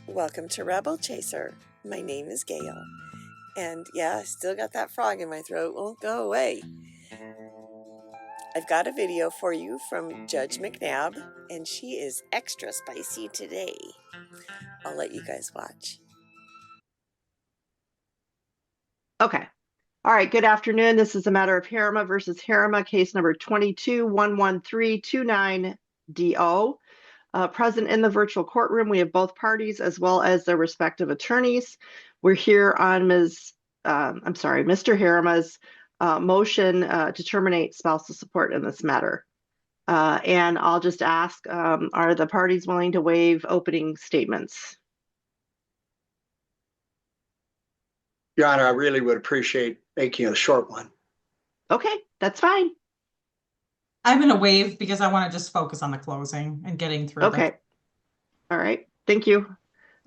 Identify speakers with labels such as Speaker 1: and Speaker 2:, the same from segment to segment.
Speaker 1: Welcome to Rebel Chaser. My name is Gail. And yeah, I still got that frog in my throat. Won't go away. I've got a video for you from Judge McNabb, and she is extra spicy today. I'll let you guys watch.
Speaker 2: Okay. All right. Good afternoon. This is a matter of Herma versus Herma, case number 22-11329-DO. Present in the virtual courtroom, we have both parties as well as their respective attorneys. We're here on Mr. Herma's motion to terminate spousal support in this matter. And I'll just ask, are the parties willing to waive opening statements?
Speaker 3: Your Honor, I really would appreciate making a short one.
Speaker 2: Okay, that's fine.
Speaker 4: I'm going to waive because I want to just focus on the closing and getting through.
Speaker 2: Okay. All right. Thank you.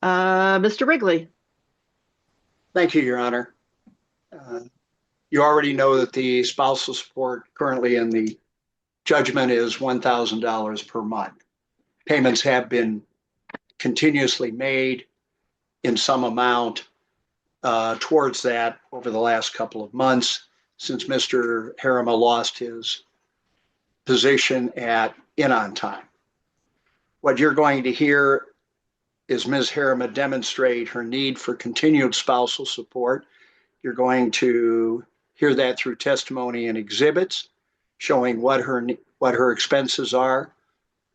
Speaker 2: Mr. Wrigley.
Speaker 3: Thank you, Your Honor. You already know that the spousal support currently in the judgment is $1,000 per month. Payments have been continuously made in some amount towards that over the last couple of months since Mr. Herma lost his position at in-on time. What you're going to hear is Ms. Herma demonstrate her need for continued spousal support. You're going to hear that through testimony and exhibits showing what her expenses are,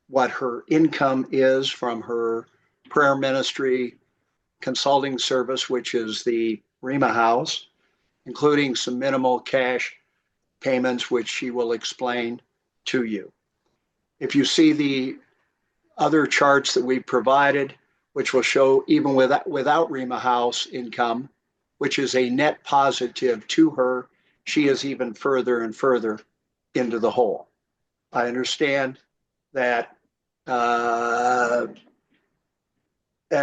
Speaker 3: what her income is from her prayer ministry consulting service, which is the Herma House, including some minimal cash payments, which she will explain to you. If you see the other charts that we provided, which will show even without Herma House income, which is a net positive to her, she is even further and further into the hole. I understand that that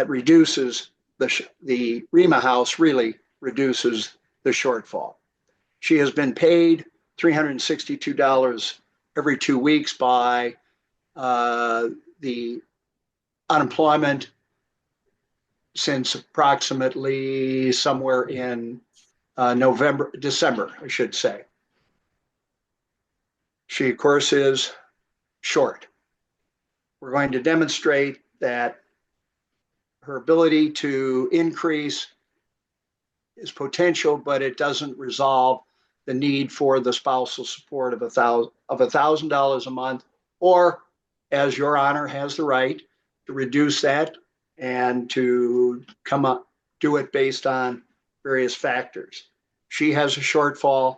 Speaker 3: reduces the Herma House really reduces the shortfall. She has been paid $362 every 2 weeks by the unemployment since approximately somewhere in December, I should say. She, of course, is short. We're going to demonstrate that her ability to increase is potential, but it doesn't resolve the need for the spousal support of $1,000 a month, or, as Your Honor has the right, to reduce that and to come up, do it based on various factors. She has a shortfall.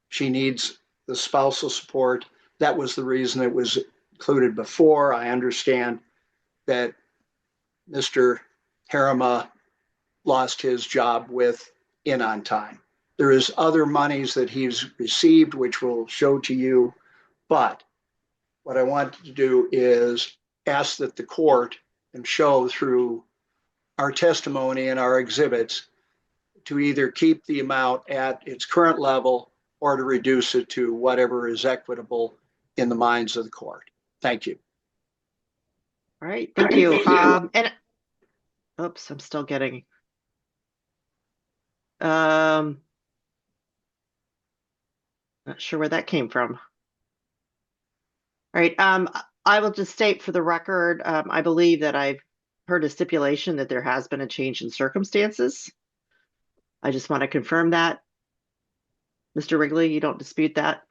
Speaker 3: She needs the spousal support. That was the reason it was included before. I understand that Mr. Herma lost his job with in-on time. There is other monies that he's received, which we'll show to you. But what I want to do is ask that the court and show through our testimony and our exhibits to either keep the amount at its current level or to reduce it to whatever is equitable in the minds of the court. Thank you.
Speaker 2: All right, thank you. And oops, I'm still getting. Not sure where that came from. All right, I will just state for the record, I believe that I've heard a stipulation that there has been a change in circumstances. I just want to confirm that. Mr. Wrigley, you don't dispute that?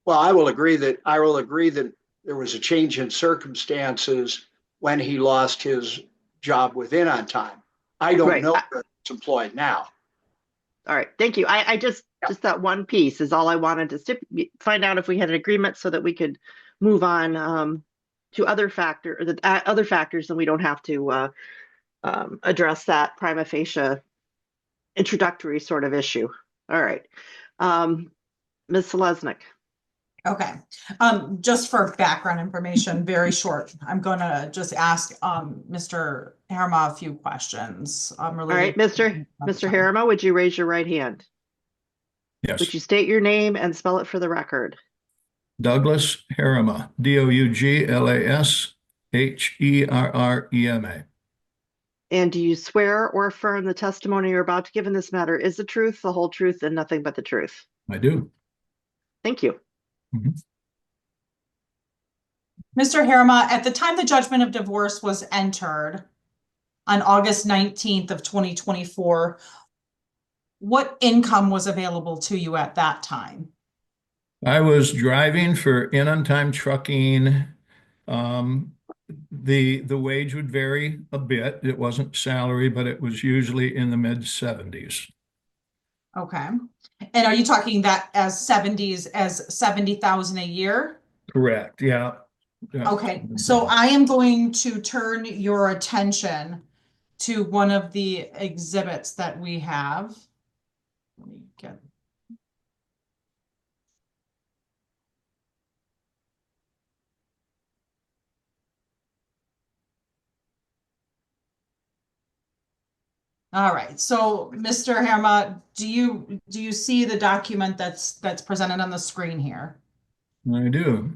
Speaker 3: Well, I will agree that there was a change in circumstances when he lost his job with in-on time. I don't know where it's employed now.
Speaker 2: All right, thank you. I just that one piece is all I wanted to find out if we had an agreement so that we could move on to other factors, and we don't have to address that prima facie introductory sort of issue. All right, Ms. Selesnik.
Speaker 4: Okay. Just for background information, very short. I'm going to just ask Mr. Herma a few questions.
Speaker 2: All right, Mr. Herma, would you raise your right hand?
Speaker 5: Yes.
Speaker 2: Would you state your name and spell it for the record?
Speaker 5: Douglas Herma, Douglas Herrema.
Speaker 2: And do you swear or affirm the testimony you're about to give in this matter is the truth, the whole truth, and nothing but the truth?
Speaker 5: I do.
Speaker 2: Thank you.
Speaker 5: Mhm.
Speaker 4: Mr. Herma, at the time the judgment of divorce was entered on August 19th of 2024, what income was available to you at that time?
Speaker 5: I was driving for in-on-time trucking. The wage would vary a bit. It wasn't salary, but it was usually in the mid-70s.
Speaker 4: Okay. And are you talking that as 70,000 a year?
Speaker 5: Correct. Yeah. Yeah.
Speaker 4: Okay, so I am going to turn your attention to one of the exhibits that we have. Let me get. All right, so Mr. Herma, do you see the document that's presented on the screen here?
Speaker 5: I do.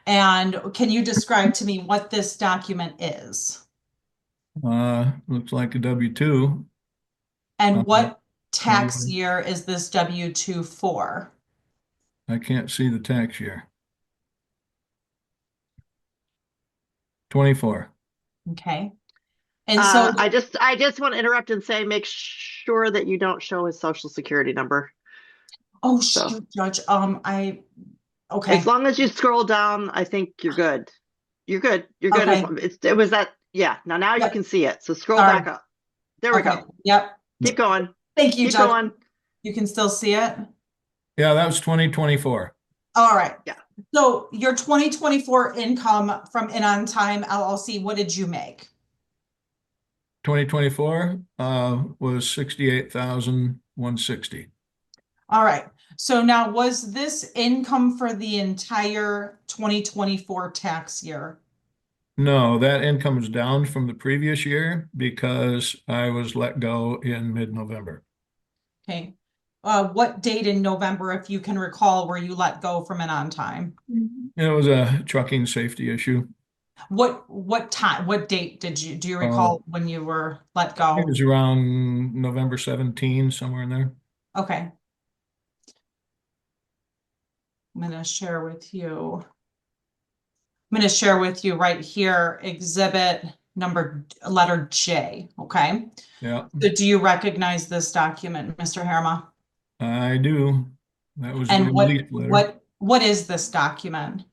Speaker 4: And can you describe to me what this document is?
Speaker 5: Looks like a W-2.
Speaker 4: And what tax
Speaker 5: anyway.
Speaker 4: year is this W-2 for?
Speaker 5: I can't see the tax year. 24.
Speaker 4: Okay. And so
Speaker 2: I just want to interrupt and say, make sure that you don't show his social security number.
Speaker 4: oh
Speaker 2: So-
Speaker 4: shoot, Judge, okay.
Speaker 2: As long as you scroll down, I think you're good. You're good. You're good.
Speaker 4: Okay.
Speaker 2: It was that. Yeah. Now you
Speaker 4: Yep.
Speaker 2: can see it. So scroll
Speaker 4: Sorry.
Speaker 2: back up. There we
Speaker 4: Okay.
Speaker 2: go.
Speaker 4: Yep.
Speaker 2: Keep going.
Speaker 4: Thank you,
Speaker 2: Keep
Speaker 4: Judge.
Speaker 2: going.
Speaker 4: You can still see it?
Speaker 5: Yeah, that was 2024.
Speaker 4: All right.
Speaker 2: Yeah.
Speaker 4: So your 2024 income from In On Time LLC, what did you make?
Speaker 5: 2024 was 68,160.
Speaker 4: All right. So now was this income for the entire 2024 tax year?
Speaker 5: No, that income is down from the previous year because I was let go in mid-November.
Speaker 4: Okay. What date in November, if you can recall, were you let go from In On Time?
Speaker 5: It was a trucking safety issue.
Speaker 4: What date do you recall when you were let go?
Speaker 5: It was around November 17, somewhere in there.
Speaker 4: Okay. I'm going to share with you. I'm going to share with you right here, exhibit letter J. Okay.
Speaker 5: Yeah,
Speaker 4: So do you recognize this document, Mr. Herma?
Speaker 5: I do. That was the
Speaker 4: And
Speaker 5: release letter.
Speaker 4: what is this document?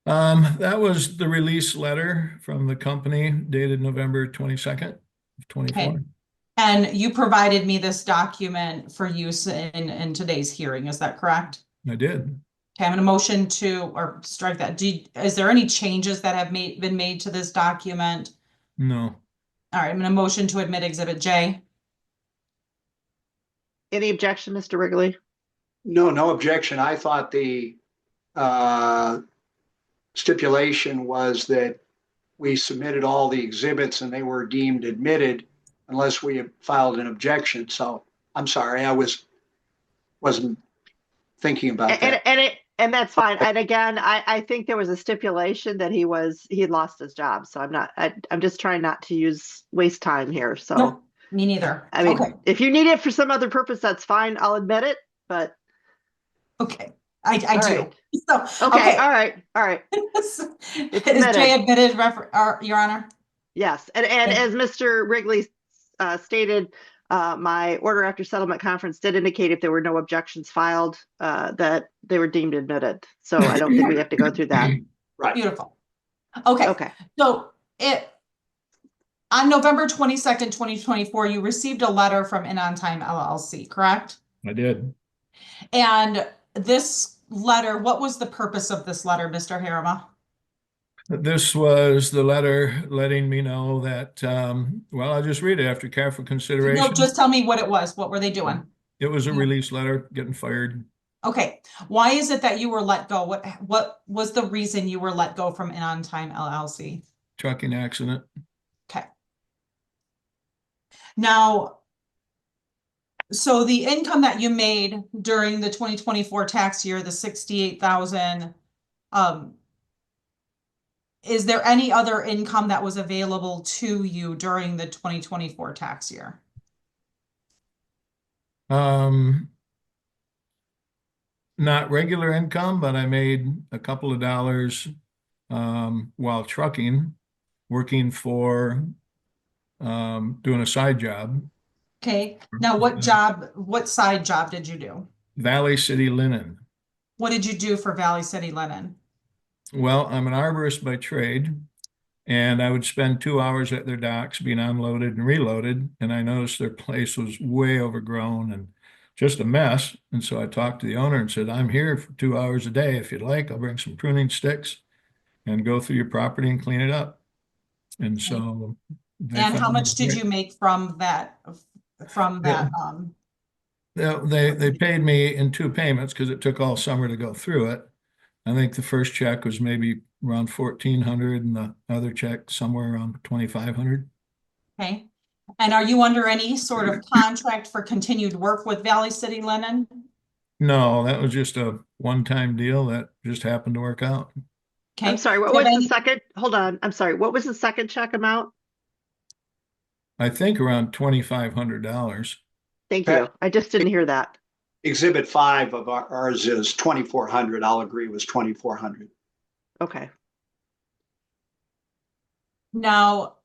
Speaker 5: That was the release letter from the company dated November 22nd of 24.
Speaker 4: Okay. And you provided me this document for use in today's hearing. Is that correct?
Speaker 5: I did.
Speaker 4: Okay, I'm going to motion to, or strike that. Is there any changes that have been made to this document?
Speaker 5: No.
Speaker 4: All right, I'm going to motion to admit exhibit J.
Speaker 2: Any objection, Mr. Wrigley?
Speaker 3: No objection. I thought the stipulation was that we submitted all the exhibits and they were deemed admitted unless we had filed an objection. So I'm sorry, I wasn't thinking about that.
Speaker 2: And that's fine. And again, I think there was a stipulation that he had lost his job. So I'm just trying not to waste time here. So
Speaker 4: Nope, me neither.
Speaker 2: I mean,
Speaker 4: Okay.
Speaker 2: if you need it for some other purpose, that's fine. I'll admit it, but
Speaker 4: Okay, I do.
Speaker 2: right.
Speaker 4: So,
Speaker 2: okay. All right.
Speaker 4: Is
Speaker 2: admitted.
Speaker 4: J admitted, Your Honor?
Speaker 2: Yes. And as Mr. Wrigley stated, my order after settlement conference did indicate if there were no objections filed, that they were deemed admitted. So I don't think we have to go through that.
Speaker 3: Right.
Speaker 4: Beautiful. Okay.
Speaker 2: Okay.
Speaker 4: So on November 22nd, 2024, you received a letter from In On Time LLC, correct?
Speaker 5: I did.
Speaker 4: And this letter, what was the purpose of this letter, Mr. Herma?
Speaker 5: This was the letter letting me know that, well, I'll just read it after careful consideration.
Speaker 4: No, just tell me what it was. What were they doing?
Speaker 5: It was a release letter, getting fired.
Speaker 4: Okay. Why is it that you were let go? What was the reason you were let go from In On Time LLC?
Speaker 5: Trucking accident.
Speaker 4: Okay. Now, so the income that you made during the 2024 tax year, the 68,000, is there any other income that was available to you during the 2024 tax year?
Speaker 5: Not regular income, but I made a couple of dollars while trucking, working for doing a side job.
Speaker 4: Okay, now what side job did you do?
Speaker 5: Valley City Linen.
Speaker 4: What did you do for Valley City Linen?
Speaker 5: Well, I'm an arborist by trade, and I would spend 2 hours at their docks being unloaded and reloaded, and I noticed their place was way overgrown and just a mess. And so I talked to the owner and said, I'm here for 2 hours a day. If you'd like, I'll bring some pruning sticks and go through your property and clean it up. And so they
Speaker 4: And how
Speaker 5: found
Speaker 4: much did
Speaker 5: great.
Speaker 4: you make from that,
Speaker 5: Yeah. They paid me in 2 payments because it took all summer to go through it. I think the first check was maybe around 1,400 and the other check somewhere around 2,500.
Speaker 4: Okay. And are you under any sort of contract for continued work with Valley City Linen?
Speaker 5: No, that was just a one-time deal that just happened to work out.
Speaker 4: Okay.
Speaker 2: I'm sorry, what
Speaker 4: Do you
Speaker 2: was
Speaker 4: have
Speaker 2: the second? Hold on, I'm sorry, what was the second check amount?
Speaker 5: I think around $2,500.
Speaker 2: Thank you. I just didn't hear that.
Speaker 3: Exhibit 5 of ours is 2,400. I'll agree was 2,400.
Speaker 2: Okay.
Speaker 4: Now,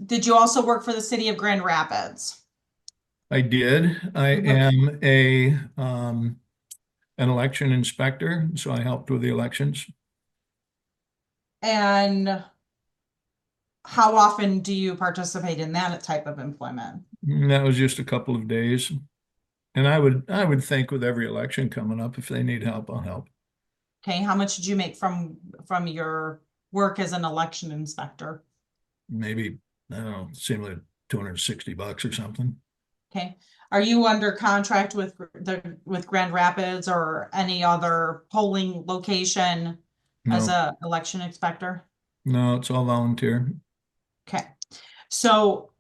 Speaker 4: did you also work for the city of Grand Rapids?
Speaker 5: I did. I am an election inspector, so I helped with the elections.
Speaker 4: And how often do you participate in that type of employment?
Speaker 5: And that was just a couple of days. And I would think with every election coming up, if they need help, I'll help.
Speaker 4: Okay, how much did you make from your work as an election inspector?
Speaker 5: Maybe, I don't know, seemed like $260 or something.
Speaker 4: Okay, are you under contract with Grand Rapids or any other polling location as
Speaker 5: No,
Speaker 4: a election inspector?
Speaker 5: no, it's all volunteer.
Speaker 4: Okay, so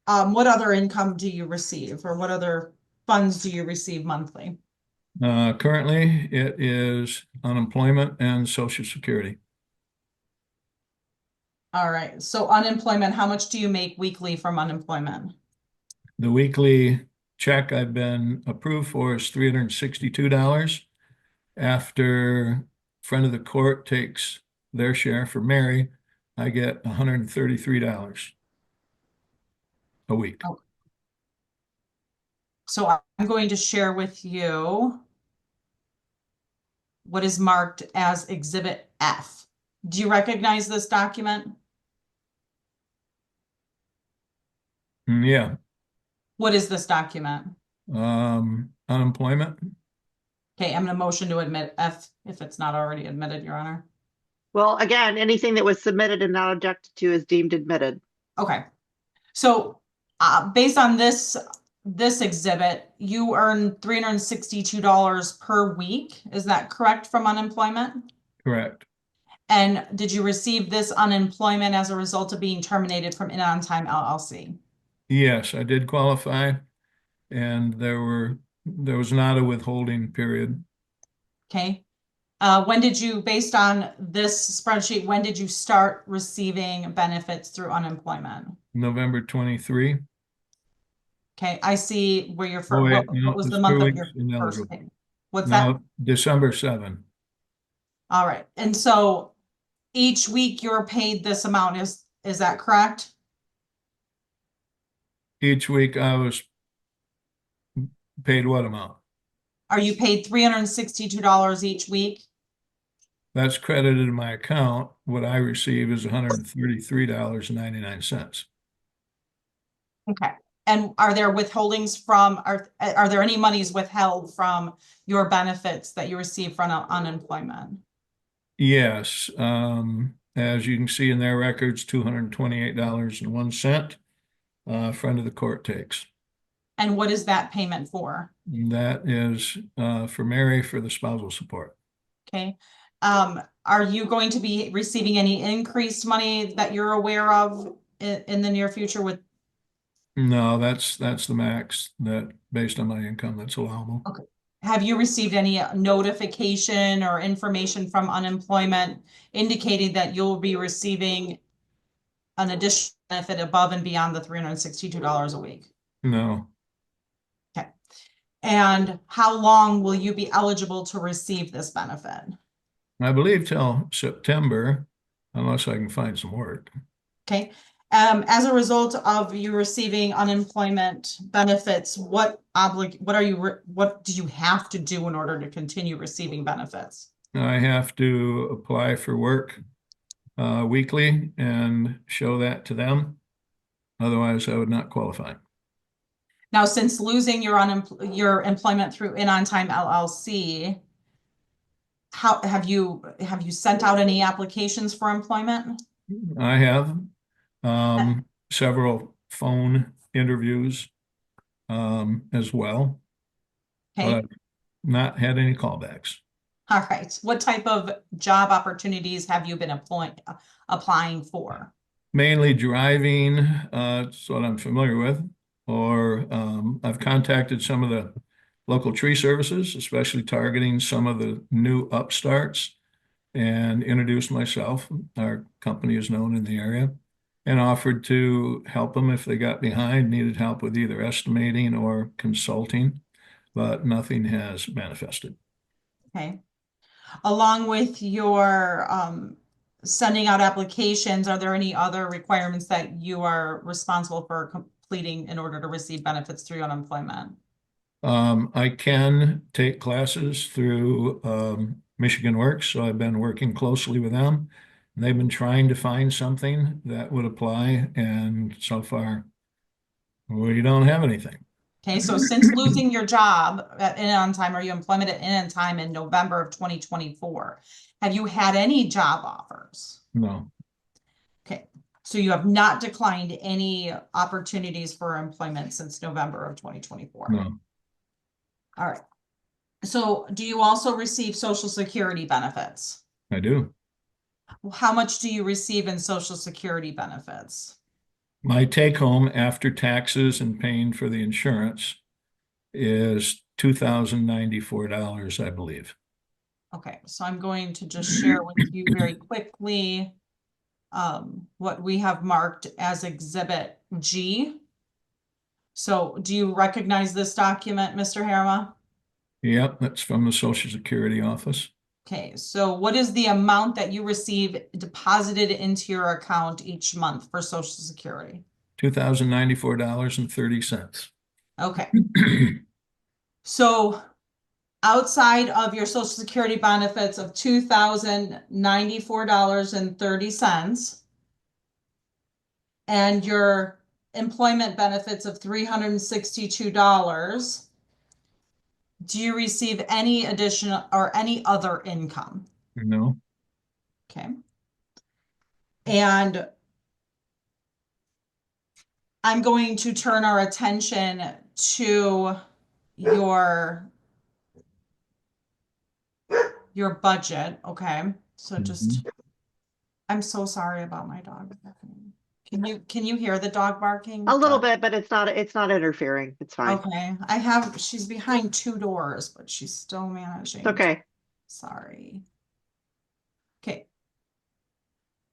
Speaker 4: what other income do you receive, or what other funds do you receive monthly?
Speaker 5: Currently, it is unemployment and Social Security.
Speaker 4: All right, so unemployment, how much do you make weekly from unemployment?
Speaker 5: The weekly check I've been approved for is $362. After friend of the court takes their share for Mary, I get $133 a week.
Speaker 4: Oh. So I'm going to share with you what is marked as Exhibit F. Do you recognize this document?
Speaker 5: Yeah.
Speaker 4: What is this document?
Speaker 5: Unemployment.
Speaker 4: Okay, I'm going to motion to admit F if it's not already admitted, Your Honor.
Speaker 2: Well, again, anything that was submitted and not objected to is deemed admitted.
Speaker 4: Okay, so based on this exhibit, you earn $362 per week. Is that correct from unemployment?
Speaker 5: Correct.
Speaker 4: And did you receive this unemployment as a result of being terminated from In On Time LLC?
Speaker 5: Yes, I did qualify, and there was not a withholding period.
Speaker 4: Okay. When did you, based on this spreadsheet, when did you start receiving benefits through unemployment?
Speaker 5: November 23.
Speaker 4: Okay, I see where you're
Speaker 5: Oh,
Speaker 4: from.
Speaker 5: wait,
Speaker 4: What
Speaker 5: no,
Speaker 4: was
Speaker 5: it's
Speaker 4: the month
Speaker 5: 2
Speaker 4: of
Speaker 5: weeks
Speaker 4: your
Speaker 5: ineligible.
Speaker 4: first payment? What's that?
Speaker 5: No, December 7.
Speaker 4: All right, and so each week you're paid this amount, is that correct?
Speaker 5: Each week I was paid what amount?
Speaker 4: Are you paid $362 each week?
Speaker 5: That's credited in my account. What I receive is $133.99.
Speaker 4: Okay. And are there withholdings from, are there any monies withheld from your benefits that you receive from unemployment?
Speaker 5: Yes, as you can see in their records, $228.01. Friend of the court takes.
Speaker 4: And what is that payment for?
Speaker 5: That is for Mary for the spousal support.
Speaker 4: Okay. Are you going to be receiving any increased money that you're aware of in the near future with?
Speaker 5: No, that's the max that based on my income that's allowable.
Speaker 4: Okay. have you received any notification or information from unemployment indicating that you'll be receiving an additional benefit above and beyond the $362 a week?
Speaker 5: No,
Speaker 4: Okay. And how long will you be eligible to receive this benefit?
Speaker 5: I believe till September, unless I can find some work.
Speaker 4: Okay. As a result of you receiving unemployment benefits, what do you have to do in order to continue receiving benefits?
Speaker 5: I have to apply for work weekly and show that to them. Otherwise, I would not qualify.
Speaker 4: Now, since losing your employment through In On Time LLC, how have you sent out any applications for employment?
Speaker 5: I have several phone interviews as well,
Speaker 4: Okay.
Speaker 5: but not had any callbacks.
Speaker 4: All right. What type of job opportunities have you been applying for?
Speaker 5: Mainly driving, that's what I'm familiar with, or I've contacted some of the local tree services, especially targeting some of the new upstarts, and introduced myself. Our company is known in the area, and offered to help them if they got behind, needed help with either estimating or consulting, but nothing has manifested.
Speaker 4: Okay. Along with your sending out applications, are there any other requirements that you are responsible for completing in order to receive benefits through unemployment?
Speaker 5: I can take classes through Michigan Works, so I've been working closely with them. They've been trying to find something that would apply, and so far we don't have anything.
Speaker 4: Okay, so since losing your job at In On Time, or your employment at In On Time in November of 2024, have you had any job offers?
Speaker 5: No.
Speaker 4: Okay, so you have not declined any opportunities for employment since November of 2024?
Speaker 5: No.
Speaker 4: All right. So do you also receive Social Security benefits?
Speaker 5: I do.
Speaker 4: How much do you receive in Social Security benefits?
Speaker 5: My take home after taxes and paying for the insurance is $2,094, I believe.
Speaker 4: Okay, so I'm going to just share with you very quickly what we have marked as Exhibit G. So do you recognize this document, Mr. Herma?
Speaker 5: Yep, that's from the Social Security office.
Speaker 4: Okay, so what is the amount that you receive deposited into your account each month for Social Security?
Speaker 5: $2,094.30.
Speaker 4: Okay. So outside of your Social Security benefits of $2,094.30 and your employment benefits of $362, do you receive any additional or any other income?
Speaker 5: No.
Speaker 4: Okay. And I'm going to turn our attention to your budget. Okay. So just, I'm so sorry about my dog barking. Can you hear the dog barking?
Speaker 2: A little bit, but it's not interfering. It's fine.
Speaker 4: Okay. She's behind 2 doors, but she's still managing.
Speaker 2: It's okay.
Speaker 4: Sorry. Okay.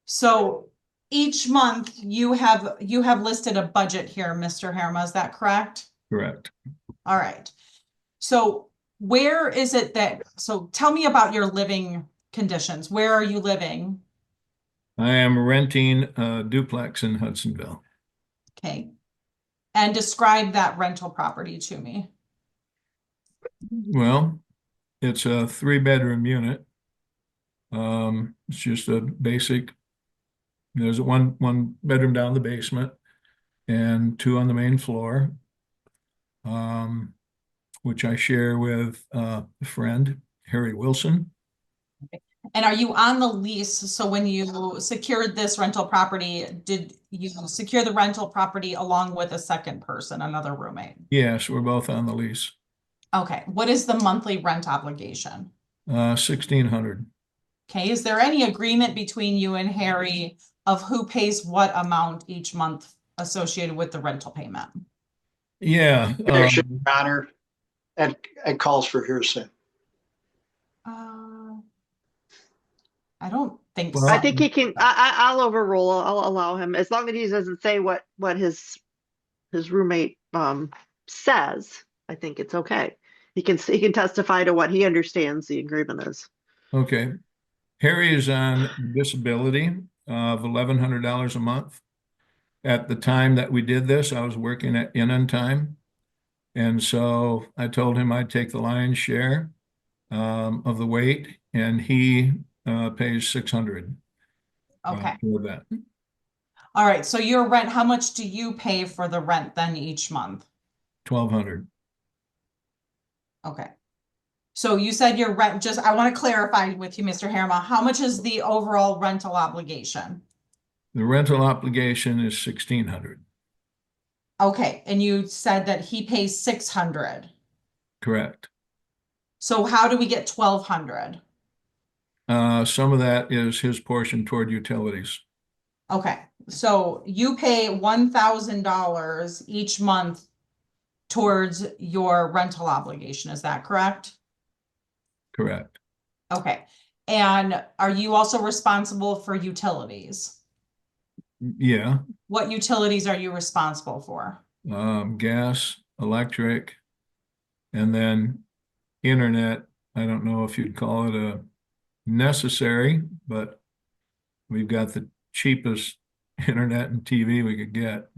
Speaker 4: So each month you have listed a budget here, Mr. Herma, is that correct?
Speaker 5: Correct.
Speaker 4: All right. So where is it so tell me about your living conditions. Where are you living?
Speaker 5: I am renting a duplex in Hudsonville.
Speaker 4: Okay. And describe that rental property to me.
Speaker 5: Well, it's a 3-bedroom unit. It's just a basic, there's one bedroom down the basement and 2 on the main floor, which I share with a friend, Harry Wilson.
Speaker 4: And are you on the lease? So when you secured this rental property, did you secure the rental property along with a second person, another roommate?
Speaker 5: Yes, we're both on the lease.
Speaker 4: Okay. What is the monthly rent obligation?
Speaker 5: $1,600.
Speaker 4: Okay. Is there any agreement between you and Harry of who pays what amount each month associated with the rental payment?
Speaker 5: Yeah.
Speaker 3: Your Honor, and calls for hearsay.
Speaker 4: I don't think
Speaker 5: Well,
Speaker 4: so.
Speaker 2: I think he can, I'll overrule, I'll allow him, as long as he doesn't say what his roommate, says, I think it's okay. He can testify to what he understands the agreement is.
Speaker 5: okay. Harry is on disability of $1,100 a month. At the time that we did this, I was working at in time. And so I told him I'd take the lion's share of the weight, and he pays 600
Speaker 4: Okay.
Speaker 5: for that.
Speaker 4: All right. So your rent, how much do you pay for the rent then each month?
Speaker 5: 1,200.
Speaker 4: Okay. So you said your rent, just, I want to clarify with you, Mr. Herma, how much is the overall rental obligation?
Speaker 5: The rental obligation is 1,600.
Speaker 4: Okay. And you said that he pays 600.
Speaker 5: Correct.
Speaker 4: So how do we get 1,200?
Speaker 5: Some of that is his portion toward utilities.
Speaker 4: Okay. So you pay $1,000 each month towards your rental obligation. Is that correct?
Speaker 5: Correct.
Speaker 4: Okay. And are you also responsible for utilities?
Speaker 5: Yeah.
Speaker 4: What utilities are you responsible for?
Speaker 5: Gas, electric, and then internet. I don't know if you'd call it a necessary, but we've got the cheapest internet and TV we could get.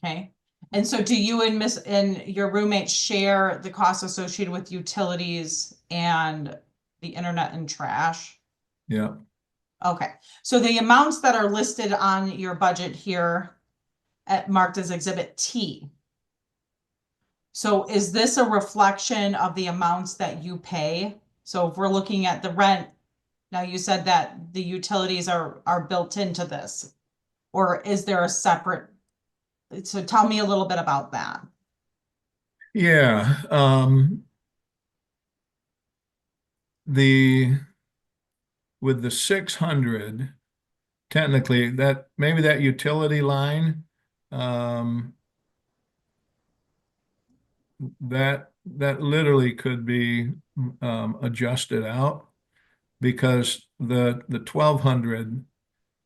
Speaker 4: Okay. And so do you and your roommate share the costs associated with utilities and the internet and trash?
Speaker 5: Yeah.
Speaker 4: Okay. So the amounts that are listed on your budget here marked as Exhibit T. So is this a reflection of the amounts that you pay? So if we're looking at the rent, now you said that the utilities are built into this, or is there a separate? So tell me a little bit about that.
Speaker 5: Yeah. With the 600, technically that maybe that utility line, that literally could be adjusted out, because the 1,200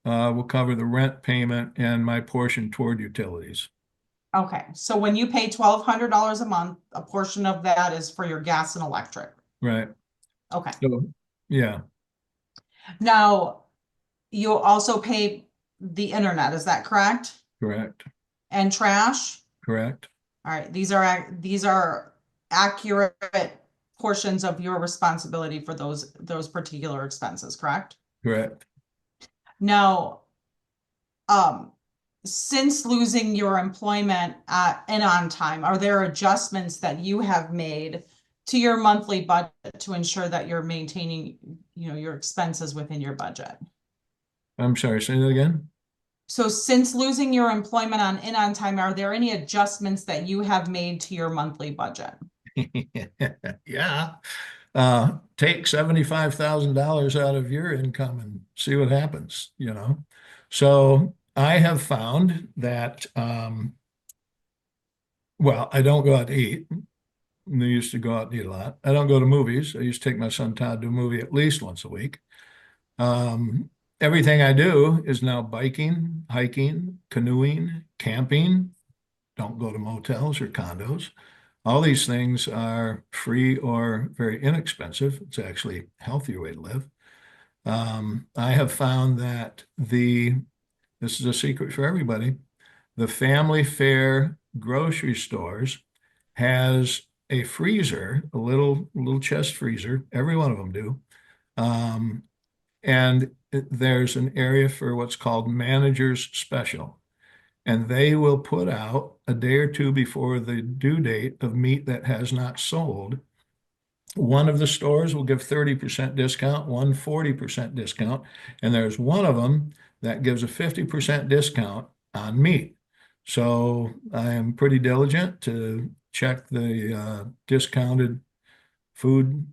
Speaker 5: will cover the rent payment and my portion toward utilities.
Speaker 4: Okay, so when you pay $1,200 a month, a portion of that is for your gas and electric.
Speaker 5: Right.
Speaker 4: Okay.
Speaker 5: So, yeah.
Speaker 4: Now, you also pay the internet, is that correct?
Speaker 5: Correct.
Speaker 4: And trash?
Speaker 5: Correct.
Speaker 4: All right, these are accurate portions of your responsibility for those particular expenses, correct?
Speaker 5: Correct.
Speaker 4: Now, since losing your employment and on time, are there adjustments that you have made to your monthly budget to ensure that you're maintaining, your expenses within your budget?
Speaker 5: I'm sorry, say that again.
Speaker 4: So since losing your employment on time, are there any adjustments that you have made to your monthly budget?
Speaker 5: Yeah. Take $75,000 out of your income and see what happens, So I have found that, well, I don't go out to eat. I used to go out and eat a lot. I don't go to movies. I used to take my son Todd to a movie at least once a week. Everything I do is now biking, hiking, canoeing, camping. Don't go to motels or condos. All these things are free or very inexpensive. It's actually a healthier way to live. I have found that this is a secret for everybody, the family fare grocery stores has a freezer, a little chest freezer. Every one of them do. And there's an area for what's called manager's special. And they will put out a day or two before the due date of meat that has not sold. One of the stores will give 30% discount, one 40% discount, and there's one of them that gives a 50% discount on meat. So I am pretty diligent to check the discounted food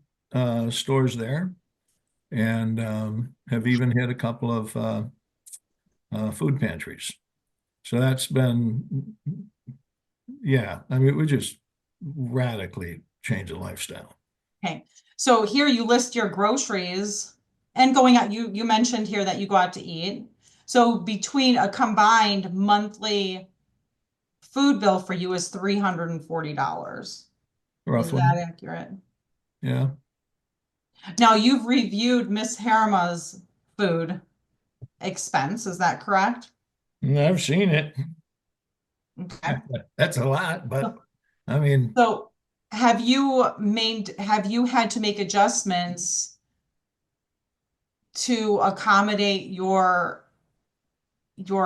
Speaker 5: stores there, and have even hit a couple of food pantries. So that's been, yeah, I mean, we just radically change of lifestyle.
Speaker 4: Okay, so here you list your groceries and going out, you mentioned here that you go out to eat. So between a combined monthly food bill for you is $340. Is
Speaker 5: Roughly,
Speaker 4: that accurate?
Speaker 5: yeah.
Speaker 4: Now you've reviewed Miss Herma's food expense, is that correct?
Speaker 5: And I've seen it.
Speaker 4: Okay.
Speaker 5: That's a lot, but I mean,
Speaker 4: So have you had to make adjustments to accommodate your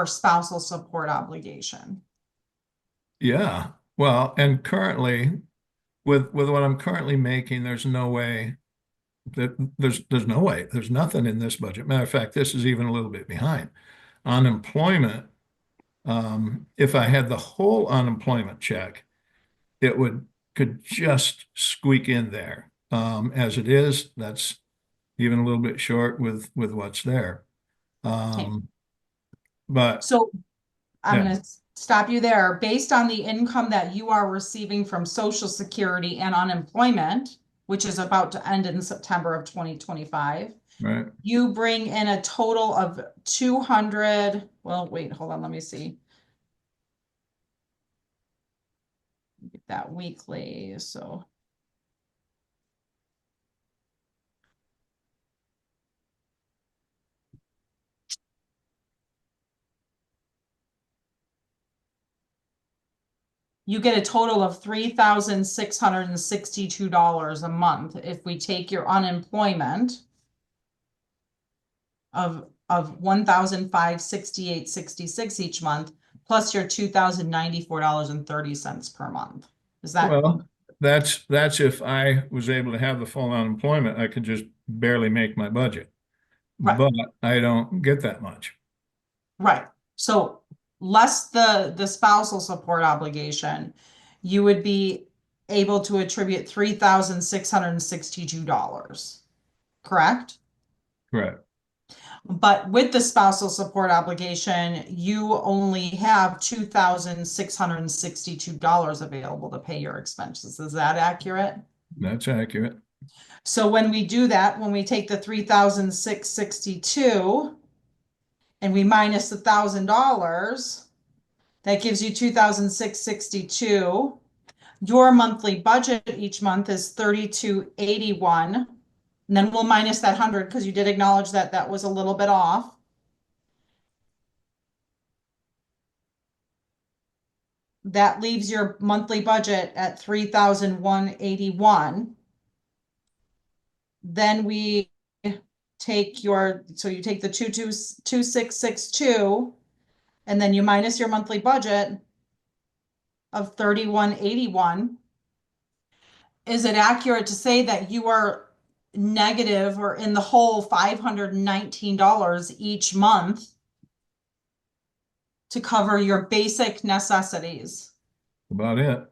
Speaker 4: spousal support obligation?
Speaker 5: yeah. Well, and currently, with what I'm currently making, there's no way that there's no way. There's nothing in this budget. Matter of fact, this is even a little bit behind. Unemployment, if I had the whole unemployment check, it could just squeak in there. As it is, that's even a little bit short with what's there. But
Speaker 4: So I'm
Speaker 5: yeah,
Speaker 4: going to stop you there. Based on the income that you are receiving from Social Security and unemployment, which is about to end in September of 2025,
Speaker 5: right.
Speaker 4: you bring in a total of 200, well, wait, hold on, let me see. Get that weekly, so. You get a total of $3,662 a month if we take your unemployment of 1,568.66 each month, plus your $2,094.30 per month. Is that
Speaker 5: Well, that's if I was able to have the full unemployment, I could just barely make my budget.
Speaker 4: right?
Speaker 5: But I don't get that much.
Speaker 4: Right. So less the spousal support obligation, you would be able to attribute $3,662, correct?
Speaker 5: Correct.
Speaker 4: But with the spousal support obligation, you only have $2,662 available to pay your expenses. Is that accurate?
Speaker 5: That's accurate.
Speaker 4: So when we do that, when we take the 3,662 and we minus $1,000, that gives you 2,662. Your monthly budget each month is 3,281. And then we'll minus that 100 because you did acknowledge that that was a little bit off. That leaves your monthly budget at 3,181. Then we take so you take the 2,662 and then you minus your monthly budget of 3,181. Is it accurate to say that you are negative or in the hole $519 each month to cover your basic necessities?
Speaker 5: About it.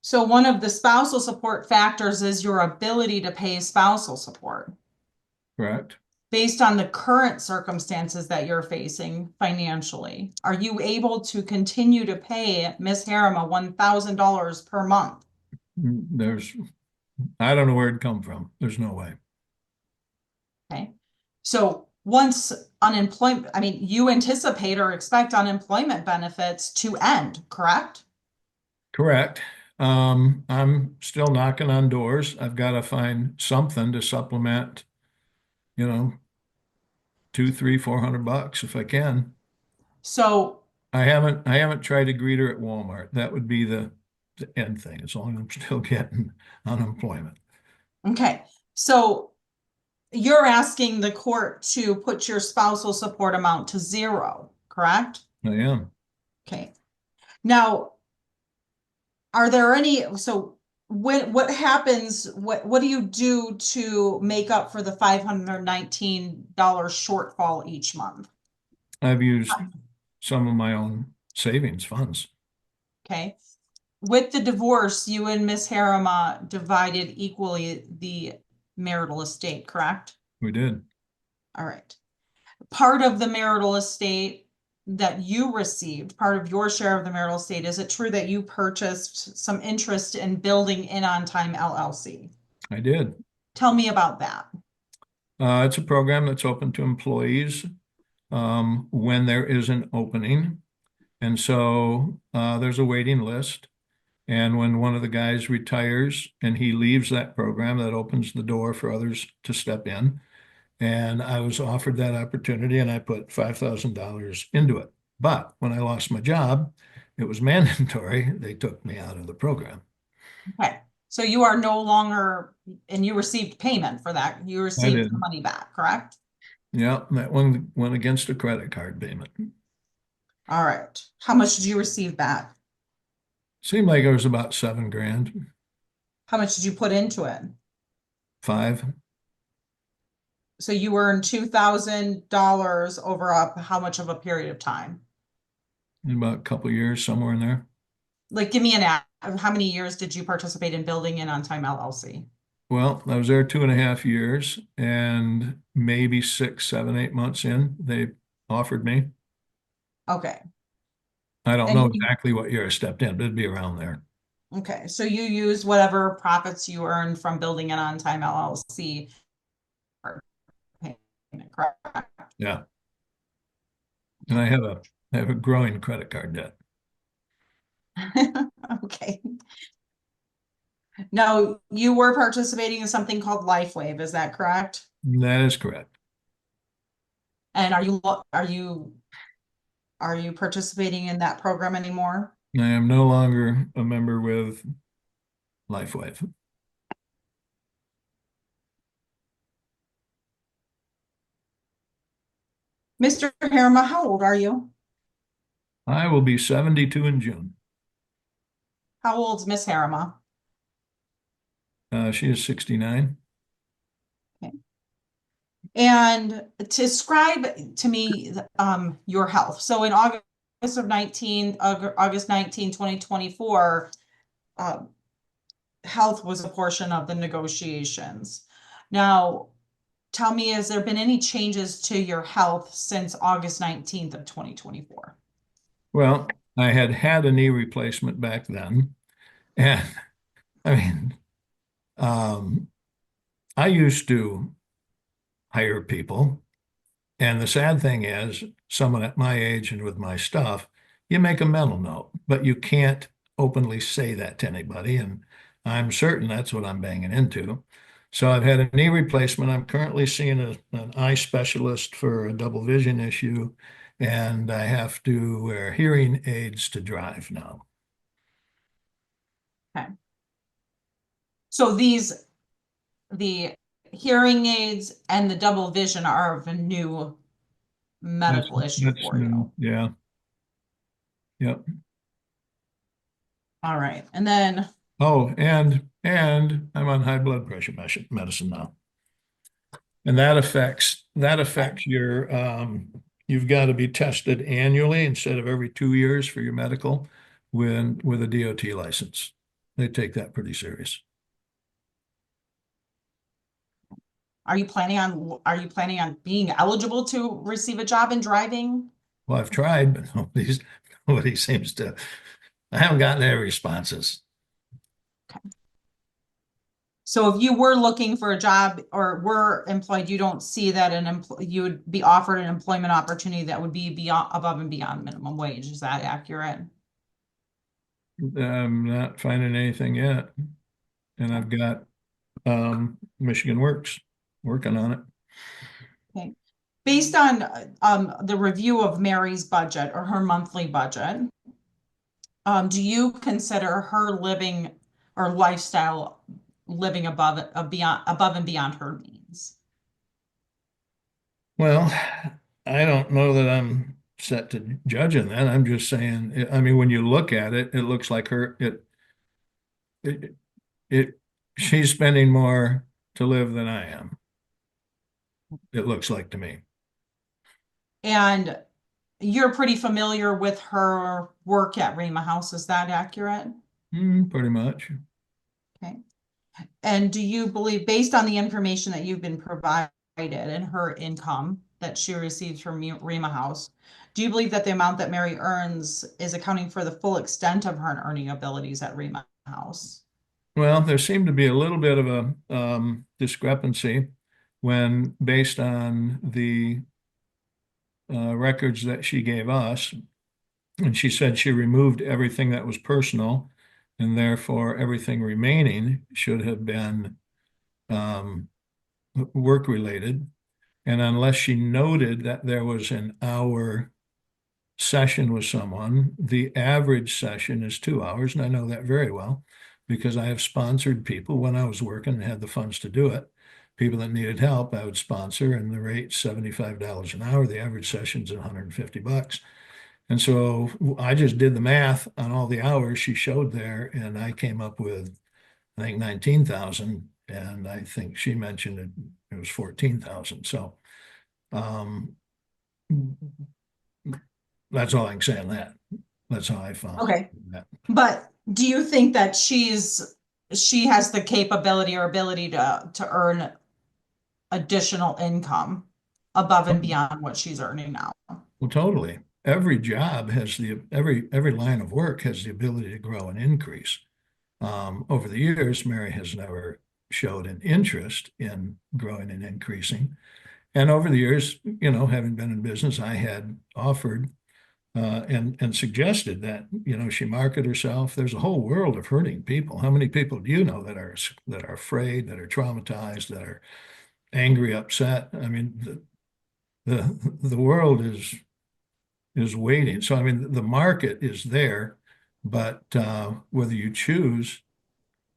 Speaker 4: So one of the spousal support factors is your ability to pay spousal support.
Speaker 5: Correct.
Speaker 4: Based on the current circumstances that you're facing financially, are you able to continue to pay Miss Herma $1,000 per month?
Speaker 5: I don't know where it'd come from. There's no way.
Speaker 4: Okay. So once unemployment, I mean, you anticipate or expect unemployment benefits to end, correct?
Speaker 5: Correct. I'm still knocking on doors. I've got to find something to supplement, you know, $200, $300, $400 if I can.
Speaker 4: So
Speaker 5: I haven't tried to greet her at Walmart. That would be the end thing, as long as I'm still getting unemployment.
Speaker 4: okay. So you're asking the court to put your spousal support amount to 0, correct?
Speaker 5: I am.
Speaker 4: Okay. Now, are there so what happens, what do you do to make up for the $519 shortfall each month?
Speaker 5: I've used some of my own savings funds.
Speaker 4: Okay. With the divorce, you and Miss Herma divided equally the marital estate, correct?
Speaker 5: We did.
Speaker 4: All right. Part of the marital estate that you received, part of your share of the marital estate, is it true that you purchased some interest in Building In on Time LLC?
Speaker 5: I did.
Speaker 4: Tell me about that.
Speaker 5: It's a program that's open to employees when there is an opening. And so there's a waiting list. And when one of the guys retires and he leaves that program, that opens the door for others to step in. And I was offered that opportunity and I put $5,000 into it. But when I lost my job, it was mandatory. They took me out of the program.
Speaker 4: Okay, so you are no longer, and you received payment for that. You received
Speaker 5: did.
Speaker 4: the money back, correct?
Speaker 5: Yeah, that one went against a credit card payment.
Speaker 4: All right. How much did you receive back?
Speaker 5: Seemed like it was about $7,000.
Speaker 4: How much did you put into it?
Speaker 5: 5.
Speaker 4: So you earned $2,000 over how much of a period of time?
Speaker 5: In about a couple of years, somewhere in there.
Speaker 4: Like, give me an how many years did you participate in Building In on Time LLC?
Speaker 5: Well, I was there 2.5 years, and maybe 6, 7, 8 months in, they offered me.
Speaker 4: Okay.
Speaker 5: I don't
Speaker 4: And
Speaker 5: know exactly what year I stepped in, but it'd be around there.
Speaker 4: Okay, so you use whatever profits you earned from Building It on Time LLC. Correct?
Speaker 5: Yeah. And I have a growing credit card debt.
Speaker 4: Okay. Now, you were participating in something called LifeWave, is that correct?
Speaker 5: That is correct.
Speaker 4: And are you participating in that program anymore?
Speaker 5: I am no longer a member with LifeWave.
Speaker 4: Mr. Herma, how old are you?
Speaker 5: I will be 72 in June.
Speaker 4: How old's Miss Herma?
Speaker 5: She is 69.
Speaker 4: Okay. And describe to me your health. So in August 19, 2024, health was a portion of the negotiations. Now, tell me, has there been any changes to your health since August 19th of 2024?
Speaker 5: Well, I had a knee replacement back then. And I mean, I used to hire people. And the sad thing is, someone at my age and with my stuff, you make a mental note, but you can't openly say that to anybody. And I'm certain that's what I'm banging into. So I've had a knee replacement. I'm currently seeing an eye specialist for a double vision issue, and I have to wear hearing aids to drive now.
Speaker 4: Okay. So the hearing aids and the double vision are of a new medical issue for you.
Speaker 5: Yeah. Yep.
Speaker 4: All right. And then,
Speaker 5: oh, and I'm on high blood pressure medicine now. And that affects your you've got to be tested annually instead of every 2 years for your medical with a DOT license. They take that pretty serious.
Speaker 4: are you planning on being eligible to receive a job in driving?
Speaker 5: Well, I've tried, but nobody seems to. I haven't gotten any responses.
Speaker 4: Okay. So if you were looking for a job or were employed, you don't see that you would be offered an employment opportunity that would be above and beyond minimum wage. Is that accurate?
Speaker 5: I'm not finding anything yet. And I've got Michigan Works working on it.
Speaker 4: Okay. Based on the review of Mary's budget or her monthly budget, do you consider her living or lifestyle living above and beyond her means?
Speaker 5: Well, I don't know that I'm set to judging that. I'm just saying, I mean, when you look at it, it looks like she's spending more to live than I am. It looks like to me.
Speaker 4: And you're pretty familiar with her work at Herma House, is that accurate?
Speaker 5: Pretty much.
Speaker 4: Okay. And do you believe, based on the information that you've been provided and her income, that she receives from Herma House, do you believe that the amount that Mary earns is accounting for the full extent of her earning abilities at Herma House?
Speaker 5: Well, there seemed to be a little bit of a discrepancy when, based on the records that she gave us, and she said she removed everything that was personal, and therefore everything remaining should have been work-related. And unless she noted that there was an hour session with someone, the average session is 2 hours. And I know that very well because I have sponsored people when I was working and had the funds to do it. People that needed help, I would sponsor, and the rate's $75 an hour. The average session's $150. And so I just did the math on all the hours she showed there, and I came up with, I think, 19,000, and I think she mentioned it was 14,000. So that's all I can say on that. That's how I found
Speaker 4: Okay.
Speaker 5: that.
Speaker 4: But do you think that she has the capability or ability to earn additional income above and beyond what she's earning now?
Speaker 5: Well, totally. Every job has every line of work has the ability to grow and increase. Over the years, Mary has never showed an interest in growing and increasing. And over the years, having been in business, I had offered and suggested that, she market herself. There's a whole world of hurting people. How many people do you know that are afraid, that are traumatized, that are angry, upset? I mean, the world is waiting. So, I mean, the market is there, but whether you choose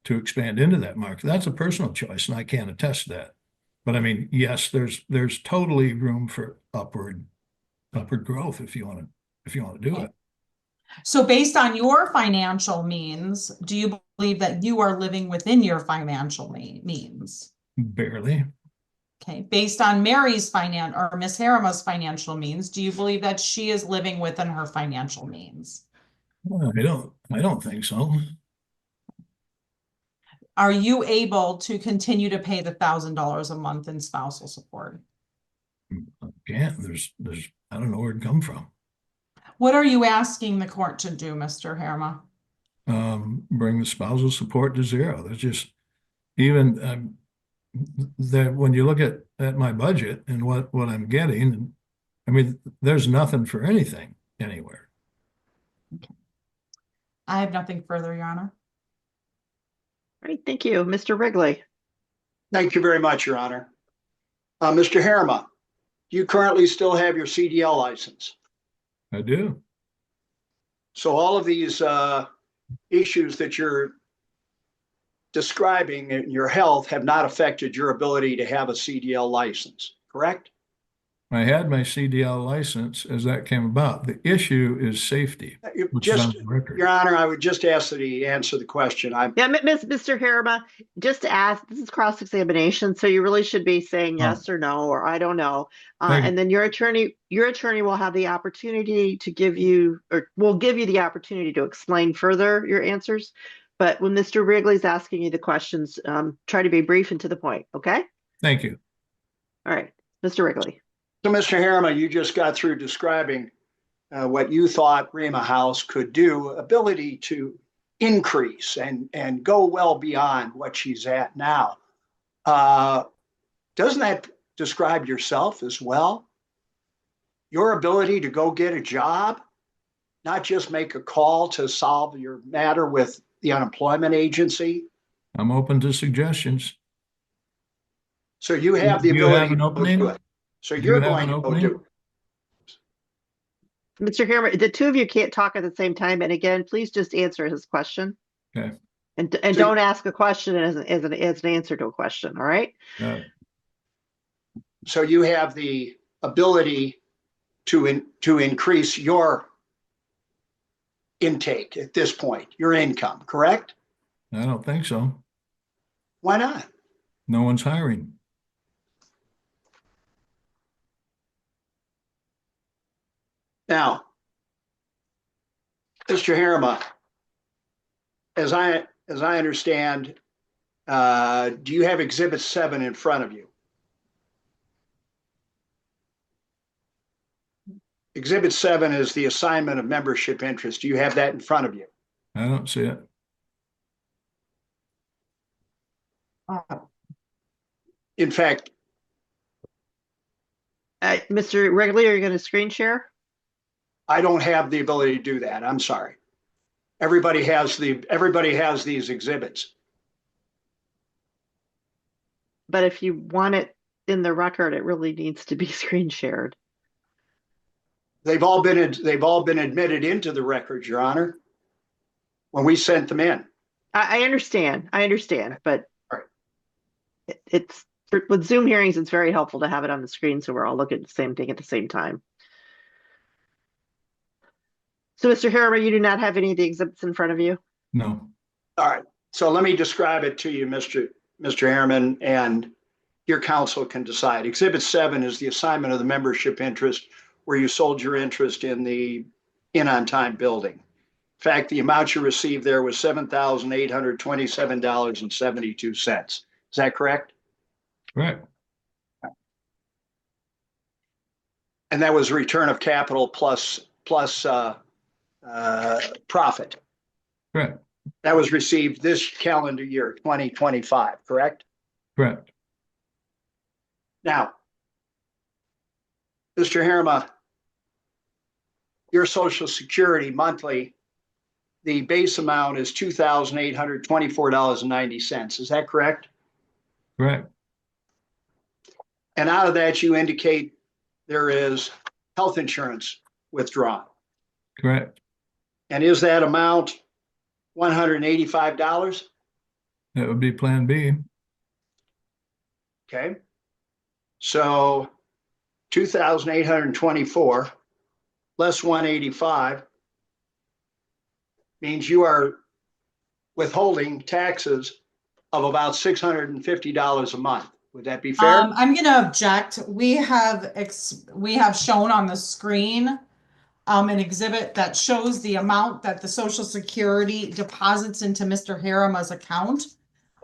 Speaker 5: to expand into that market, that's a personal choice, and I can't attest to that. But I mean, yes, there's totally room for upward growth if you want to do it.
Speaker 4: So based on your financial means, do you believe that you are living within your financial means?
Speaker 5: Barely.
Speaker 4: Okay. Based on Mary's or Miss Herma's financial means, do you believe that she is living within her financial means?
Speaker 5: Well, I don't think so.
Speaker 4: Are you able to continue to pay the $1,000 a month in spousal support?
Speaker 5: I can't. There's I don't know where it come from.
Speaker 4: What are you asking the court to do, Mr. Herma?
Speaker 5: Bring the spousal support to zero. There's just even that when you look at my budget and what I'm getting, I mean, there's nothing for anything anywhere.
Speaker 4: Okay. I have nothing further, Your Honor.
Speaker 2: All right, thank you. Mr. Wrigley.
Speaker 3: Thank you very much, Your Honor. Mr. Herma, do you currently still have your CDL license?
Speaker 5: I do.
Speaker 3: So all of these issues that you're describing in your health have not affected your ability to have a CDL license, correct?
Speaker 5: I had my CDL license as that came about. The issue is safety, which is on the record.
Speaker 3: Your Honor, I would just ask that he answer the question.
Speaker 2: Mr. Herma, just to ask, this is cross-examination, so you really should be saying yes or no, or I don't know. And then your attorney will have the opportunity to give you, or will give you the opportunity to explain further your answers. But when Mr. Wrigley's asking you the questions, try to be brief and to the point, okay?
Speaker 5: Thank you.
Speaker 2: All right, Mr. Wrigley.
Speaker 3: So, Mr. Herma, you just got through describing what you thought Herma House could do, ability to increase and go well beyond what she's at now. Doesn't that describe yourself as well? Your ability to go get a job, not just make a call to solve your matter with the unemployment agency.
Speaker 5: I'm open to suggestions.
Speaker 3: So you have the ability to go do it. So you're going to go do it.
Speaker 2: Mr. Herma, the two of you can't talk at the same time. And again, please just answer his question.
Speaker 5: Okay.
Speaker 2: And don't ask a question as an answer to a question. All right.
Speaker 3: So you have the ability to increase your intake at this point, your income, correct?
Speaker 5: I don't think so.
Speaker 3: Why not?
Speaker 5: No one's hiring.
Speaker 3: Now, Mr. Herma, as I understand, do you have Exhibit 7 in front of you? Exhibit 7 is the assignment of membership interest. Do you have that in front of you?
Speaker 5: I don't see it.
Speaker 3: In fact,
Speaker 2: Mr. Regularly, are you going to screen share?
Speaker 3: I don't have the ability to do that. I'm sorry. Everybody has these exhibits.
Speaker 2: But if you want it in the record, it really needs to be screen shared.
Speaker 3: They've all been admitted into the record, Your Honor, when we sent them in.
Speaker 2: I understand, but
Speaker 3: All right.
Speaker 2: it's with Zoom hearings, it's very helpful to have it on the screen so we're all looking at the same thing at the same time. So, Mr. Herma, you do not have any of the exhibits in front of you?
Speaker 5: No.
Speaker 3: All right. So let me describe it to you, Mr. Herman, and your counsel can decide. Exhibit 7 is the assignment of the membership interest where you sold your interest in the in-on-time building. In fact, the amount you received there was $7,827.72. Is that correct?
Speaker 5: Correct.
Speaker 3: And that was a return of capital plus profit.
Speaker 5: Correct.
Speaker 3: That was received this calendar year, 2025, correct?
Speaker 5: Correct.
Speaker 3: Now, Mr. Herma, your Social Security monthly, the base amount is $2,824.90. Is that correct?
Speaker 5: Correct.
Speaker 3: And out of that, you indicate there is health insurance withdrawn.
Speaker 5: Correct.
Speaker 3: And is that amount $185?
Speaker 5: That would be Plan B.
Speaker 3: Okay. So 2,824 less 185 means you are withholding taxes of about $650 a month. Would that be fair?
Speaker 4: I'm going to object. We have shown on the screen an exhibit that shows the amount that the Social Security deposits into Mr. Herma's account.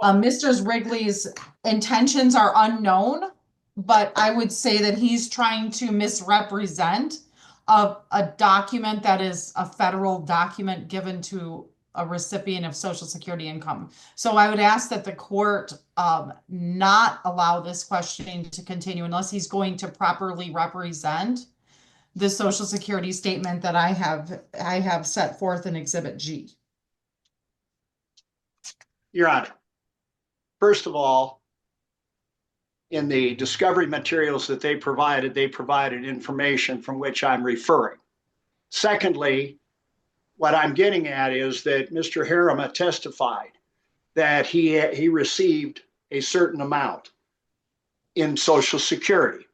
Speaker 4: Mr. Wrigley's intentions are unknown, but I would say that he's trying to misrepresent a document that is a federal document given to a recipient of Social Security income. So I would ask that the court not allow this questioning to continue unless he's going to properly represent the Social Security statement that I have set forth in Exhibit G.
Speaker 3: Your Honor, first of all, in the discovery materials that they provided information from which I'm referring. Secondly, what I'm getting at is that Mr. Herma testified that he received a certain amount in Social Security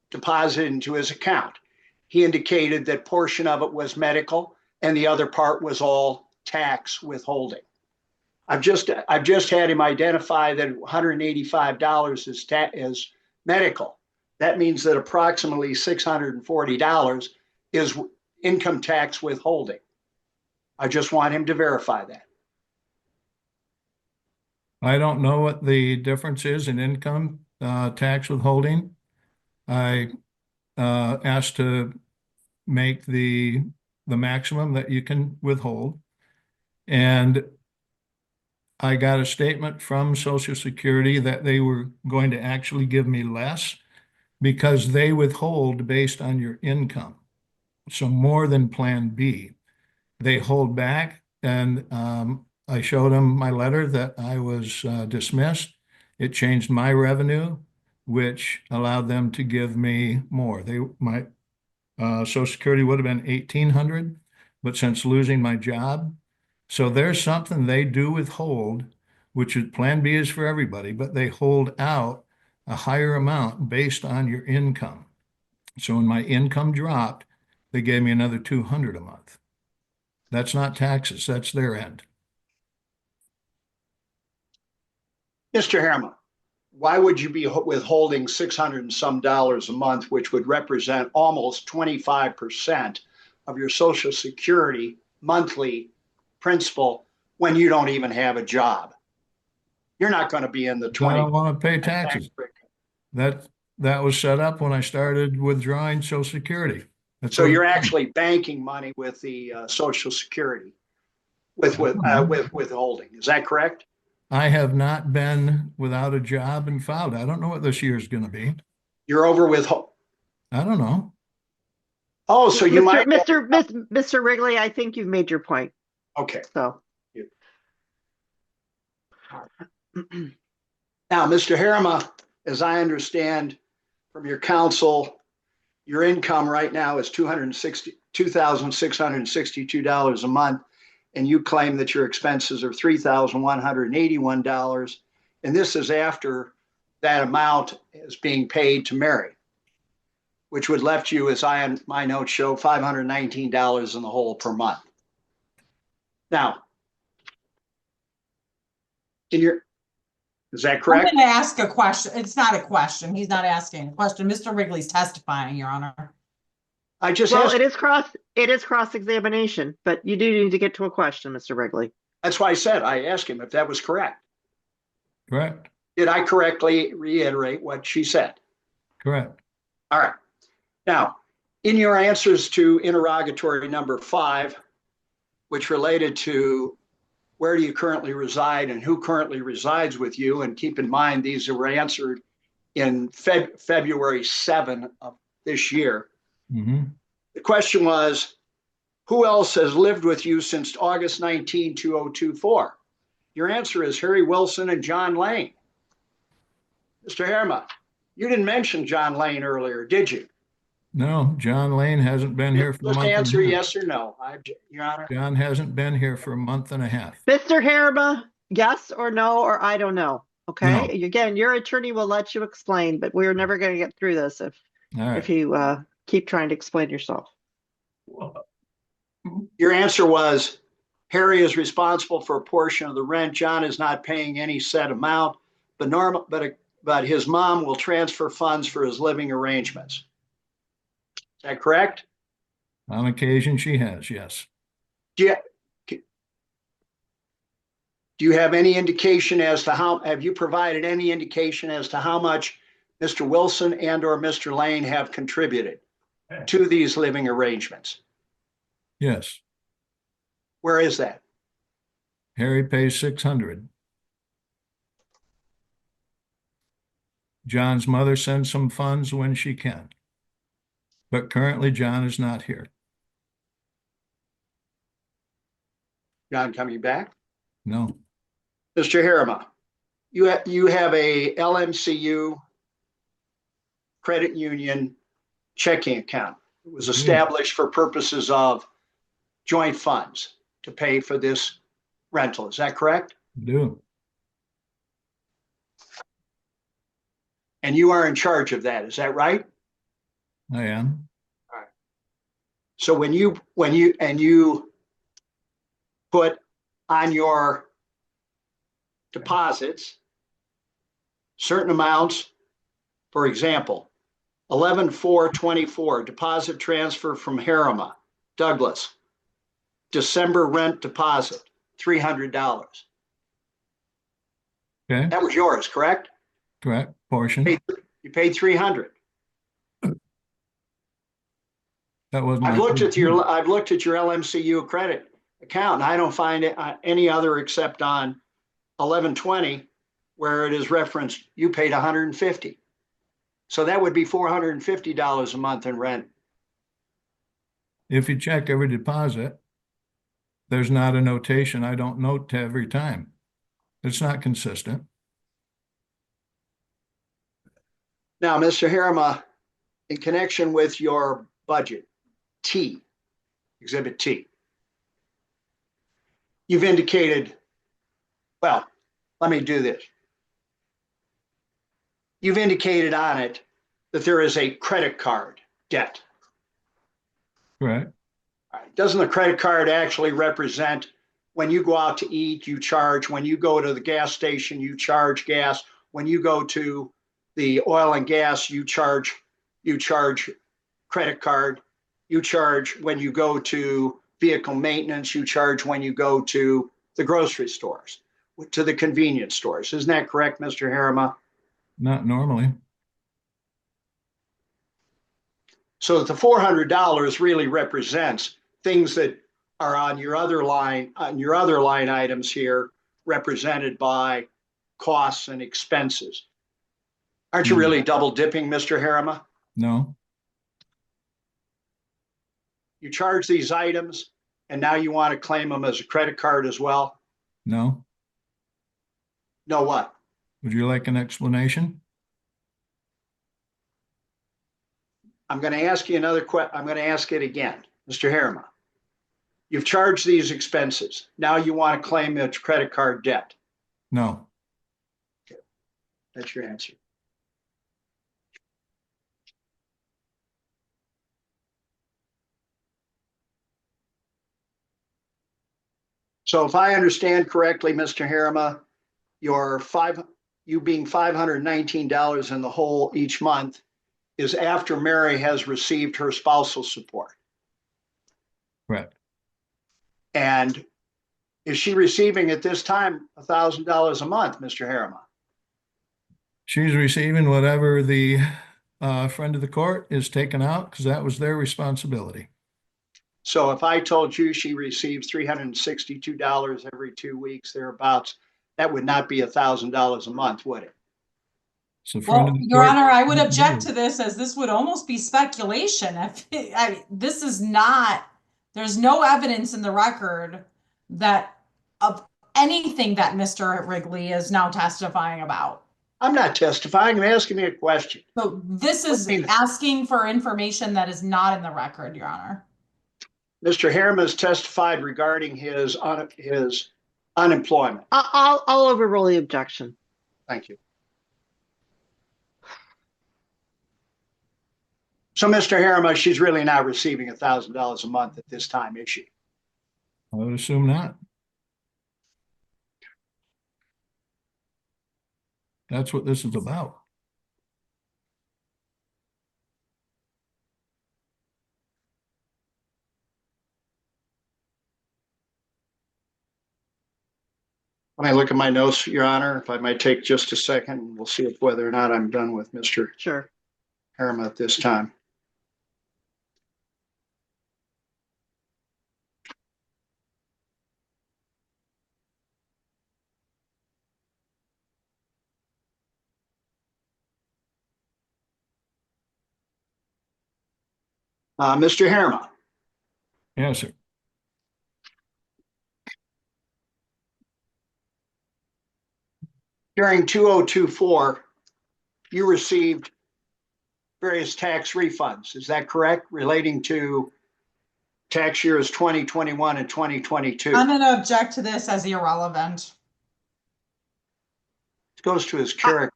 Speaker 3: deposited into his account. He indicated that portion of it was medical and the other part was all tax withholding. I've just had him identify that $185 is medical. That means that approximately $640 is income tax withholding. I just want him to verify that.
Speaker 5: I don't know what the difference is in income tax withholding. I asked to make the maximum that you can withhold, and I got a statement from Social Security that they were going to actually give me less because they withhold based on your income. So more than Plan B. They hold back, and I showed them my letter that I was dismissed. It changed my revenue, which allowed them to give me more. My Social Security would have been $1,800, but since losing my job, so there's something they do withhold, which is Plan B is for everybody, but they hold out a higher amount based on your income. So when my income dropped, they gave me another $200 a month. That's not taxes, that's their end.
Speaker 3: Mr. Herma, why would you be withholding $600 and some a month, which would represent almost 25% of your Social Security monthly principal when you don't even have a job? You're not going to be in the 20.
Speaker 5: I don't want to pay taxes. That was set up when I started withdrawing Social Security. That's
Speaker 3: So
Speaker 5: what
Speaker 3: you're
Speaker 5: I'm-
Speaker 3: actually banking money with the Social Security, with withholding. Is that correct?
Speaker 5: I have not been without a job and filed. I don't know what this year is going to be.
Speaker 3: You're over with.
Speaker 5: I don't know.
Speaker 3: Oh, so you might.
Speaker 2: Mr. Wrigley, I think you've made your point.
Speaker 3: Okay.
Speaker 2: So
Speaker 3: Now, Mr. Herma, as I understand from your counsel, your income right now is $2,662 a month, and you claim that your expenses are $3,181, and this is after that amount is being paid to Mary, which would left you, as my notes show, $519 in the hole per month. Now, is that
Speaker 4: I'm
Speaker 3: correct?
Speaker 4: going to ask a question. It's not a question. He's not asking a question. Mr. Wrigley's testifying, Your Honor.
Speaker 3: I just
Speaker 2: well,
Speaker 3: asked.
Speaker 2: it is cross-examination, but you do need to get to a question, Mr. Wrigley.
Speaker 3: That's why I said I asked him if that was correct.
Speaker 5: Correct.
Speaker 3: Did I correctly reiterate what she said?
Speaker 5: Correct.
Speaker 3: All right. Now, in your answers to interrogatory number 5, which related to where do you currently reside and who currently resides with you, and keep in mind these were answered in February 7 of this year.
Speaker 5: Mm-hmm.
Speaker 3: The question was, who else has lived with you since August 19, 2024? Your answer is Harry Wilson and John Lane. Mr. Herma, you didn't mention John Lane earlier, did you?
Speaker 5: No, John Lane hasn't been here for a
Speaker 3: Just
Speaker 5: month.
Speaker 3: answer yes or no, Your Honor.
Speaker 5: John hasn't been here for a month and a half.
Speaker 2: Mr. Herma, yes or no, or I don't know. Okay.
Speaker 5: No.
Speaker 2: Again, your attorney will let you explain, but we're never going to get through this
Speaker 5: All right.
Speaker 2: if you keep trying to explain yourself.
Speaker 3: Your answer was Harry is responsible for a portion of the rent. John is not paying any set amount, but his mom will transfer funds for his living arrangements. Is that correct?
Speaker 5: On occasion, she has, yes.
Speaker 3: Do you have any indication as to have you provided any indication as to how much Mr. Wilson and or Mr. Lane have contributed to these living arrangements?
Speaker 5: Yes.
Speaker 3: Where is that?
Speaker 5: Harry pays $600. John's mother sends some funds when she can. But currently, John is not here.
Speaker 3: John coming back?
Speaker 5: No.
Speaker 3: Mr. Herma, you have a LMCU credit union checking account. It was established for purposes of joint funds to pay for this rental. Is that correct?
Speaker 5: I do.
Speaker 3: And you are in charge of that. Is that right?
Speaker 5: I am.
Speaker 3: All right. So when you put on your deposits certain amounts, for example, 11/4/24 deposit transfer from Herma, Douglas, December rent deposit, $300.
Speaker 5: Okay.
Speaker 3: That was yours, correct?
Speaker 5: Correct. Portion.
Speaker 3: You paid $300.
Speaker 5: That wasn't.
Speaker 3: I've looked at your LMCU credit account, and I don't find it any other except on 11/20, where it is referenced you paid $150. So that would be $450 a month in rent.
Speaker 5: If you check every deposit, there's not a notation. I don't note to every time. It's not consistent.
Speaker 3: Now, Mr. Herma, in connection with your budget, T, Exhibit T, you've indicated, well, let me do this. You've indicated on it that there is a credit card debt.
Speaker 5: Correct.
Speaker 3: All right. Doesn't the credit card actually represent when you go out to eat, you charge, when you go to the gas station, you charge gas, when you go to the oil and gas, you charge credit card, you charge when you go to vehicle maintenance, you charge when you go to the grocery stores, to the convenience stores. Isn't that correct, Mr. Herma?
Speaker 5: Not normally.
Speaker 3: So the $400 really represents things that are on your other line items here, represented by costs and expenses. Aren't you really double dipping, Mr. Herma?
Speaker 5: No,
Speaker 3: You charge these items and now you want to claim them as a credit card as well?
Speaker 5: no.
Speaker 3: No what?
Speaker 5: Would you like an explanation?
Speaker 3: I'm going to ask you another question. I'm going to ask it again. Mr. Herma, you've charged these expenses. Now you want to claim it's credit card debt.
Speaker 5: No.
Speaker 3: That's your answer. So if I understand correctly, Mr. Herma, you being $519 in the hole each month is after Mary has received her spousal support.
Speaker 5: Correct.
Speaker 3: And is she receiving at this time $1,000 a month, Mr. Herma?
Speaker 5: She's receiving whatever the friend of the court is taken out because that was their responsibility.
Speaker 3: So if I told you she receives $362 every 2 weeks, thereabouts, that would not be $1,000 a month, would it?
Speaker 5: So friend
Speaker 4: Well,
Speaker 5: of the
Speaker 4: Your
Speaker 5: court-
Speaker 4: Honor, I would object to this, as this would almost be speculation. This is not, there's no evidence in the record that of anything that Mr. Wrigley is now testifying about.
Speaker 3: I'm not testifying. I'm asking me a question.
Speaker 4: So this is asking for information that is not in the record, Your Honor.
Speaker 3: Mr. Herma has testified regarding his unemployment.
Speaker 2: I'll overrule the objection.
Speaker 3: Thank you. So, Mr. Herma, she's really not receiving $1,000 a month at this time, is she?
Speaker 5: I would assume not. That's what this is about.
Speaker 3: When I look at my notes, Your Honor, if I might take just a second, we'll see whether or not I'm done with Mr.
Speaker 2: Sure.
Speaker 3: Herma at this time. Mr. Herma,
Speaker 5: Yes, sir.
Speaker 3: during 2024, you received various tax refunds. Is that correct? Relating to tax years 2021 and 2022.
Speaker 4: I'm going to object to this as irrelevant.
Speaker 3: It goes to his character,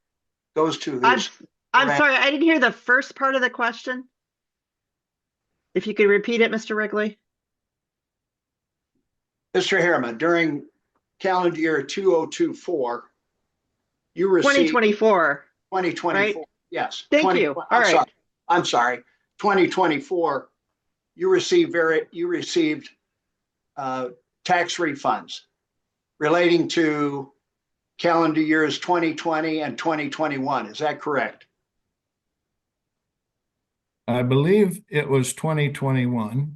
Speaker 3: goes to his.
Speaker 2: I'm sorry, I didn't hear the first part of the question. If you could repeat it, Mr. Wrigley.
Speaker 3: Mr. Herma, during calendar year 2024, you received
Speaker 2: 2024.
Speaker 3: 2024.
Speaker 2: Right?
Speaker 3: Yes.
Speaker 2: Thank you. All right.
Speaker 3: I'm sorry. 2024, you received tax refunds relating to calendar years 2020 and 2021. Is that correct?
Speaker 5: I believe it was 2021.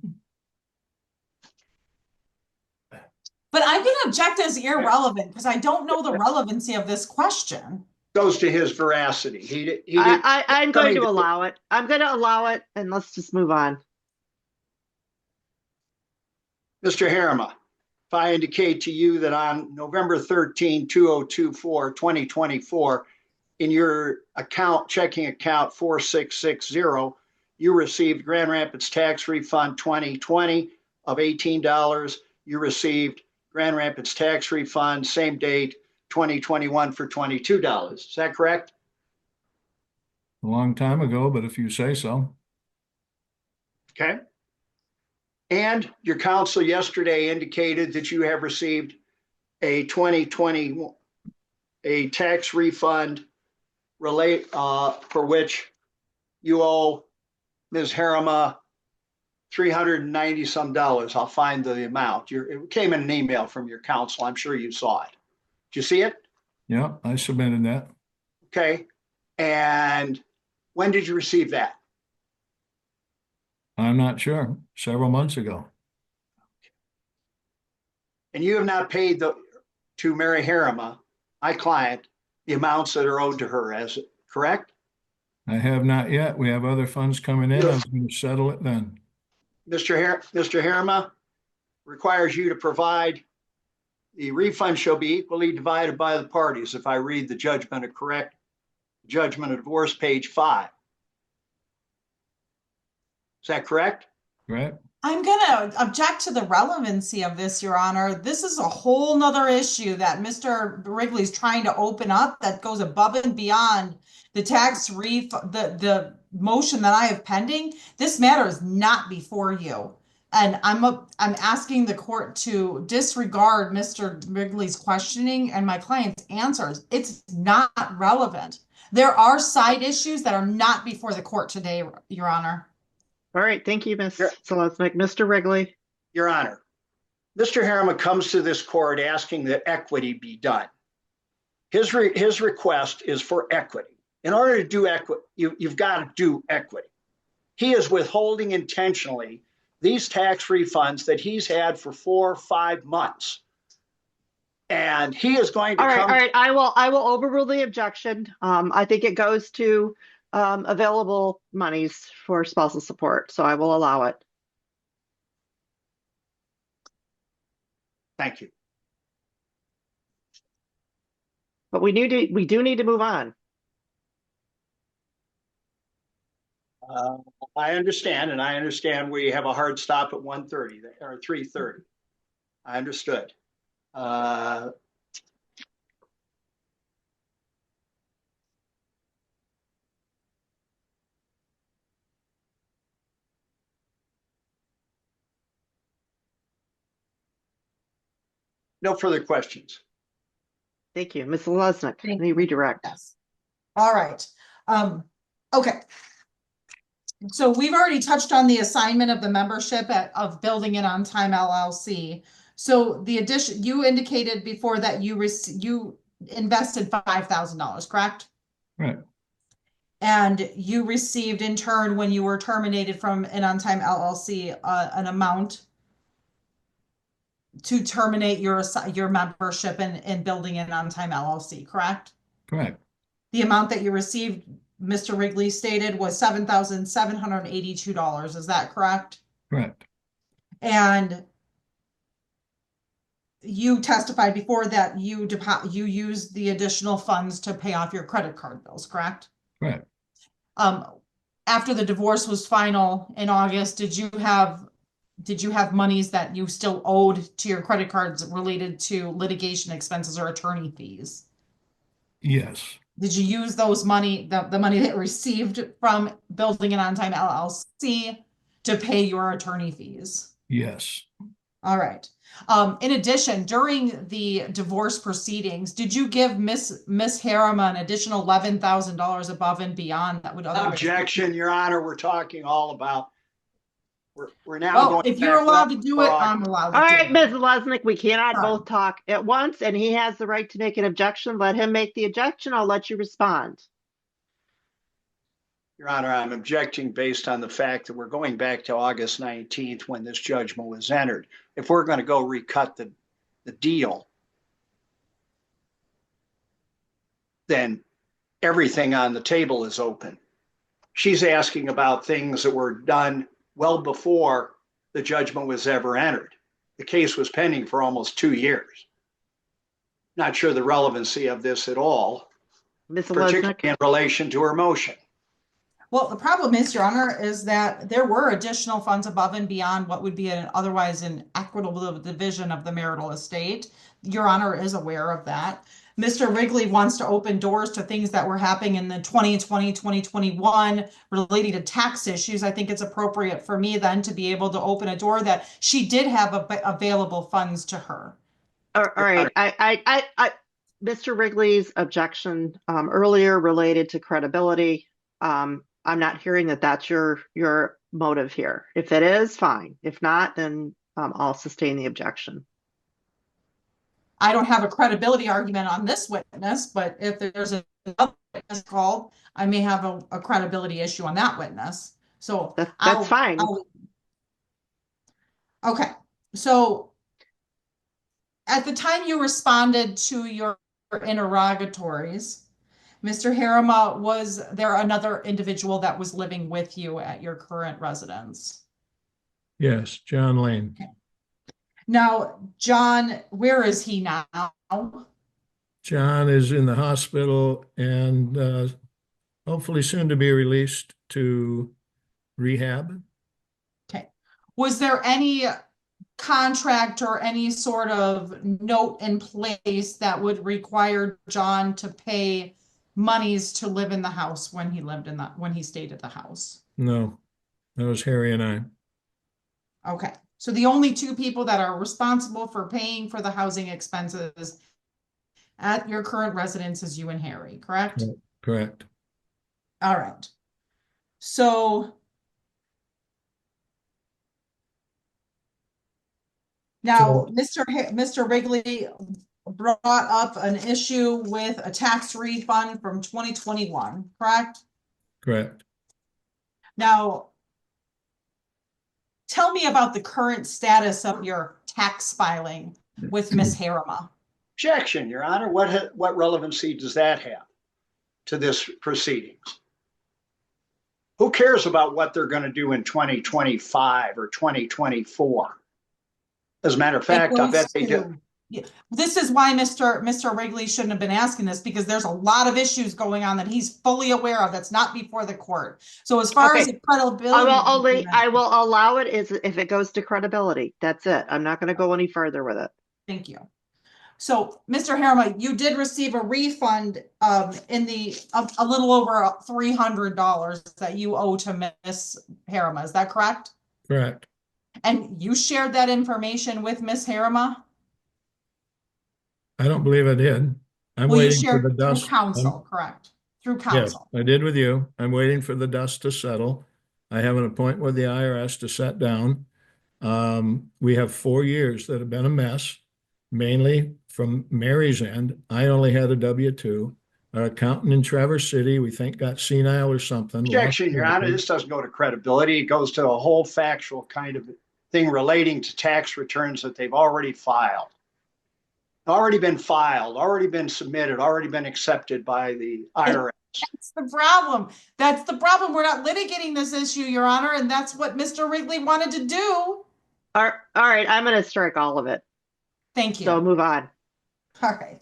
Speaker 4: But I'm going to object as irrelevant because I don't know the relevancy of this question.
Speaker 3: Goes to his veracity.
Speaker 2: I'm going to allow it. I'm going to allow it, and let's just move on.
Speaker 3: Mr. Herma, if I indicate to you that on November 13, 2024, 2024, in your account, checking account 4660, you received Grand Rapids tax refund 2020 of $18. You received Grand Rapids tax refund, same date, 2021 for $22. Is that correct?
Speaker 5: A long time ago, but if you say so.
Speaker 3: Okay. And your counsel yesterday indicated that you have received a 2020 tax refund for which you owe Ms. Herma $390 some. I'll find the amount. It came in an email from your counsel. I'm sure you saw it. Did you see it?
Speaker 5: Yeah, I submitted that.
Speaker 3: Okay. And when did you receive that?
Speaker 5: I'm not sure, several months ago.
Speaker 3: And you have not paid to Mary Herma, my client, the amounts that are owed to her, as correct?
Speaker 5: I have not yet. We have other funds coming in. I was going to settle it then.
Speaker 3: Mr. Herma requires you to provide the refund shall be equally divided by the parties. If I read the judgment of correct, judgment of divorce, page 5. Is that correct?
Speaker 5: Correct?
Speaker 4: I'm gonna object to the relevancy of this, Your Honor. This is a whole nother issue that Mr. Wrigley's trying to open up that goes above and beyond the the motion that I have pending. This matter is not before you. And I'm asking the court to disregard Mr. Wrigley's questioning and my client's answers. It's not relevant. There are side issues that are not before the court today, Your Honor.
Speaker 2: All right, thank you, Ms. Selesnik. Mr. Wrigley.
Speaker 3: Your Honor, Mr. Herma comes to this court asking that equity be done. His request is for equity. In order to do equity, you've got to do equity. He is withholding intentionally these tax refunds that he's had for 4 or 5 months. And he is going to
Speaker 2: All right. I will overrule the objection. I think it goes to available monies for spousal support, so I will allow it.
Speaker 3: Thank you.
Speaker 2: But we do need to move on.
Speaker 3: I understand, and I understand we have a hard stop at 1:30 or 3:30. I understood. No further questions.
Speaker 2: Thank you. Ms. Selesnik, let me redirect.
Speaker 4: Yes. All right. Okay. So we've already touched on the assignment of the membership of Building It on Time LLC. So the addition, you indicated before that you invested $5,000, correct?
Speaker 5: Right.
Speaker 4: And you received in turn, when you were terminated from an On Time LLC, an amount to terminate your membership in Building It on Time LLC, correct?
Speaker 5: Correct.
Speaker 4: The amount that you received, Mr. Wrigley stated, was $7,782. Is that correct?
Speaker 5: Correct.
Speaker 4: And you testified before that you used the additional funds to pay off your credit card bills, correct?
Speaker 5: Correct.
Speaker 4: After the divorce was final in August, did you have monies that you still owed to your credit cards related to litigation expenses or attorney fees?
Speaker 5: Yes.
Speaker 4: Did you use those money, the money that you received from Building It on Time LLC to pay your attorney fees?
Speaker 5: Yes.
Speaker 4: All right. In addition, during the divorce proceedings, did you give Miss Herma an additional $11,000 above and beyond that would otherwise?
Speaker 3: Objection, Your Honor. We're talking all about. We're now
Speaker 4: Well,
Speaker 3: going.
Speaker 4: if you're allowed to do it, I'm allowed to
Speaker 2: All
Speaker 4: do
Speaker 2: right,
Speaker 4: it.
Speaker 2: Ms. Selesnik, we cannot
Speaker 4: Sorry.
Speaker 2: both talk at once, and he has the right to make an objection. Let him make the objection. I'll let you respond.
Speaker 3: Your Honor, I'm objecting based on the fact that we're going back to August 19th when this judgment was entered. If we're going to go recut the deal, then everything on the table is open. She's asking about things that were done well before the judgment was ever entered. The case was pending for almost 2 years. Not sure the relevancy of this at all,
Speaker 2: Ms.
Speaker 3: particularly
Speaker 2: Selesnik.
Speaker 3: in relation to her motion.
Speaker 4: Well, the problem is, Your Honor, is that there were additional funds above and beyond what would be otherwise an equitable division of the marital estate. Your Honor is aware of that. Mr. Wrigley wants to open doors to things that were happening in the 2020, 2021 relating to tax issues. I think it's appropriate for me then to be able to open a door that she did have available funds to her.
Speaker 2: All right. Mr. Wrigley's objection earlier related to credibility. I'm not hearing that that's your motive here. If it is, fine. If not, then I'll sustain the objection.
Speaker 4: I don't have a credibility argument on this witness, but if there's another witness called, I may have a credibility issue on that witness. So
Speaker 2: That's fine.
Speaker 4: Okay, so at the time you responded to your interrogatories, Mr. Herma, was there another individual that was living with you at your current residence?
Speaker 5: Yes, John Lane.
Speaker 4: Now, John, where is he now?
Speaker 5: John is in the hospital and hopefully soon to be released to rehab.
Speaker 4: Okay. Was there any contract or any sort of note in place that would require John to pay monies to live in the house when he lived in that, when he stayed at the house?
Speaker 5: No, that was Harry and I.
Speaker 4: Okay, so the only two people that are responsible for paying for the housing expenses at your current residence is you and Harry, correct?
Speaker 5: Correct.
Speaker 4: All right. So now, Mr. Wrigley brought up an issue with a tax refund from 2021, correct?
Speaker 5: Correct.
Speaker 4: Now, tell me about the current status of your tax filing with Miss Herma.
Speaker 3: Objection, Your Honor. What relevancy does that have to this proceedings? Who cares about what they're going to do in 2025 or 2024? As a matter of fact, I bet they do.
Speaker 4: Yeah. This is why Mr. Wrigley shouldn't have been asking this, because there's a lot of issues going on that he's fully aware of that's not before the court. So as far as the credibility,
Speaker 2: I will allow it is if it goes to credibility. That's it. I'm not going to go any further with it.
Speaker 4: Thank you. So, Mr. Herma, you did receive a refund in the a little over $300 that you owe to Miss Herma. Is that correct?
Speaker 5: Correct.
Speaker 4: And you shared that information with Miss Herma?
Speaker 5: I don't believe I did. I'm
Speaker 4: Well, you
Speaker 5: waiting for
Speaker 4: shared
Speaker 5: the
Speaker 4: through
Speaker 5: dust.
Speaker 4: counsel, correct? Through
Speaker 5: Yes,
Speaker 4: counsel.
Speaker 5: I did with you. I'm waiting for the dust to settle. I have an appointment with the IRS to set down. We have 4 years that have been a mess, mainly from Mary's end. I only had a W-2. Our accountant in Traverse City, we think got senile or something.
Speaker 3: Objection, Your Honor. This doesn't go to credibility. It goes to a whole factual kind of thing relating to tax returns that they've already filed. Already been filed, already been submitted, already been accepted by the IRS.
Speaker 4: That's the problem. That's the problem. We're not litigating this issue, Your Honor, and that's what Mr. Wrigley wanted to do.
Speaker 2: All right, I'm going to strike all of it.
Speaker 4: Thank you.
Speaker 2: So move on.
Speaker 4: All right.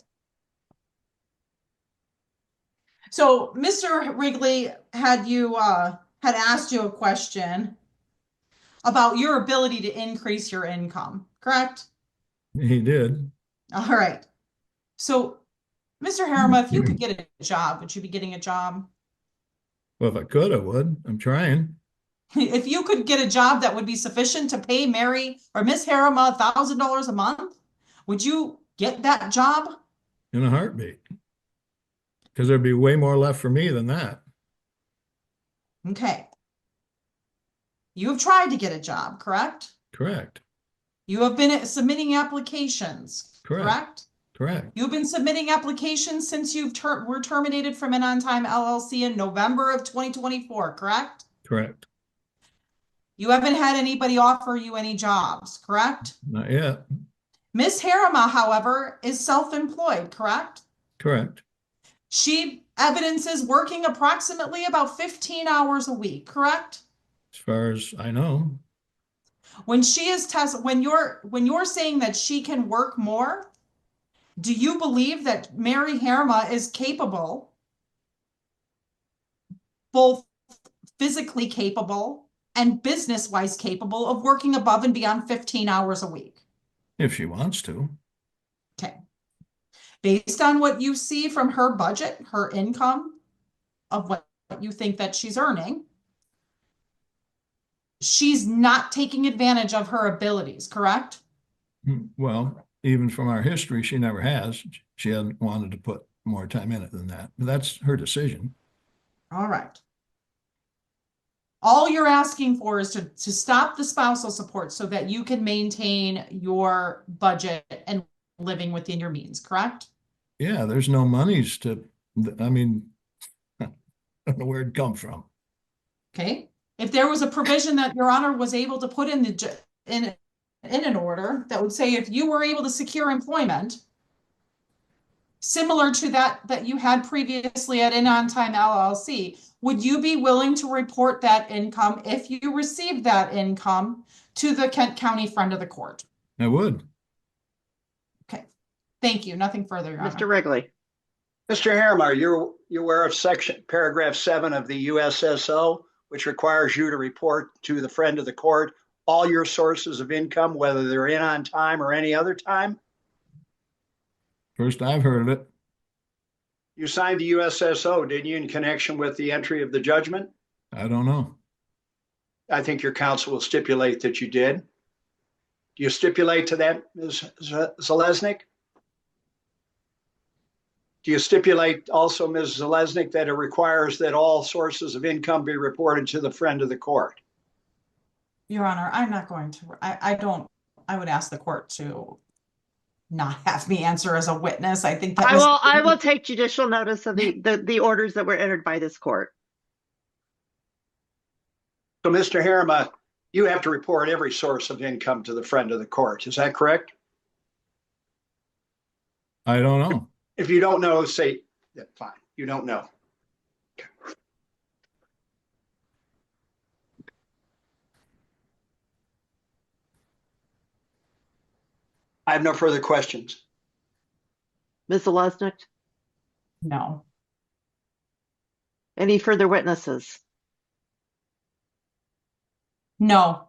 Speaker 4: So Mr. Wrigley had asked you a question about your ability to increase your income, correct?
Speaker 5: He did.
Speaker 4: All right. So, Mr. Herma, if you could get a job, would you be getting a job?
Speaker 5: Well, if I could, I would. I'm trying.
Speaker 4: If you could get a job that would be sufficient to pay Mary or Miss Herma $1,000 a month, would you get that job?
Speaker 5: In a heartbeat. Because there'd be way more left for me than that.
Speaker 4: Okay. You have tried to get a job, correct?
Speaker 5: Correct.
Speaker 4: You have been submitting applications, correct?
Speaker 5: Correct.
Speaker 4: You've been submitting applications since you were terminated from an on-time LLC in November of 2024, correct?
Speaker 5: Correct.
Speaker 4: You haven't had anybody offer you any jobs, correct?
Speaker 5: Not yet.
Speaker 4: Miss Herma, however, is self-employed, correct?
Speaker 5: Correct.
Speaker 4: She evidences working approximately about 15 hours a week, correct?
Speaker 5: As far as I know.
Speaker 4: When she is when you're saying that she can work more, do you believe that Mary Herma is capable, both physically capable and business-wise capable of working above and beyond 15 hours a week?
Speaker 5: If she wants to.
Speaker 4: Okay. Based on what you see from her budget, her income, of what you think that she's earning, she's not taking advantage of her abilities, correct?
Speaker 5: Well, even from our history, she never has. She hasn't wanted to put more time in it than that. But that's her decision.
Speaker 4: All right. All you're asking for is to stop the spousal support so that you can maintain your budget and living within your means, correct?
Speaker 5: Yeah, there's no monies to, I mean, I don't know where it'd come from.
Speaker 4: Okay. If there was a provision that Your Honor was able to put in in an order that would say if you were able to secure employment similar to that you had previously at In On Time LLC, would you be willing to report that income if you received that income to the Kent County Friend of the Court?
Speaker 5: I would.
Speaker 4: Okay, thank you. Nothing further, Your
Speaker 2: Mr.
Speaker 4: Honor.
Speaker 2: Wrigley.
Speaker 3: Mr. Herma, you're aware of paragraph 7 of the USSO, which requires you to report to the friend of the court all your sources of income, whether they're in on time or any other time?
Speaker 5: First I've heard of it.
Speaker 3: You signed the USSO, didn't you, in connection with the entry of the judgment?
Speaker 5: I don't know.
Speaker 3: I think your counsel will stipulate that you did. Do you stipulate to that, Ms. Zalesnik? Do you stipulate also, Ms. Zalesnik, that it requires that all sources of income be reported to the friend of the court?
Speaker 4: Your Honor, I'm not going to, I would ask the court to not have me answer as a witness. I think that
Speaker 2: I will take judicial notice of the orders that were entered by this court.
Speaker 3: So, Mr. Herma, you have to report every source of income to the friend of the court. Is that correct?
Speaker 5: I don't know.
Speaker 3: If you don't know, say, yeah, fine, you don't know. Okay. I have no further questions.
Speaker 2: Ms. Zalesnik,
Speaker 4: no.
Speaker 2: any further witnesses?
Speaker 4: No.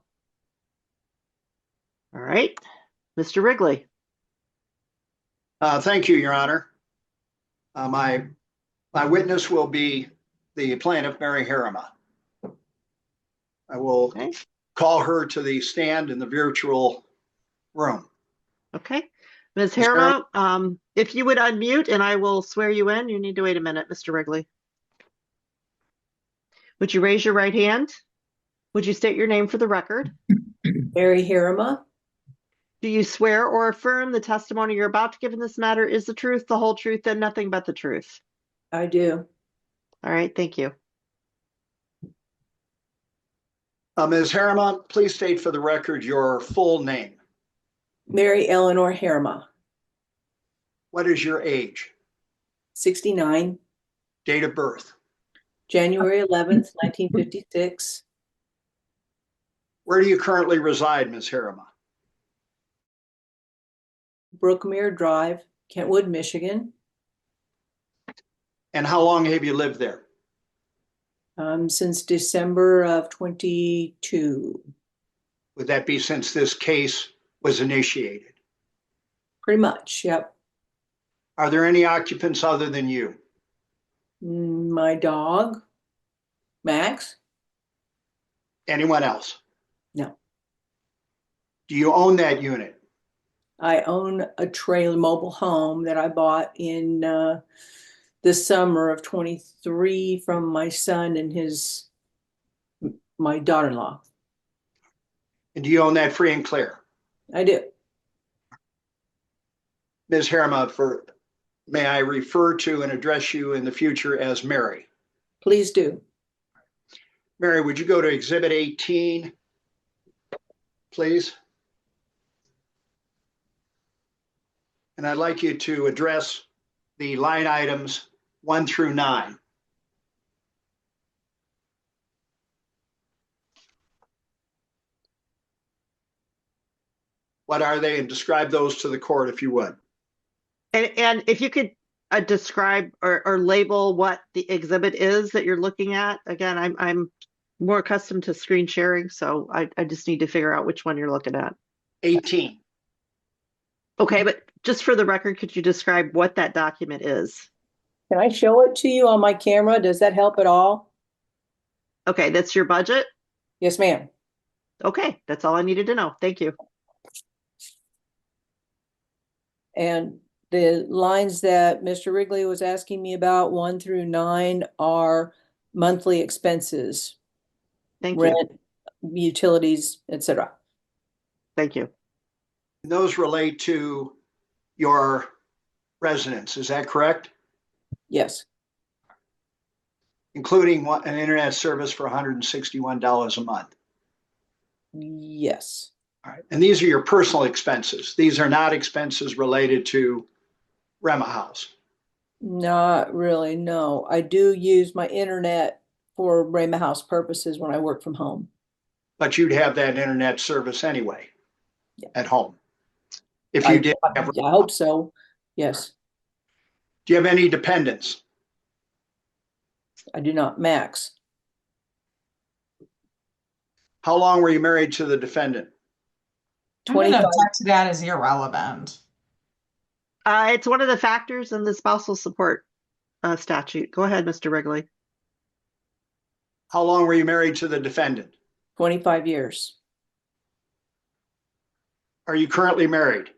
Speaker 2: All right. Mr. Wrigley.
Speaker 3: Thank you, Your Honor. My witness will be the plaintiff, Mary Herma. I will call her to the stand in the virtual room.
Speaker 2: Okay. Ms. Herma, if you would unmute and I will swear you in. You need to wait a minute, Mr. Wrigley. Would you raise your right hand? Would you state your name for the record?
Speaker 6: Mary Herma.
Speaker 2: Do you swear or affirm the testimony you're about to give in this matter is the truth, the whole truth, and nothing but the truth?
Speaker 6: I do.
Speaker 2: All right, thank you.
Speaker 3: Ms. Herma, please state for the record your full name.
Speaker 6: Mary Eleanor Herma.
Speaker 3: What is your age?
Speaker 6: 69.
Speaker 3: Date of birth?
Speaker 6: January 11th, 1956.
Speaker 3: Where do you currently reside, Ms. Herma?
Speaker 6: Brookmere Drive, Kentwood, Michigan.
Speaker 3: And how long have you lived there?
Speaker 6: Since December of 22.
Speaker 3: Would that be since this case was initiated?
Speaker 6: Pretty much, yep.
Speaker 3: Are there any occupants other than you?
Speaker 6: My dog, Max.
Speaker 3: Anyone else?
Speaker 6: No.
Speaker 3: Do you own that unit?
Speaker 6: I own a trailer mobile home that I bought in the summer of 23 from my son and my daughter-in-law.
Speaker 3: And do you own that free and clear?
Speaker 6: I do.
Speaker 3: Ms. Herma, may I refer to and address you in the future as Mary?
Speaker 6: Please do.
Speaker 3: Mary, would you go to Exhibit 18, please? And I'd like you to address the line items 1 through 9. What are they? And describe those to the court if you would.
Speaker 2: And if you could describe or label what the exhibit is that you're looking at. Again, I'm more accustomed to screen sharing, so I just need to figure out which one you're looking at.
Speaker 3: 18.
Speaker 2: Okay, but just for the record, could you describe what that document is?
Speaker 6: Can I show it to you on my camera? Does that help at all?
Speaker 2: Okay, that's your budget?
Speaker 6: Yes, ma'am.
Speaker 2: Okay, that's all I needed to know. Thank you.
Speaker 6: And the lines that Mr. Wrigley was asking me about, 1 through 9, are monthly expenses.
Speaker 2: Thank
Speaker 6: rent,
Speaker 2: you.
Speaker 6: Utilities, etc.
Speaker 2: Thank you.
Speaker 3: And those relate to your residence, is that correct?
Speaker 6: Yes.
Speaker 3: Including an internet service for $161 a month.
Speaker 6: Yes.
Speaker 3: All right. And these are your personal expenses. These are not expenses related to Herma House.
Speaker 6: Not really, no. I do use my internet for Rama House purposes when I work from home.
Speaker 3: But you'd have that internet service anyway
Speaker 6: Yeah.
Speaker 3: at home. If you did have,
Speaker 6: I hope so. Yes,
Speaker 3: do you have any dependents?
Speaker 6: I do not. Max,
Speaker 3: How long were you married to the defendant?
Speaker 4: I'm gonna
Speaker 6: 25.
Speaker 4: object to that as irrelevant.
Speaker 2: It's one of the factors in the spousal support statute. Go ahead, Mr. Wrigley.
Speaker 3: How long were you married to the defendant?
Speaker 6: 25 years.
Speaker 3: Are you currently married?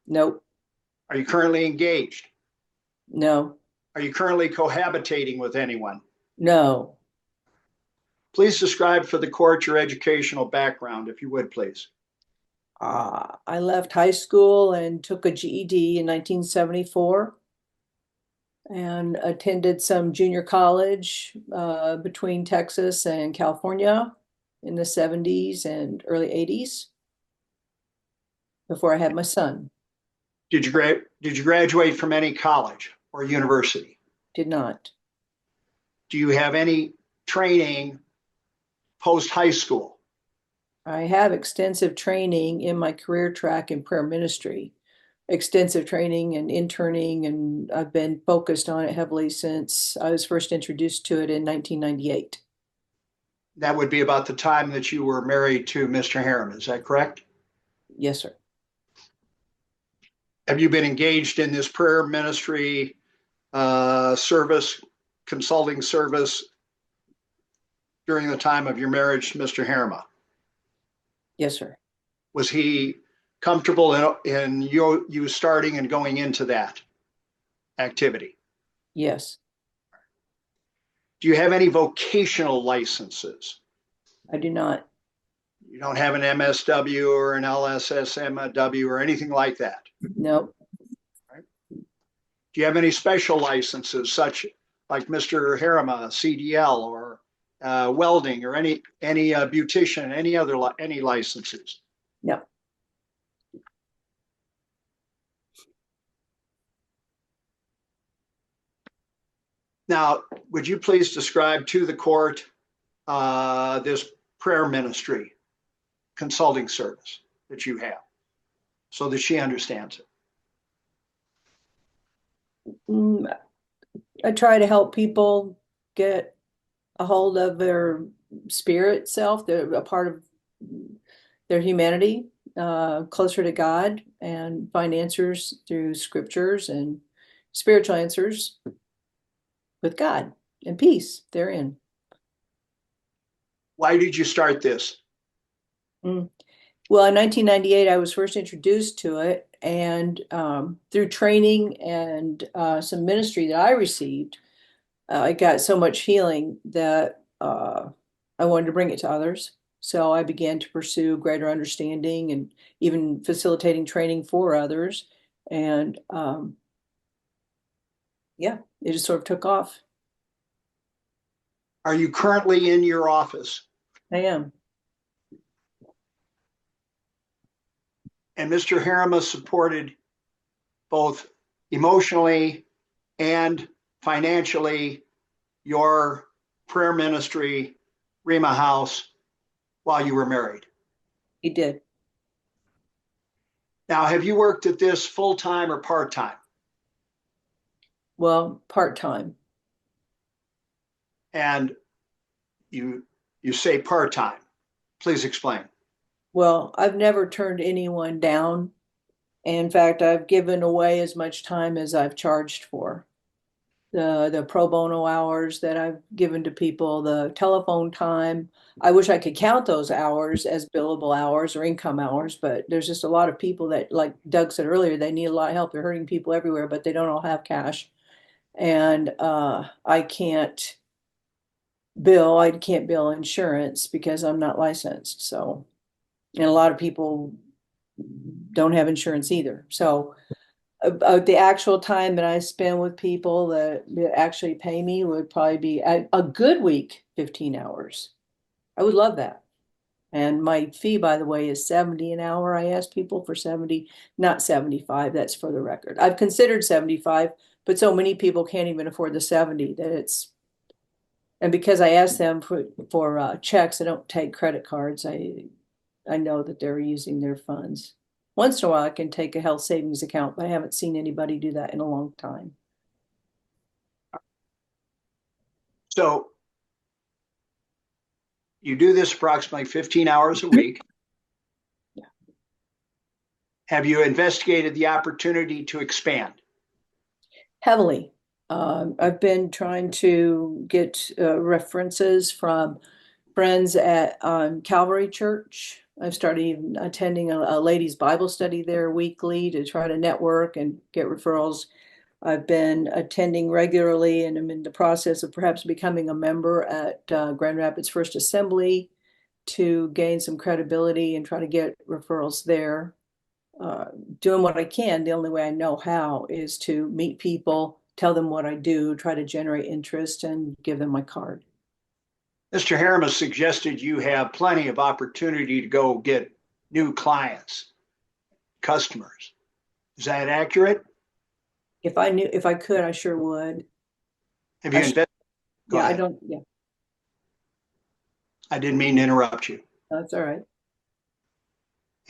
Speaker 6: Nope,
Speaker 3: Are you currently engaged?
Speaker 6: no,
Speaker 3: Are you currently cohabitating with anyone?
Speaker 6: no.
Speaker 3: Please describe for the court your educational background, if you would, please.
Speaker 6: I left high school and took a GED in 1974 and attended some junior college between Texas and California in the 70s and early 80s before I had my son.
Speaker 3: Did you graduate from any college or university?
Speaker 6: Did not.
Speaker 3: Do you have any training post high school?
Speaker 6: I have extensive training in my career track in prayer ministry, extensive training and interning, and I've been focused on it heavily since I was first introduced to it in 1998.
Speaker 3: That would be about the time that you were married to Mr. Herma, is that correct?
Speaker 6: Yes, sir.
Speaker 3: Have you been engaged in this prayer ministry service, consulting service during the time of your marriage to Mr. Herma?
Speaker 6: Yes, sir.
Speaker 3: Was he comfortable in you starting and going into that activity?
Speaker 6: Yes,
Speaker 3: Do you have any vocational licenses?
Speaker 6: I do not.
Speaker 3: You don't have an MSW or an LSSMW or anything like that?
Speaker 6: Nope.
Speaker 3: Do you have any special licenses, such like Mr. Herma, CDL, or welding, or any beautician, any licenses?
Speaker 6: No.
Speaker 3: Now, would you please describe to the court this prayer ministry consulting service that you have so that she understands it?
Speaker 6: I try to help people get a hold of their spirit self, they're a part of their humanity, closer to God, and find answers through scriptures and spiritual answers with God and peace therein.
Speaker 3: Why did you start this?
Speaker 6: Well, in 1998, I was first introduced to it, and through training and some ministry that I received, I got so much healing that I wanted to bring it to others. So I began to pursue greater understanding and even facilitating training for others. And yeah, it just sort of took off.
Speaker 3: Are you currently in your office?
Speaker 6: I am.
Speaker 3: And Mr. Herma supported both emotionally and financially your prayer ministry, Herma House, while you were married?
Speaker 6: He did.
Speaker 3: Now, have you worked at this full-time or part-time?
Speaker 6: Well, part-time.
Speaker 3: And you say part-time. Please explain.
Speaker 6: Well, I've never turned anyone down. In fact, I've given away as much time as I've charged for. The pro bono hours that I've given to people, the telephone time. I wish I could count those hours as billable hours or income hours, but there's just a lot of people that, like Doug said earlier, they need a lot of help. They're hurting people everywhere, but they don't all have cash. And I can't bill insurance because I'm not licensed. So, and a lot of people don't have insurance either. So the actual time that I spend with people that actually pay me would probably be a good week, 15 hours. I would love that. And my fee, by the way, is 70 an hour. I asked people for 70, not 75. That's for the record. I've considered 75, but so many people can't even afford the 70 that it's, and because I asked them for checks, I don't take credit cards. I know that they're using their funds. Once in a while, I can take a health savings account, but I haven't seen anybody do that in a long time.
Speaker 3: So you do this approximately 15 hours a week.
Speaker 6: Yeah.
Speaker 3: Have you investigated the opportunity to expand?
Speaker 6: Heavily. I've been trying to get references from friends at Calvary Church. I've started even attending a ladies' Bible study there weekly to try to network and get referrals. I've been attending regularly, and I'm in the process of perhaps becoming a member at Grand Rapids First Assembly to gain some credibility and try to get referrals there. Doing what I can, the only way I know how is to meet people, tell them what I do, try to generate interest, and give them my card.
Speaker 3: Mr. Herma suggested you have plenty of opportunity to go get new clients, customers. Is that accurate?
Speaker 6: If I could, I sure would.
Speaker 3: Have you invested?
Speaker 6: Yeah, I don't, yeah,
Speaker 3: I didn't mean to interrupt you.
Speaker 6: that's all right.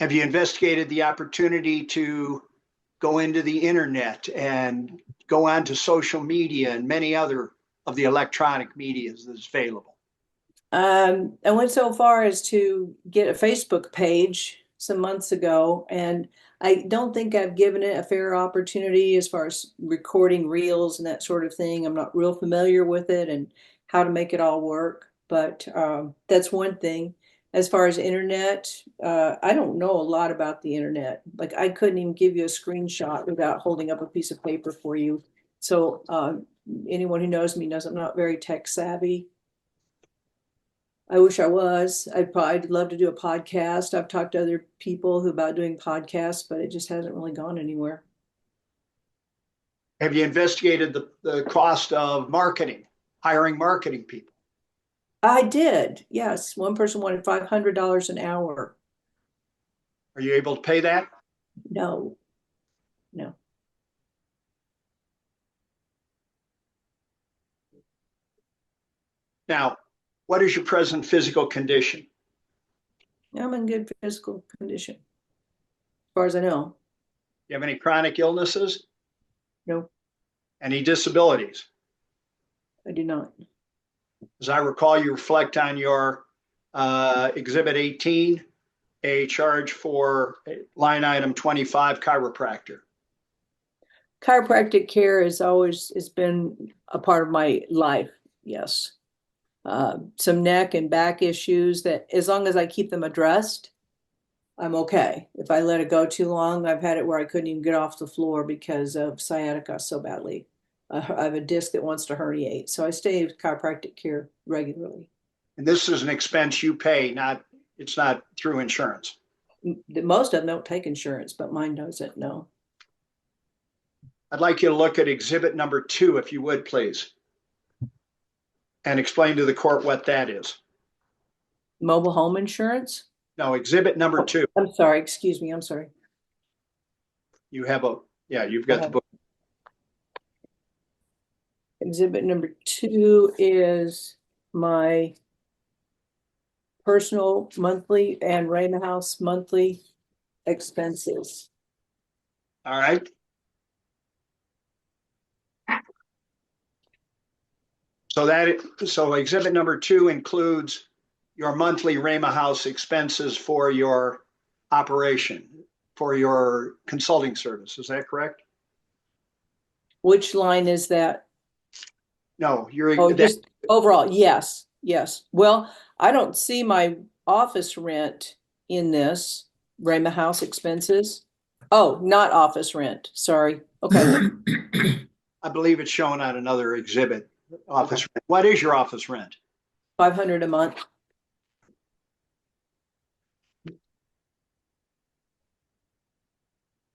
Speaker 3: Have you investigated the opportunity to go into the internet and go onto social media and many other of the electronic medias that's available?
Speaker 6: I went so far as to get a Facebook page some months ago, and I don't think I've given it a fair opportunity as far as recording reels and that sort of thing. I'm not real familiar with it and how to make it all work, but that's one thing. As far as internet, I don't know a lot about the internet. Like, I couldn't even give you a screenshot without holding up a piece of paper for you. So anyone who knows me knows I'm not very tech savvy. I wish I was. I'd love to do a podcast. I've talked to other people about doing podcasts, but it just hasn't really gone anywhere.
Speaker 3: Have you investigated the cost of marketing, hiring marketing people?
Speaker 6: I did, yes. One person wanted $500 an hour.
Speaker 3: Are you able to pay that?
Speaker 6: No.
Speaker 3: Now, what is your present physical condition?
Speaker 6: I'm in good physical condition, as far as I know.
Speaker 3: Do you have any chronic illnesses?
Speaker 6: No,
Speaker 3: Any disabilities?
Speaker 6: I do not.
Speaker 3: As I recall, you reflect on your Exhibit 18, a charge for line item 25 chiropractor.
Speaker 6: Chiropractic care has been a part of my life, yes. Some neck and back issues that, as long as I keep them addressed, I'm okay. If I let it go too long, I've had it where I couldn't even get off the floor because of sciatica so badly. I have a disc that wants to herniate, so I stay with chiropractic care regularly.
Speaker 3: And this is an expense you pay, it's not through insurance.
Speaker 6: Most of them don't take insurance, but mine doesn't, no.
Speaker 3: I'd like you to look at Exhibit number 2, if you would, please, and explain to the court what that is.
Speaker 6: Mobile home insurance?
Speaker 3: No, Exhibit number 2.
Speaker 6: I'm sorry, excuse me, I'm sorry.
Speaker 3: You have you've got the book.
Speaker 6: Exhibit number 2 is my personal monthly and Herma House monthly expenses.
Speaker 3: All right. So Exhibit number 2 includes your monthly Herma House expenses for your operation, for your consulting service. Is that correct?
Speaker 6: Which line is that?
Speaker 3: No,
Speaker 6: Just overall, yes. Well, I don't see my office rent in this Herma House expenses. Oh, not office rent, sorry. Okay.
Speaker 3: I believe it's shown on another exhibit. Office rent. What is your office rent?
Speaker 6: $500 a month.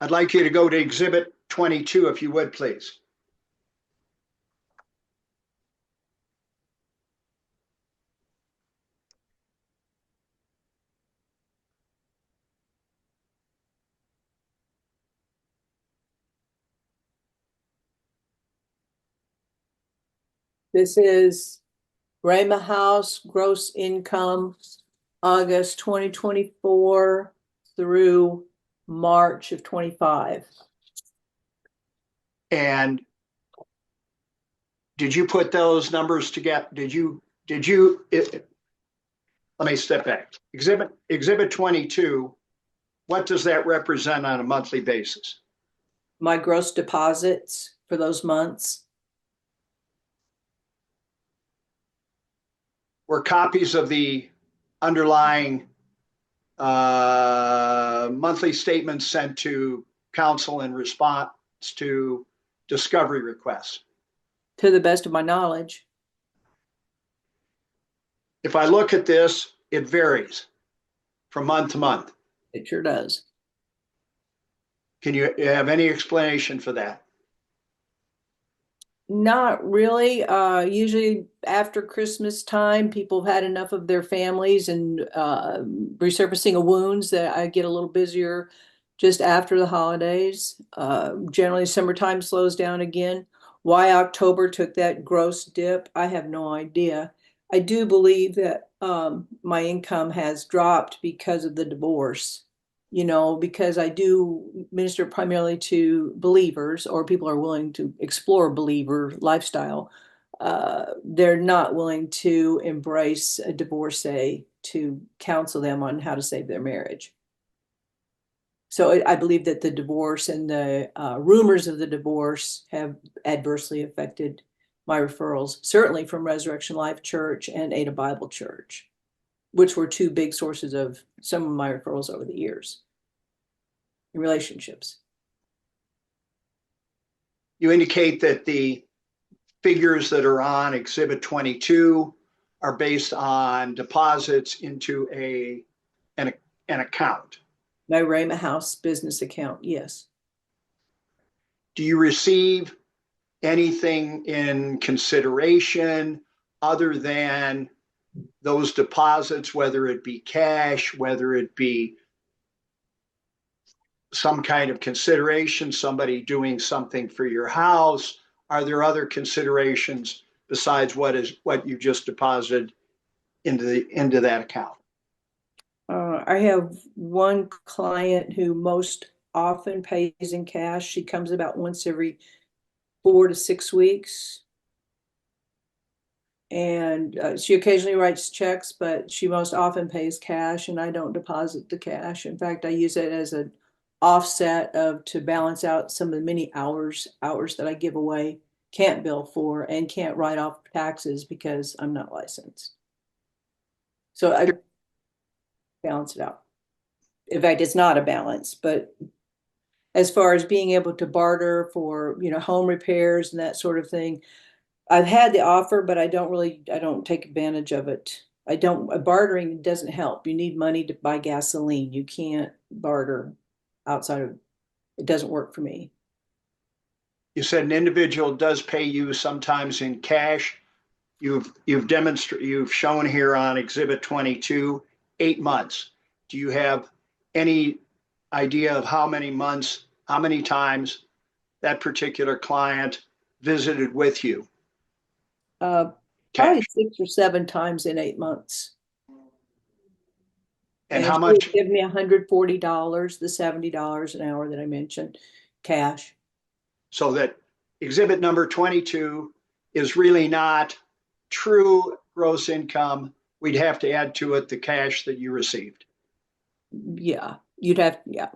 Speaker 3: I'd like you to go to Exhibit 22, if you would, please.
Speaker 6: This is Herma House gross income, August 2024 through March of 25.
Speaker 3: And did you put those numbers together? Let me step back. Exhibit 22, what does that represent on a monthly basis?
Speaker 6: My gross deposits for those months.
Speaker 3: Were copies of the underlying monthly statements sent to counsel in response to discovery requests?
Speaker 6: To the best of my knowledge.
Speaker 3: If I look at this, it varies from month to month.
Speaker 6: It sure does.
Speaker 3: Can you have any explanation for that?
Speaker 6: Not really. Usually after Christmas time, people have had enough of their families and resurfacing of wounds that I get a little busier just after the holidays. Generally, summertime slows down again. Why October took that gross dip, I have no idea. I do believe that my income has dropped because of the divorce. You know, because I do minister primarily to believers, or people are willing to explore believer lifestyle. They're not willing to embrace a divorcee to counsel them on how to save their marriage. So I believe that the divorce and the rumors of the divorce have adversely affected my referrals, certainly from Resurrection Life Church and Ada Bible Church, which were two big sources of some of my referrals over the years in relationships.
Speaker 3: You indicate that the figures that are on Exhibit 22 are based on deposits into an account.
Speaker 6: My Herma House business account, yes.
Speaker 3: Do you receive anything in consideration other than those deposits, whether it be cash, whether it be some kind of consideration, somebody doing something for your house? Are there other considerations besides what you just deposited into that account?
Speaker 6: I have one client who most often pays in cash. She comes about once every 4 to 6 weeks. And she occasionally writes checks, but she most often pays cash, and I don't deposit the cash. In fact, I use it as an offset to balance out some of the many hours that I give away, can't bill for, and can't write off taxes because I'm not licensed. So I balance it out. In fact, it's not a balance, but as far as being able to barter for, home repairs and that sort of thing, I've had the offer, but I don't take advantage of it. Bartering doesn't help. You need money to buy gasoline. You can't barter outside of, it doesn't work for me.
Speaker 3: You said an individual does pay you sometimes in cash. You've shown here on Exhibit 22, 8 months. Do you have any idea of how many months, how many times that particular client visited with you?
Speaker 6: Probably 6 or 7 times in 8 months.
Speaker 3: And how much?
Speaker 6: Give me $140, the $70 an hour that I mentioned, cash.
Speaker 3: So that exhibit number 22 is really not true gross income. We'd have to add to it the cash that you received.
Speaker 6: Yeah, you'd have, yeah.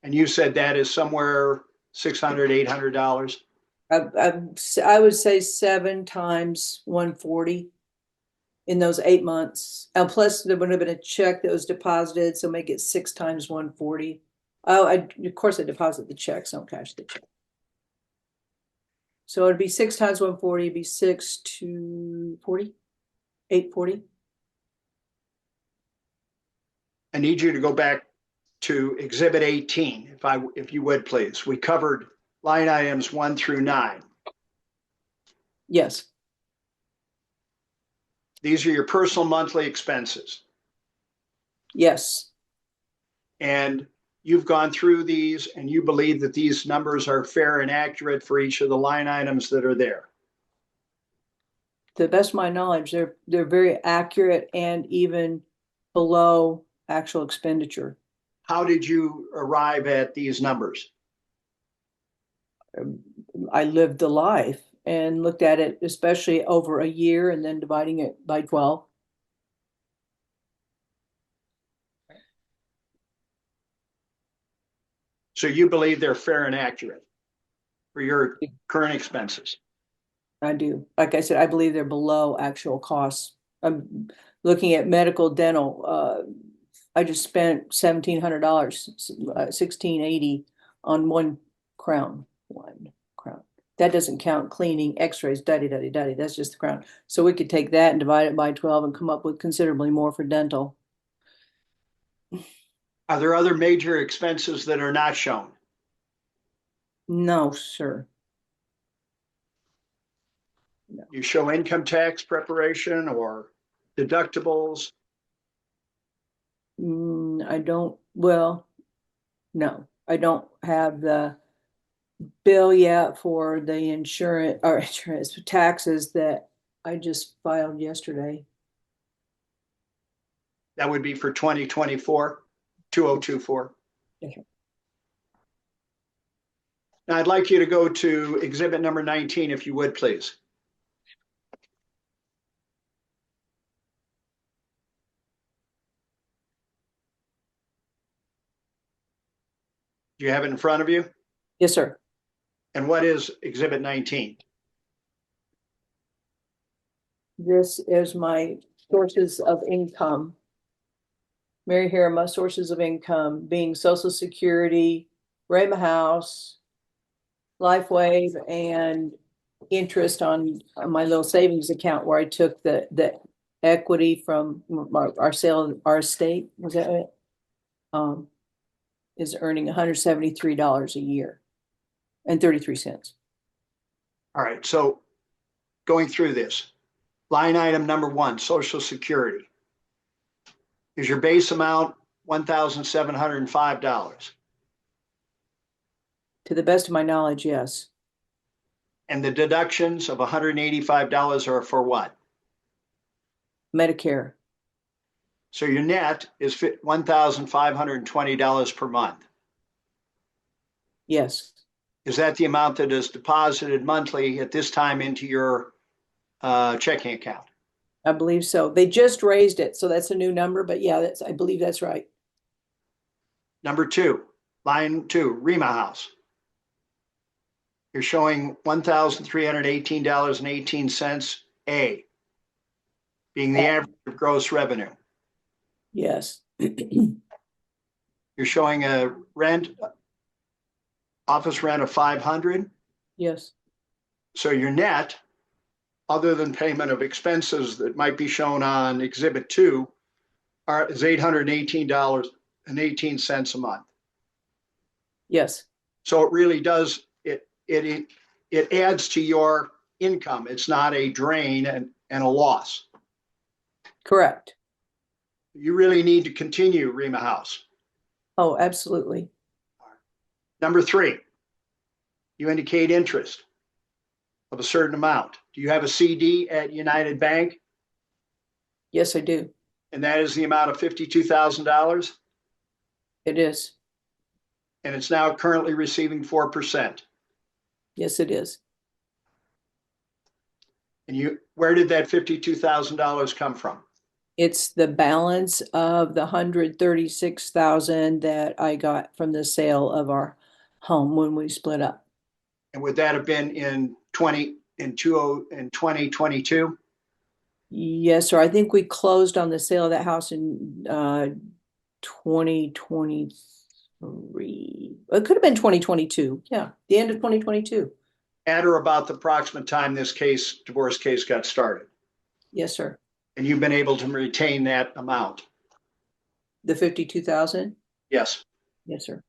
Speaker 3: And you said that is somewhere $600, $800.
Speaker 6: I would say 7 times 140 in those 8 months. And plus there would have been a check that was deposited, so make it 6 times 140. Oh, of course I deposit the checks, don't cash the check. So it'd be 6 times 140, it'd be 6 to 40, 840.
Speaker 3: I need you to go back to Exhibit 18, if you would, please. We covered line items 1 through 9.
Speaker 6: Yes.
Speaker 3: These are your personal monthly expenses.
Speaker 6: Yes.
Speaker 3: And you've gone through these and you believe that these numbers are fair and accurate for each of the line items that are there.
Speaker 6: the best of my knowledge, they're very accurate and even below actual expenditure.
Speaker 3: How did you arrive at these numbers?
Speaker 6: I lived the life and looked at it, especially over a year and then dividing it by 12.
Speaker 3: So you believe they're fair and accurate for your current expenses?
Speaker 6: I do. Like I said, I believe they're below actual costs. I'm looking at medical, dental. I just spent $1,700, $1,680 on one crown. That doesn't count cleaning, x-rays, daddy. That's just the crown. So we could take that and divide it by 12 and come up with considerably more for dental.
Speaker 3: Are there other major expenses that are not shown?
Speaker 6: No, sir.
Speaker 3: You show income tax preparation or deductibles?
Speaker 6: I don't, well, no, I don't have the bill yet for the insurance or insurance taxes that I just filed yesterday.
Speaker 3: That would be for 2024, 2024.
Speaker 6: Okay.
Speaker 3: Now I'd like you to go to exhibit number 19, if you would, please. Do you have it in front of you?
Speaker 6: Yes, sir.
Speaker 3: And what is exhibit 19?
Speaker 6: This is my sources of income. Mary Herma, sources of income being Social Security, Herma House, LifeWave, and interest on my little savings account where I took the equity from our sale, our estate. Was that it? Is earning $173 a year and 33 cents.
Speaker 3: All right, so going through this, line item number 1, Social Security. Is your base amount $1,705?
Speaker 6: To the best of my knowledge, yes.
Speaker 3: And the deductions of $185 are for what?
Speaker 6: Medicare.
Speaker 3: So your net is $1,520 per month.
Speaker 6: Yes.
Speaker 3: Is that the amount that is deposited monthly at this time into your checking account?
Speaker 6: I believe so. They just raised it, so that's a new number, but yeah, I believe that's right.
Speaker 3: Number 2, line 2, Herma House. You're showing $1,318.18 A, being the average of gross revenue.
Speaker 6: Yes.
Speaker 3: You're showing a office rent of $500.
Speaker 6: Yes. So
Speaker 3: your net, other than payment of expenses that might be shown on exhibit 2, is $818.18 a month.
Speaker 6: Yes.
Speaker 3: So it really does, it adds to your income. It's not a drain and a loss.
Speaker 6: Correct.
Speaker 3: You really need to continue Herma House.
Speaker 6: Oh, absolutely.
Speaker 3: Number 3, you indicate interest of a certain amount. Do you have a CD at United Bank?
Speaker 6: Yes, I do.
Speaker 3: And that is the amount of $52,000?
Speaker 6: It is.
Speaker 3: And it's now currently receiving 4%.
Speaker 6: Yes, it is.
Speaker 3: And where did that $52,000 come from?
Speaker 6: It's the balance of the $136,000 that I got from the sale of our home when we split up.
Speaker 3: And would that have been in 2022?
Speaker 6: Yes, sir. I think we closed on the sale of that house in 2023. It could have been 2022. Yeah, the end of 2022.
Speaker 3: At or about the approximate time this divorce case got started?
Speaker 6: Yes, sir.
Speaker 3: And you've been able to retain that amount?
Speaker 6: The 52,000?
Speaker 3: Yes.
Speaker 6: Yes, sir.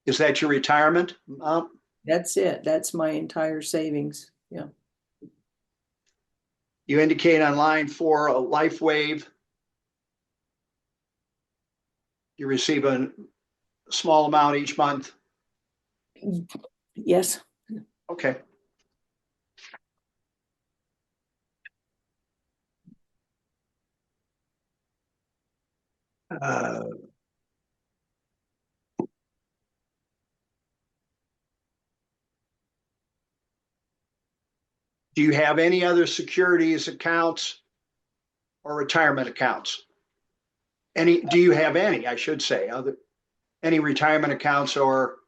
Speaker 3: Is that your retirement amount?
Speaker 6: That's it. That's my entire savings. Yeah.
Speaker 3: You indicate on line 4 a LifeWave. You receive a small amount each month?
Speaker 6: Yes.
Speaker 3: Okay. Uh, Do you have any other securities accounts or retirement accounts? Do you have any, I should say, any retirement accounts or?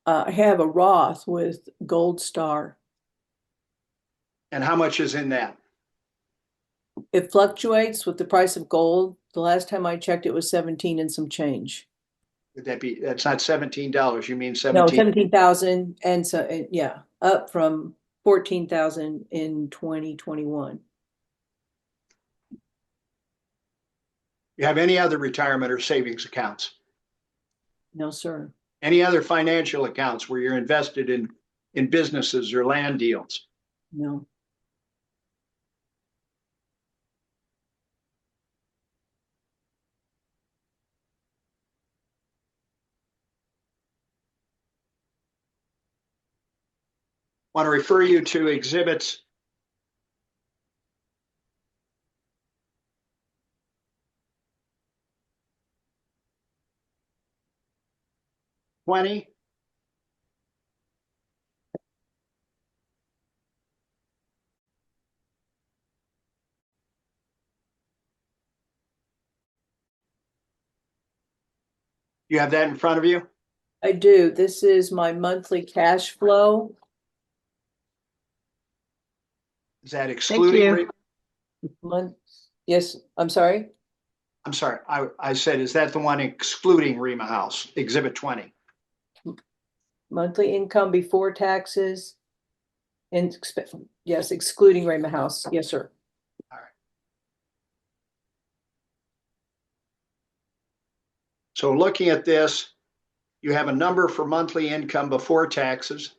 Speaker 6: I have a Roth with Gold Star.
Speaker 3: And how much is in that?
Speaker 6: It fluctuates with the price of gold. The last time I checked, it was 17 and some change.
Speaker 3: Would that be, that's not $17, you mean
Speaker 6: No,
Speaker 3: 17?
Speaker 6: 17,000 and so, yeah, up from 14,000 in 2021.
Speaker 3: You have any other retirement or savings accounts?
Speaker 6: No, sir.
Speaker 3: Any other financial accounts where you're invested in businesses or land deals?
Speaker 6: No.
Speaker 3: Want to refer you to exhibits 20. You have that in front of you?
Speaker 6: I do. This is my monthly cash flow.
Speaker 3: Is that excluding?
Speaker 6: Month, yes, I'm sorry.
Speaker 3: I'm sorry, I said, is that the one excluding Rima House, exhibit 20?
Speaker 6: Monthly income before taxes. And yes, excluding Raymond House. Yes, sir.
Speaker 3: So looking at this, you have a number for monthly income before taxes.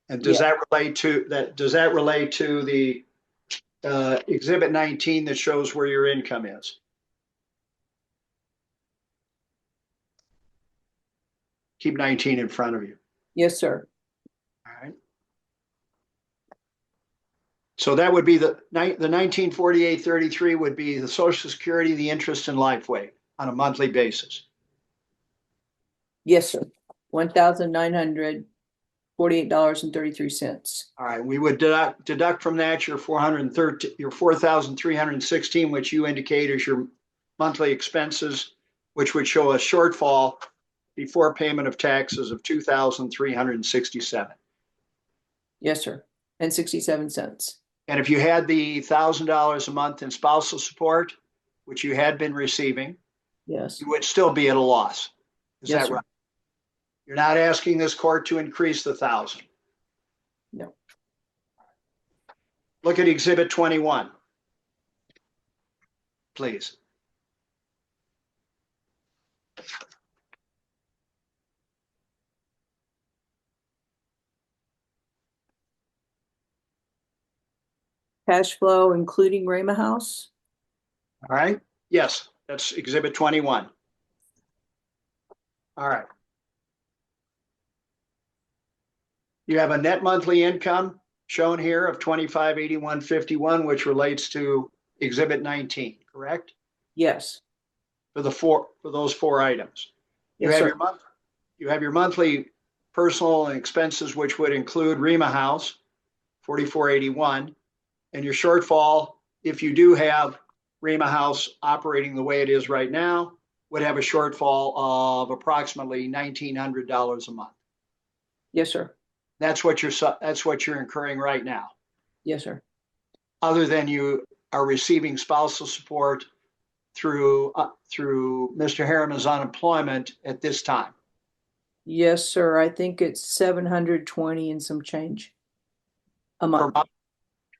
Speaker 3: And does that relate to that? Does that relate to the exhibit 19 that shows where your income is? Keep 19 in front of you.
Speaker 6: Yes, sir.
Speaker 3: All right. So that would be the 1948.33 would be the Social Security, the interest, and Lifeway on a monthly basis.
Speaker 6: Yes, sir. $1,948.33.
Speaker 3: All right, we would deduct from that your 4,316, which you indicate is your monthly expenses, which would show a shortfall before payment of taxes of 2,367.
Speaker 6: Yes, sir. And 67 cents.
Speaker 3: And if you had the $1,000 a month in spousal support, which you had been receiving,
Speaker 6: yes,
Speaker 3: you would still be at a loss. Is
Speaker 6: yes,
Speaker 3: that
Speaker 6: sir.
Speaker 3: right? You're not asking this court to increase the 1,000.
Speaker 6: No.
Speaker 3: Look at exhibit 21, please.
Speaker 6: Cash flow, including Raymond House.
Speaker 3: All right. Yes, that's exhibit 21. All right. You have a net monthly income shown here of 2581.51, which relates to exhibit 19, correct?
Speaker 6: Yes.
Speaker 3: For those four items. You
Speaker 6: Yes,
Speaker 3: have
Speaker 6: sir.
Speaker 3: you have your monthly personal and expenses, which would include Rima House, 4481, and your shortfall, if you do have Rima House operating the way it is right now, would have a shortfall of approximately $1,900 a month.
Speaker 6: Yes, sir.
Speaker 3: That's what you're incurring right now.
Speaker 6: Yes, sir.
Speaker 3: Other than you are receiving spousal support through Mr. Herma's unemployment at this time.
Speaker 6: Yes, sir. I think it's 720 and some change a month.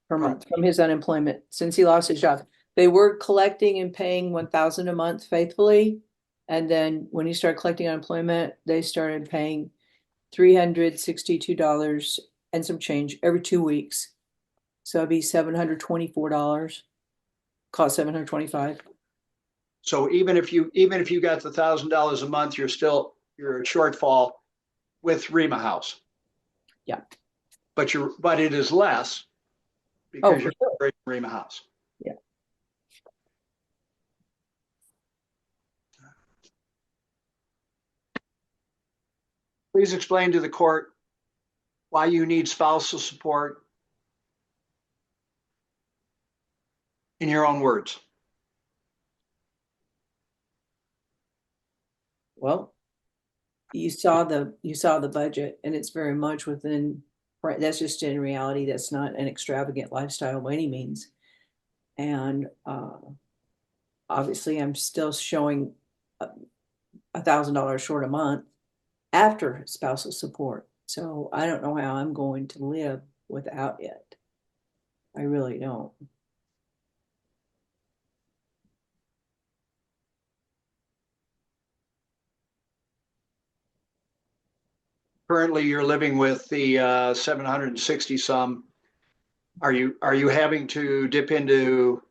Speaker 6: Per month from his unemployment since he lost his job. They were collecting and paying 1,000 a month faithfully. And then when he started collecting unemployment, they started paying $362 and some change every 2 weeks. So it'd be $724. Cost $725.
Speaker 3: So even if you got the $1,000 a month, you're a shortfall with Rima House.
Speaker 6: Yeah.
Speaker 3: But it is less because you're operating Rima House.
Speaker 6: Yeah.
Speaker 3: Please explain to the court why you need spousal support in your own words.
Speaker 6: Well, you saw the budget, and it's very much within, right, that's just in reality, that's not an extravagant lifestyle by any means. And obviously I'm still showing $1,000 short a month after spousal support. So I don't know how I'm going to live without it. I really don't.
Speaker 3: Currently, you're living with the 760 some. Are you having to dip into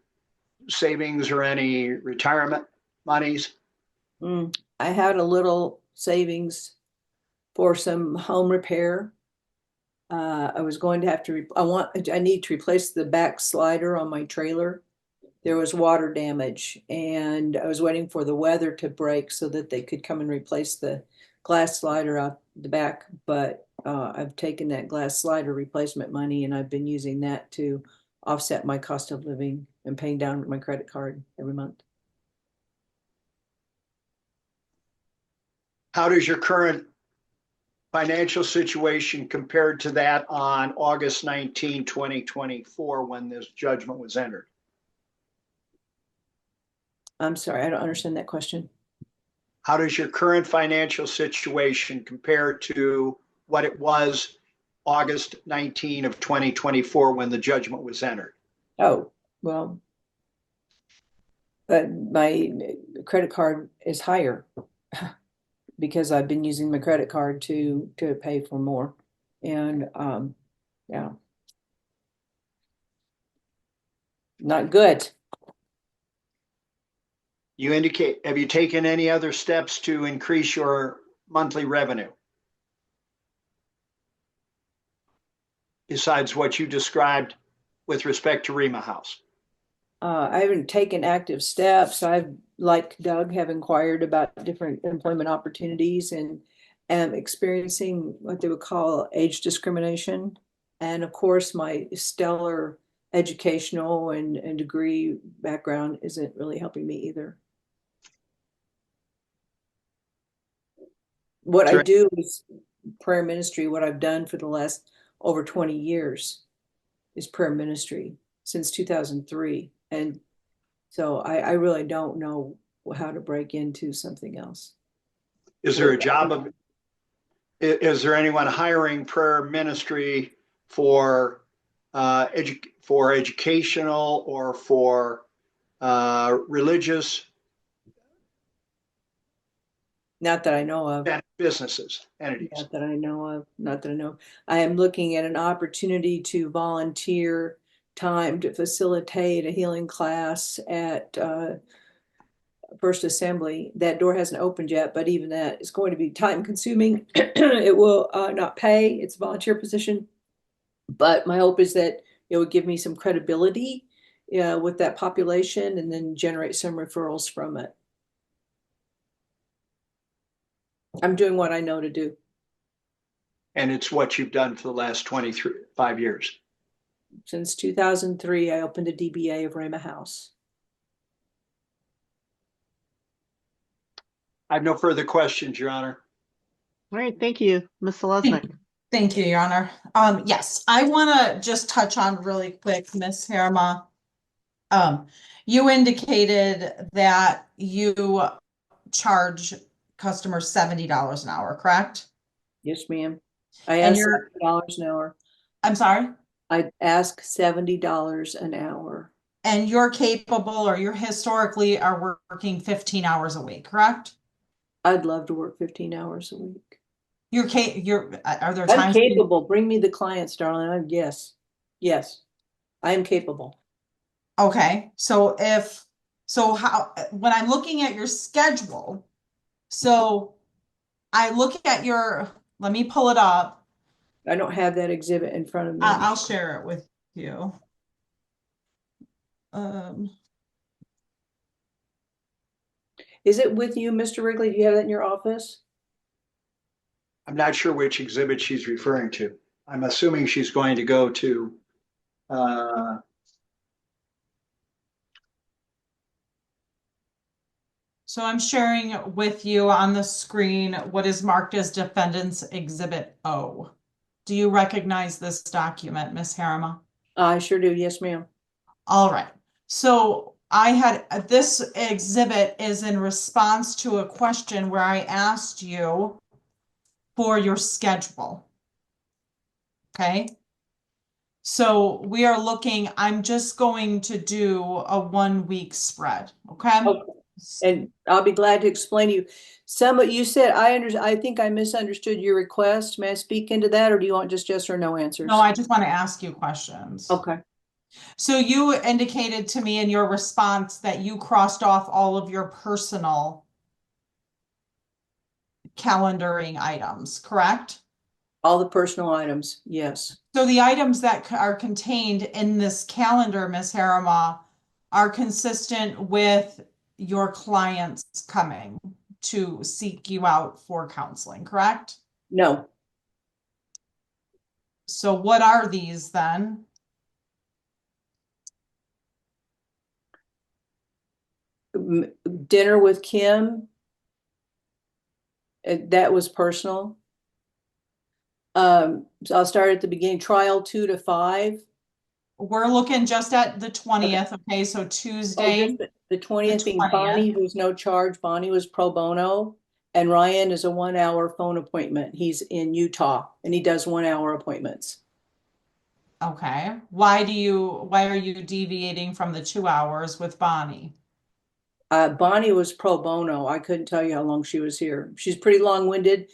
Speaker 3: savings or any retirement monies?
Speaker 6: I had a little savings for some home repair. I was going to have to, I need to replace the back slider on my trailer. There was water damage, and I was waiting for the weather to break so that they could come and replace the glass slider out the back. But I've taken that glass slider replacement money, and I've been using that to offset my cost of living and paying down my credit card every month.
Speaker 3: How does your current financial situation compared to that on August 19, 2024, when this judgment was entered?
Speaker 6: I'm sorry, I don't understand that question.
Speaker 3: How does your current financial situation compare to what it was August 19 of 2024 when the judgment was entered?
Speaker 6: Oh, well, my credit card is higher because I've been using my credit card to pay for more. And yeah, not good.
Speaker 3: You indicate, have you taken any other steps to increase your monthly revenue besides what you described with respect to Herma House?
Speaker 6: I haven't taken active steps. I've, like Doug, have inquired about different employment opportunities and am experiencing what they would call age discrimination. And of course, my stellar educational and degree background isn't really helping me either. What I do is prayer ministry. What I've done for the last over 20 years is prayer ministry since 2003. And so I really don't know how to break into something else.
Speaker 3: Is there a job of, is there anyone hiring prayer ministry for for educational or for religious?
Speaker 6: Not that I know of.
Speaker 3: Businesses, entities.
Speaker 6: Not that I know of. Not that I know. I am looking at an opportunity to volunteer time to facilitate a healing class at First Assembly. That door hasn't opened yet, but even that is going to be time consuming. It will not pay. It's a volunteer position. But my hope is that it would give me some credibility with that population and then generate some referrals from it. I'm doing what I know to do.
Speaker 3: And it's what you've done for the last 25 years.
Speaker 6: Since 2003, I opened a DBA of Herma House.
Speaker 3: I have no further questions, Your Honor.
Speaker 2: All right, thank you, Ms. Selesnik.
Speaker 4: Thank you, Your Honor. Yes, I want to just touch on really quick, Ms. Herma. You indicated that you charge customers $70 an hour, correct?
Speaker 6: Yes, ma'am. I
Speaker 4: And
Speaker 6: ask
Speaker 4: you're,
Speaker 6: $70 an hour.
Speaker 4: I'm sorry?
Speaker 6: I ask $70 an hour.
Speaker 4: And you're capable, or you're historically are working 15 hours a week, correct?
Speaker 6: I'd love to work 15 hours a week.
Speaker 4: Are there
Speaker 6: I'm
Speaker 4: times?
Speaker 6: capable. Bring me the clients, darling. Yes. Yes. I am capable.
Speaker 4: Okay, so when I'm looking at your schedule, so I look at let me pull it up.
Speaker 6: I don't have that exhibit in front of me.
Speaker 4: I'll share it with you.
Speaker 6: Is it with you, Mr. Wrigley? Do you have that in your office?
Speaker 3: I'm not sure which exhibit she's referring to. I'm assuming she's going to go to,
Speaker 4: So I'm sharing with you on the screen what is marked as Defendant's Exhibit O. Do you recognize this document, Ms. Herma?
Speaker 6: I sure do. Yes, ma'am.
Speaker 4: All right. So I had, this exhibit is in response to a question where I asked you for your schedule. Okay. So we are looking, I'm just going to do a 1 week spread. Okay.
Speaker 6: Okay. And I'll be glad to explain to you. You said, I think I misunderstood your request. May I speak into that, or do you want just yes or no answers?
Speaker 4: No, I just want to ask you questions.
Speaker 6: Okay.
Speaker 4: So you indicated to me in your response that you crossed off all of your personal calendaring items, correct?
Speaker 6: All the personal items, yes.
Speaker 4: So the items that are contained in this calendar, Ms. Harama, are consistent with your clients coming to seek you out for counseling, correct?
Speaker 6: No.
Speaker 4: So what are these then?
Speaker 6: Dinner with Kim. That was personal. So I'll start at the beginning. Trial 2 to 5.
Speaker 4: We're looking just at the 20th. Okay, so Tuesday.
Speaker 6: Just the 20th being
Speaker 4: 20th.
Speaker 6: Bonnie, who's no charge. Bonnie was pro bono. And Ryan is a 1 hour phone appointment. He's in Utah and he does 1 hour appointments.
Speaker 4: Okay. Why are you deviating from the 2 hours with Bonnie?
Speaker 6: Bonnie was pro bono. I couldn't tell you how long she was here. She's pretty long-winded.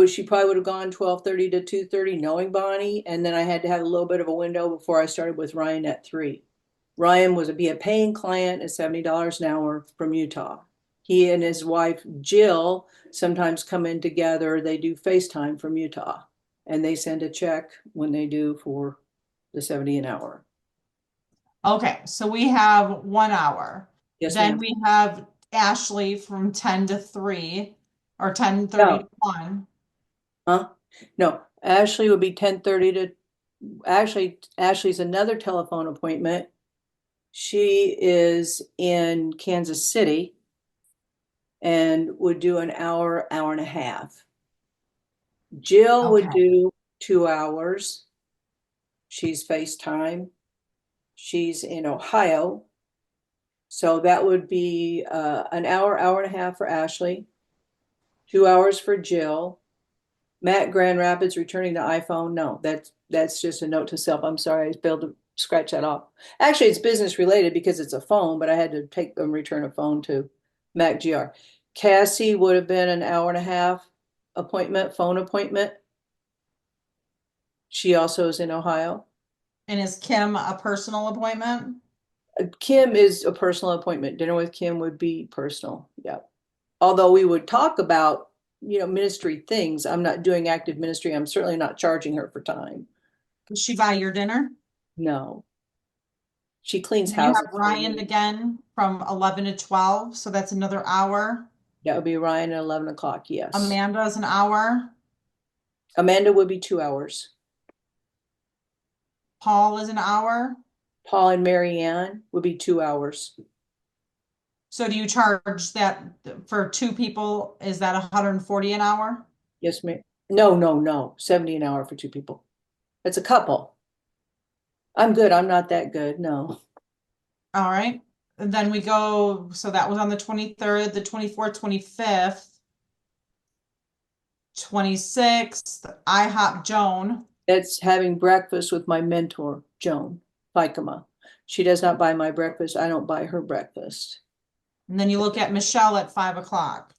Speaker 6: She probably would have gone 12:30 to 2:30 knowing Bonnie. And then I had to have a little bit of a window before I started with Ryan at 3. Ryan was a paying client at $70 an hour from Utah. He and his wife, Jill, sometimes come in together. They do FaceTime from Utah and they send a check when they do for the 70 an hour.
Speaker 4: Okay, so we have 1 hour.
Speaker 6: Yes,
Speaker 4: Then
Speaker 6: ma'am.
Speaker 4: we have Ashley from 10 to 3 or 10:30 to 1.
Speaker 6: Huh? No, Ashley would be 10:30 to, Ashley's another telephone appointment. She is in Kansas City and would do an hour, hour and a half. Jill would do 2 hours. She's FaceTime. She's in Ohio. So that would be an hour, hour and a half for Ashley, 2 hours for Jill. Matt, Grand Rapids, returning the iPhone. No, that's just a note to self. I'm sorry, I failed to scratch that off. Actually, it's business related because it's a phone, but I had to take them return a phone to Mac GR. Cassie would have been an hour and a half phone appointment. She also is in Ohio.
Speaker 4: And is Kim a personal appointment?
Speaker 6: Kim is a personal appointment. Dinner with Kim would be personal. Yeah. Although we would talk about, ministry things. I'm not doing active ministry. I'm certainly not charging her for time.
Speaker 4: Does she buy your dinner?
Speaker 6: No. She cleans
Speaker 4: You
Speaker 6: houses.
Speaker 4: have Ryan again from 11 to 12, so that's another hour.
Speaker 6: That would be Ryan at 11 o'clock, yes.
Speaker 4: Amanda's an hour.
Speaker 6: Amanda would be 2 hours.
Speaker 4: Paul is an hour.
Speaker 6: Paul and Marianne would be 2 hours.
Speaker 4: So do you charge that for 2 people? Is that 140 an hour?
Speaker 6: Yes, ma'am. No. 70 an hour for 2 people. It's a couple. I'm good. I'm not that good. No.
Speaker 4: All right. And then we go, so that was on the 23rd, the 24th, 25th, 26th, IHOP Joan.
Speaker 6: That's having breakfast with my mentor, Joan Fikema. She does not buy my breakfast. I don't buy her breakfast.
Speaker 4: And then you look at Michelle at 5 o'clock.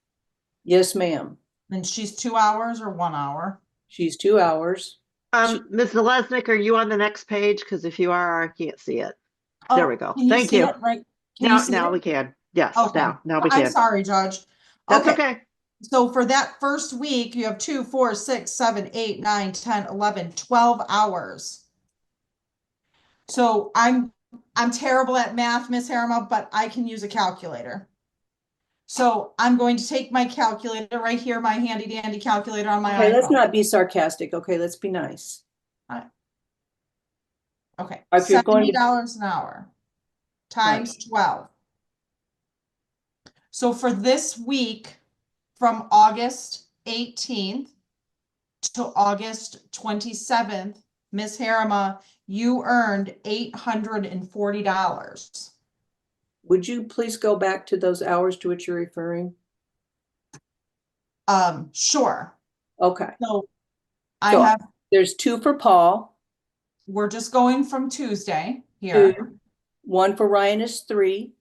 Speaker 6: Yes, ma'am.
Speaker 4: And she's 2 hours or 1 hour?
Speaker 6: She's 2 hours.
Speaker 2: Ms. Zalesnik, are you on the next page? Because if you are, I can't see it.
Speaker 4: Oh,
Speaker 2: there we go.
Speaker 4: Can
Speaker 2: Thank
Speaker 4: see
Speaker 2: you.
Speaker 4: it, right? Can you see
Speaker 2: Now
Speaker 4: it?
Speaker 2: we can. Yes.
Speaker 4: Okay.
Speaker 2: Now we
Speaker 4: I'm
Speaker 2: can.
Speaker 4: sorry, Judge.
Speaker 2: That's okay.
Speaker 4: So for that first week, you have 2, 4, 6, 7, 8, 9, 10, 11, 12 hours. So I'm terrible at math, Miss Herma, but I can use a calculator. So I'm going to take my calculator right here, my handy dandy calculator on my
Speaker 6: Okay, let's
Speaker 4: iPhone.
Speaker 6: not be sarcastic. Okay, let's be nice.
Speaker 4: Okay,
Speaker 6: If you're going to,
Speaker 4: $70 an hour times 12. So for this week, from August 18th to August 27th, Miss Herma, you earned $840.
Speaker 6: would you please go back to those hours to which you're referring?
Speaker 4: Sure.
Speaker 6: Okay,
Speaker 4: So I
Speaker 6: so
Speaker 4: have,
Speaker 6: there's 2 for Paul,
Speaker 4: we're just going from Tuesday here.
Speaker 6: 2, 1 for Ryan is 3,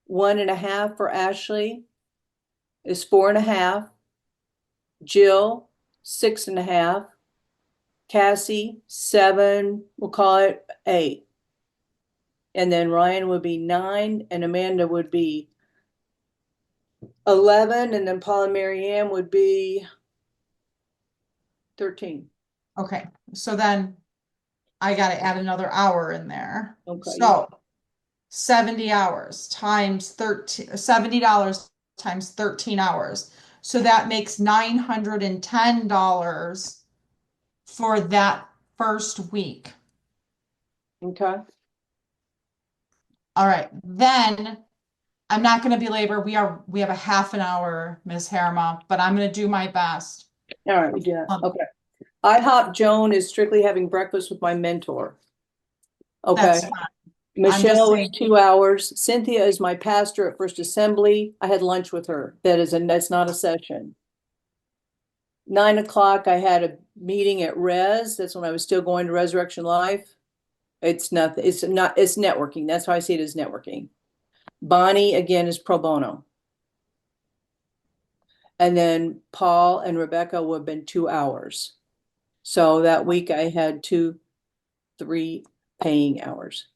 Speaker 6: 1.5 for Ashley is 4.5, Jill 6.5, Cassie 7, we'll call it 8. And then Ryan would be 9 and Amanda would be 11, and then Paul and Mary Ann would be 13.
Speaker 4: Okay, so then I gotta add another hour in there.
Speaker 6: Okay.
Speaker 4: So 70 hours times 13, $70 times 13 hours. So that makes $910 for that first week.
Speaker 6: Okay.
Speaker 4: All right, then I'm not going to belabor. We have a half an hour, Ms. Herma, but I'm going to do my best.
Speaker 6: All right, we do that.
Speaker 4: Um,
Speaker 6: Okay. IHOP Joan is strictly having breakfast with my mentor. Okay.
Speaker 4: That's fine.
Speaker 6: Michelle is
Speaker 4: saying-
Speaker 6: 2 hours. Cynthia is my pastor at First Assembly. I had lunch with her. That's not a session. 9 o'clock, I had a meeting at Res. That's when I was still going to Resurrection Life. It's networking. That's how I see it as networking. Bonnie, again, is pro bono. And then Paul and Rebecca would have been 2 hours. So that week I had 3 paying hours.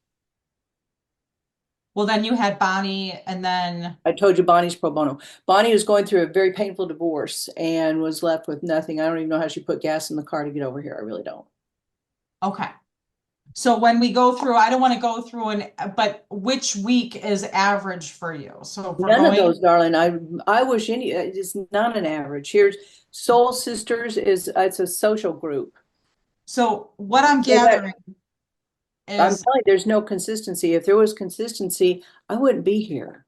Speaker 4: Well, then you had Bonnie and then,
Speaker 6: I told you Bonnie's pro bono. Bonnie was going through a very painful divorce and was left with nothing. I don't even know how she put gas in the car to get over here. I really don't.
Speaker 4: okay. So when we go through, I don't want to go through but which week is average for you? So if we're
Speaker 6: None of
Speaker 4: going,
Speaker 6: those, darling. I wish it's not an average. Here's Soul Sisters it's a social group.
Speaker 4: so what I'm
Speaker 6: So that-
Speaker 4: gathering
Speaker 6: I'm
Speaker 4: is,
Speaker 6: telling you, there's no consistency. If there was consistency, I wouldn't be here.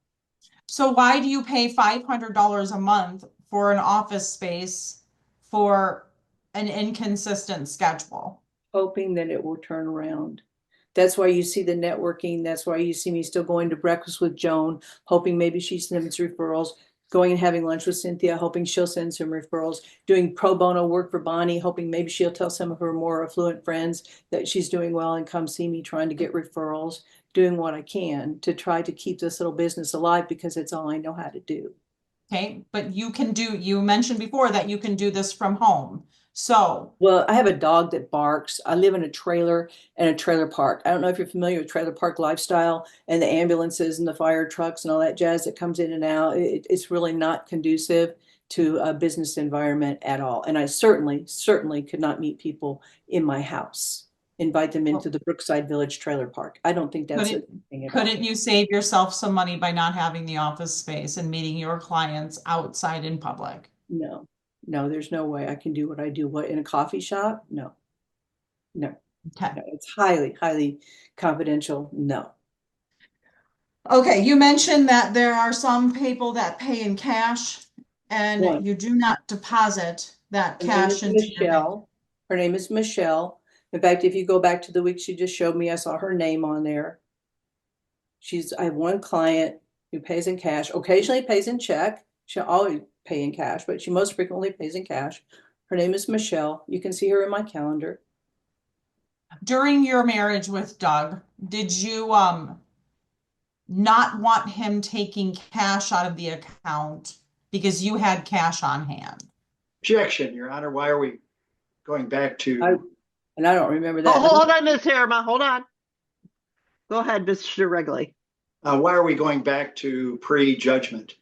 Speaker 4: so why do you pay $500 a month for an office space for an inconsistent schedule?
Speaker 6: Hoping that it will turn around. That's why you see the networking. That's why you see me still going to breakfast with Joan, hoping maybe she sends referrals, going and having lunch with Cynthia, hoping she'll send some referrals, doing pro bono work for Bonnie, hoping maybe she'll tell some of her more affluent friends that she's doing well and come see me, trying to get referrals, doing what I can to try to keep this little business alive because it's all I know how to do.
Speaker 4: Okay, but you mentioned before that you can do this from home. So,
Speaker 6: Well, I have a dog that barks. I live in a trailer and a trailer park. I don't know if you're familiar with trailer park lifestyle and the ambulances and the fire trucks and all that jazz that comes in and out. It's really not conducive to a business environment at all. And I certainly could not meet people in my house, invite them into the Brookside Village trailer park. I don't think that's a thing at all.
Speaker 4: couldn't you save yourself some money by not having the office space and meeting your clients outside in public?
Speaker 6: No, there's no way I can do what I do. What, in a coffee shop? No.
Speaker 4: Okay.
Speaker 6: It's highly confidential. No.
Speaker 4: Okay, you mentioned that there are some people that pay in cash and
Speaker 6: One.
Speaker 4: you do not deposit that
Speaker 6: Her name
Speaker 4: cash
Speaker 6: is
Speaker 4: into your bank.
Speaker 6: Michelle. Her name is Michelle. In fact, if you go back to the week she just showed me, I saw her name on there. I have one client who pays in cash, occasionally pays in check. She'll always pay in cash, but she most frequently pays in cash. Her name is Michelle. You can see her in my calendar.
Speaker 4: During your marriage with Doug, did you not want him taking cash out of the account because you had cash on hand?
Speaker 3: Objection, Your Honor. Why are we going back to?
Speaker 6: And I don't remember that.
Speaker 2: Oh, hold on, Ms. Herma, hold on. Go ahead, Mr. Regley.
Speaker 3: Why are we going back to pre-judgment?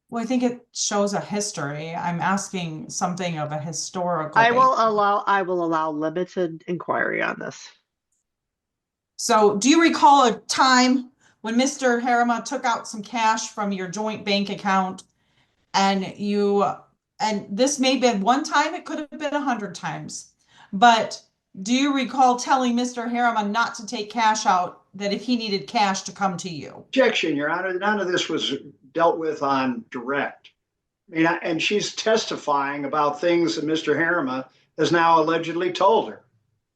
Speaker 4: Well, I think it shows a history. I'm asking something of a historical.
Speaker 2: I will allow limited inquiry on this.
Speaker 4: So do you recall a time when Mr. Herma took out some cash from your joint bank account and and this may have been one time, it could have been 100 times, but do you recall telling Mr. Herma not to take cash out, that if he needed cash to come to you?
Speaker 3: Objection, Your Honor. None of this was dealt with on direct. I mean, and she's testifying about things that Mr. Herma has now allegedly told her.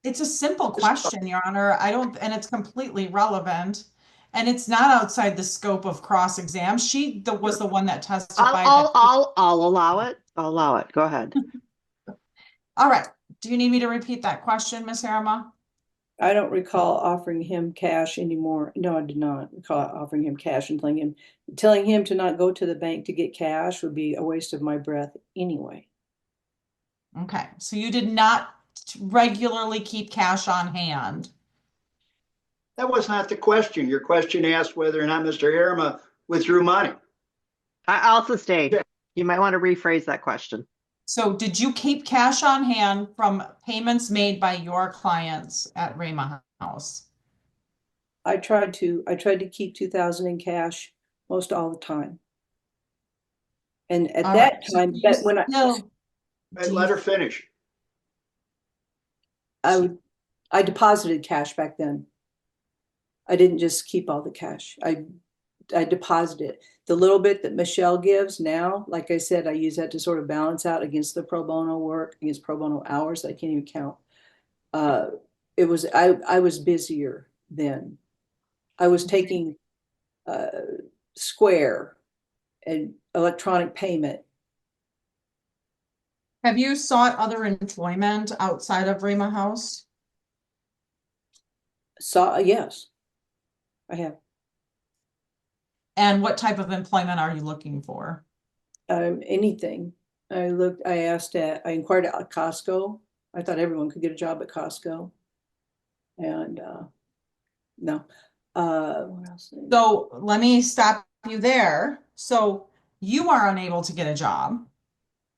Speaker 4: It's a simple question, Your Honor. And it's completely relevant. And it's not outside the scope of cross-exam. She was the one that testified.
Speaker 2: I'll allow it. I'll allow it. Go ahead.
Speaker 4: All right. Do you need me to repeat that question, Ms. Herma?
Speaker 6: I don't recall offering him cash anymore. No, I did not recall offering him cash and telling him to not go to the bank to get cash would be a waste of my breath anyway.
Speaker 4: Okay. So you did not regularly keep cash on hand.
Speaker 3: That was not the question. Your question asked whether or not Mr. Herma withdrew money.
Speaker 2: I'll sustain. You might want to rephrase that question.
Speaker 4: So did you keep cash on hand from payments made by your clients at Herma House?
Speaker 6: I tried to keep 2,000 in cash most all the time. And at that time, but when
Speaker 3: Let her finish.
Speaker 6: I deposited cash back then. I didn't just keep all the cash. I deposited it. The little bit that Michelle gives now, like I said, I use that to sort of balance out against the pro bono work, against pro bono hours that I can't even count. I was busier then. I was taking Square and electronic payment.
Speaker 4: Have you sought other employment outside of Herma House?
Speaker 6: Yes, I have.
Speaker 4: And what type of employment are you looking for?
Speaker 6: Anything. I inquired at Costco. I thought everyone could get a job at Costco. And no. What else?
Speaker 4: So let me stop you there. So you are unable to get a job,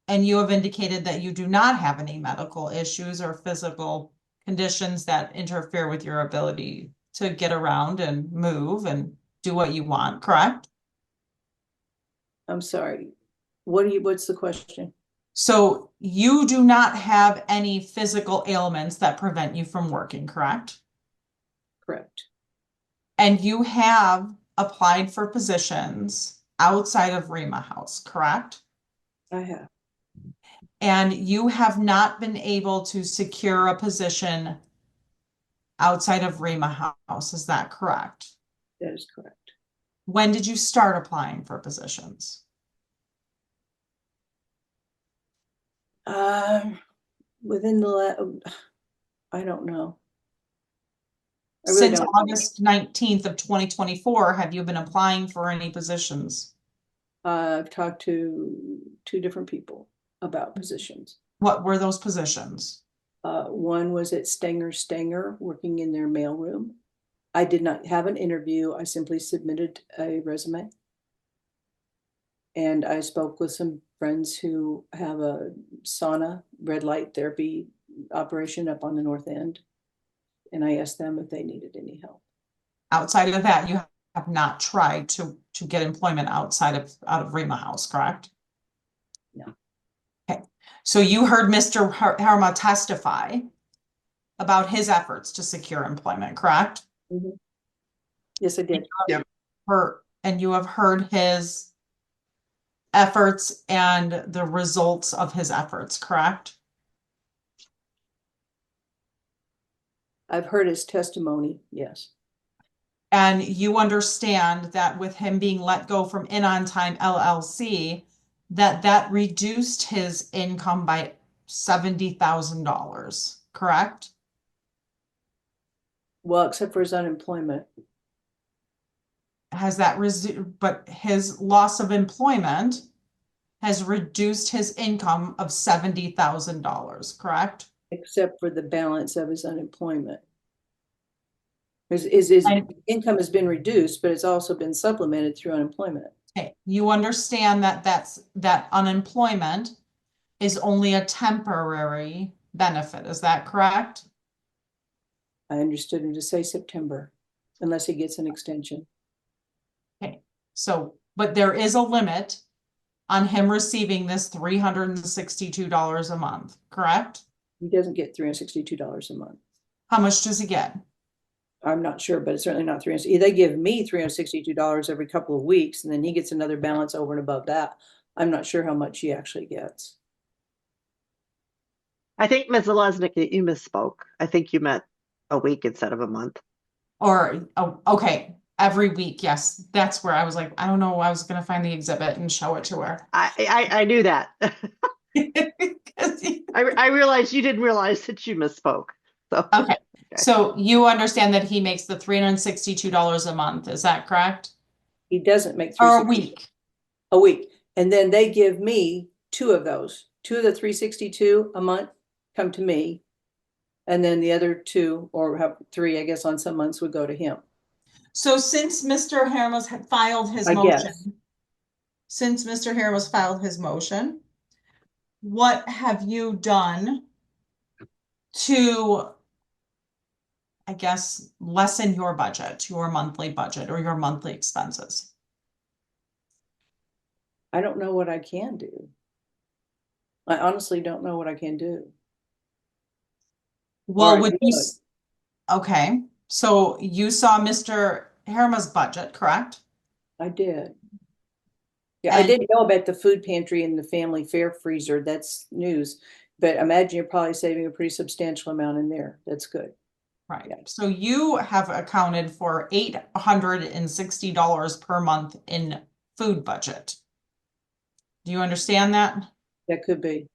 Speaker 4: and you have indicated that you do not have any medical issues or physical conditions that interfere with your ability to get around and move and do what you want, correct?
Speaker 6: I'm sorry. What's the question?
Speaker 4: So you do not have any physical ailments that prevent you from working, correct?
Speaker 6: Correct.
Speaker 4: And you have applied for positions outside of Herma House, correct?
Speaker 6: I have.
Speaker 4: And you have not been able to secure a position outside of Herma House, is that correct?
Speaker 6: That is correct.
Speaker 4: When did you start applying for positions?
Speaker 6: Within I don't know.
Speaker 4: Since August 19th of 2024, have you been applying for any positions?
Speaker 6: I've talked to 2 different people about positions.
Speaker 4: What were those positions?
Speaker 6: One was at Stenger, working in their mailroom. I did not have an interview. I simply submitted a resume. And I spoke with some friends who have a sauna, red light therapy operation up on the North End. And I asked them if they needed any help.
Speaker 4: Outside of that, you have not tried to get employment out of Herma House, correct?
Speaker 6: No.
Speaker 4: Okay. So you heard Mr. Herma testify about his efforts to secure employment, correct?
Speaker 6: Mm-hmm. Yes, I did.
Speaker 4: And you have heard his efforts and the results of his efforts, correct?
Speaker 6: I've heard his testimony, yes.
Speaker 4: And you understand that with him being let go from In On Time LLC, that reduced his income by $70,000, correct?
Speaker 6: Well, except for his unemployment.
Speaker 4: But his loss of employment has reduced his income of $70,000, correct?
Speaker 6: Except for the balance of his unemployment. His income has been reduced, but it's also been supplemented through unemployment.
Speaker 4: Okay, you understand that unemployment is only a temporary benefit, is that correct?
Speaker 6: I understood him to say September, unless he gets an extension.
Speaker 4: So, but there is a limit on him receiving this $362 a month, correct?
Speaker 6: He doesn't get $362 a month.
Speaker 4: How much does he get?
Speaker 6: I'm not sure, but it's certainly not 300. They give me $362 every couple of weeks, and then he gets another balance over and above that. I'm not sure how much he actually gets.
Speaker 2: I think, Ms. Lesnick, you misspoke. I think you meant a week instead of a month.
Speaker 4: Or, oh, okay, every week, yes. That's where I was like, I don't know, I was gonna find the exhibit and show it to her.
Speaker 2: I knew that. I realized you didn't realize that you misspoke. So
Speaker 4: Okay, so you understand that he makes the $362 a month, is that correct?
Speaker 6: He doesn't make
Speaker 4: Or a
Speaker 6: 360
Speaker 4: week?
Speaker 6: a week. And then they give me two of those. Two of the 362 a month come to me. And then the other two, or have three, I guess, on some months would go to him.
Speaker 4: So since Mr. Hermas had filed his
Speaker 6: I guess.
Speaker 4: motion, since Mr. Hermas filed his motion, what have you done to, I guess, lessen your budget, your monthly budget or your monthly expenses?
Speaker 6: I don't know what I can do. I honestly don't know what I can do.
Speaker 4: Well,
Speaker 6: Or
Speaker 4: would
Speaker 6: I
Speaker 4: you,
Speaker 6: could.
Speaker 4: okay, so you saw Mr. Herma's budget, correct?
Speaker 6: I did. Yeah, I
Speaker 4: And-
Speaker 6: didn't know about the food pantry and the family fare freezer. That's news. But imagine you're probably saving a pretty substantial amount in there. That's good.
Speaker 4: Right,
Speaker 6: Yeah.
Speaker 4: so you have accounted for $860 per month in food budget. Do you understand that?
Speaker 6: That could be.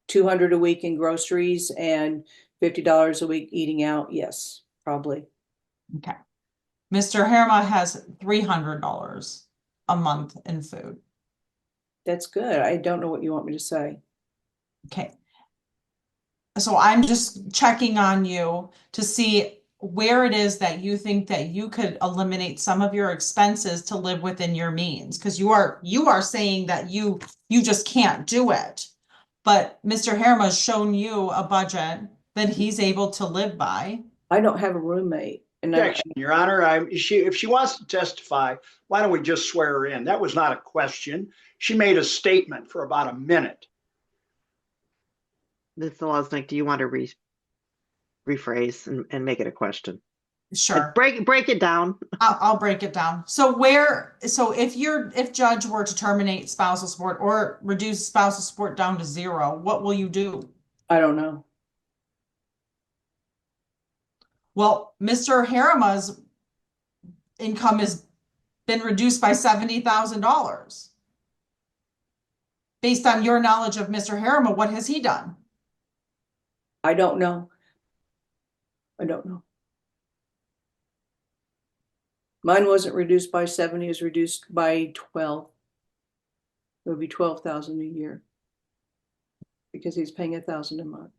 Speaker 6: 200 a week in groceries and $50 a week eating out. Yes, probably.
Speaker 4: Okay. Mr. Herma has $300 a month in food.
Speaker 6: That's good. I don't know what you want me to say.
Speaker 4: Okay. So I'm just checking on you to see where it is that you think that you could eliminate some of your expenses to live within your means. Because you are saying that you just can't do it. But Mr. Herma's shown you a budget that he's able to live by.
Speaker 6: I don't have a roommate. And
Speaker 3: Objection, Your Honor. If she wants to testify, why don't we just swear her in? That was not a question. She made a statement for about a minute.
Speaker 2: Ms. Lesnick, do you want to rephrase and make it a question?
Speaker 4: Sure.
Speaker 2: Break it down.
Speaker 4: I'll break it down. So if judge were to terminate spousal support or reduce spousal support down to 0, what will you do?
Speaker 6: I don't know.
Speaker 4: Well, Mr. Herma's income has been reduced by $70,000. Based on your knowledge of Mr. Herma, what has he done?
Speaker 6: I don't know. I don't know. Mine wasn't reduced by 70, it was reduced by 12. It would be 12,000 a year. Because he's paying 1,000 a month.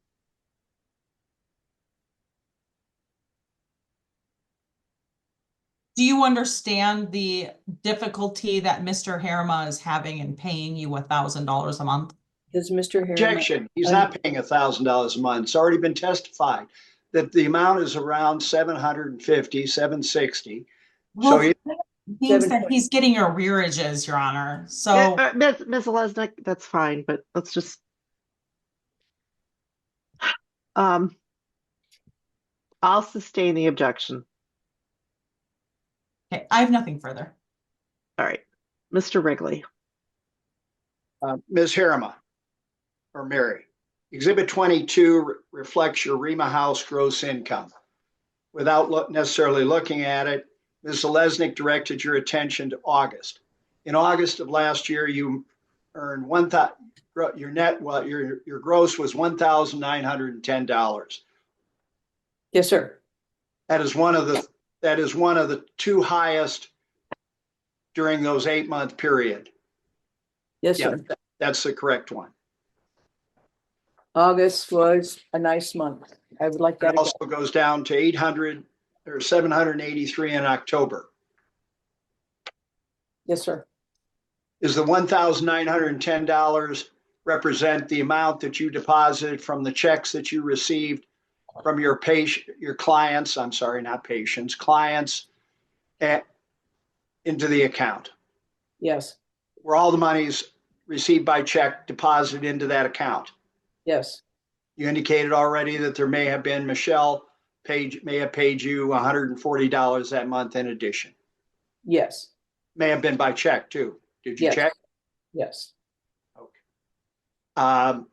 Speaker 4: Do you understand the difficulty that Mr. Herma is having in paying you $1,000 a month?
Speaker 6: Is Mr. Herma?
Speaker 3: Objection. He's not paying $1,000 a month. It's already been testified that the amount is around $750, $760.
Speaker 4: Well,
Speaker 3: So
Speaker 4: means that he's getting your arrearages, Your Honor. So
Speaker 2: Ms. Lesnick, that's fine, but let's just I'll sustain the objection.
Speaker 4: okay, I have nothing further.
Speaker 2: All right. Mr. Wrigley.
Speaker 3: Ms. Herma or Mary, Exhibit 22 reflects your Rema House gross income. Without necessarily looking at it, Ms. Lesnick directed your attention to August. In August of last year, you earned your net, well, your gross was $1,910.
Speaker 6: Yes, sir.
Speaker 3: That is one of the two highest during those 8-month period.
Speaker 6: Yes,
Speaker 3: Yeah,
Speaker 6: sir.
Speaker 3: that's the correct one.
Speaker 6: August was a nice month. I would like that.
Speaker 3: It also goes down to 800 or 783 in October.
Speaker 6: Yes, sir.
Speaker 3: Is the $1,910 represent the amount that you deposited from the checks that you received from your clients? I'm sorry, not patients, clients into the account,
Speaker 6: Yes,
Speaker 3: where all the money's received by check deposited into that account.
Speaker 6: yes,
Speaker 3: You indicated already that there may have been Michelle may have paid you $140 that month in addition.
Speaker 6: yes,
Speaker 3: May have been by check too. Did you
Speaker 6: yes,
Speaker 3: check?
Speaker 6: yes.
Speaker 3: Okay. Um,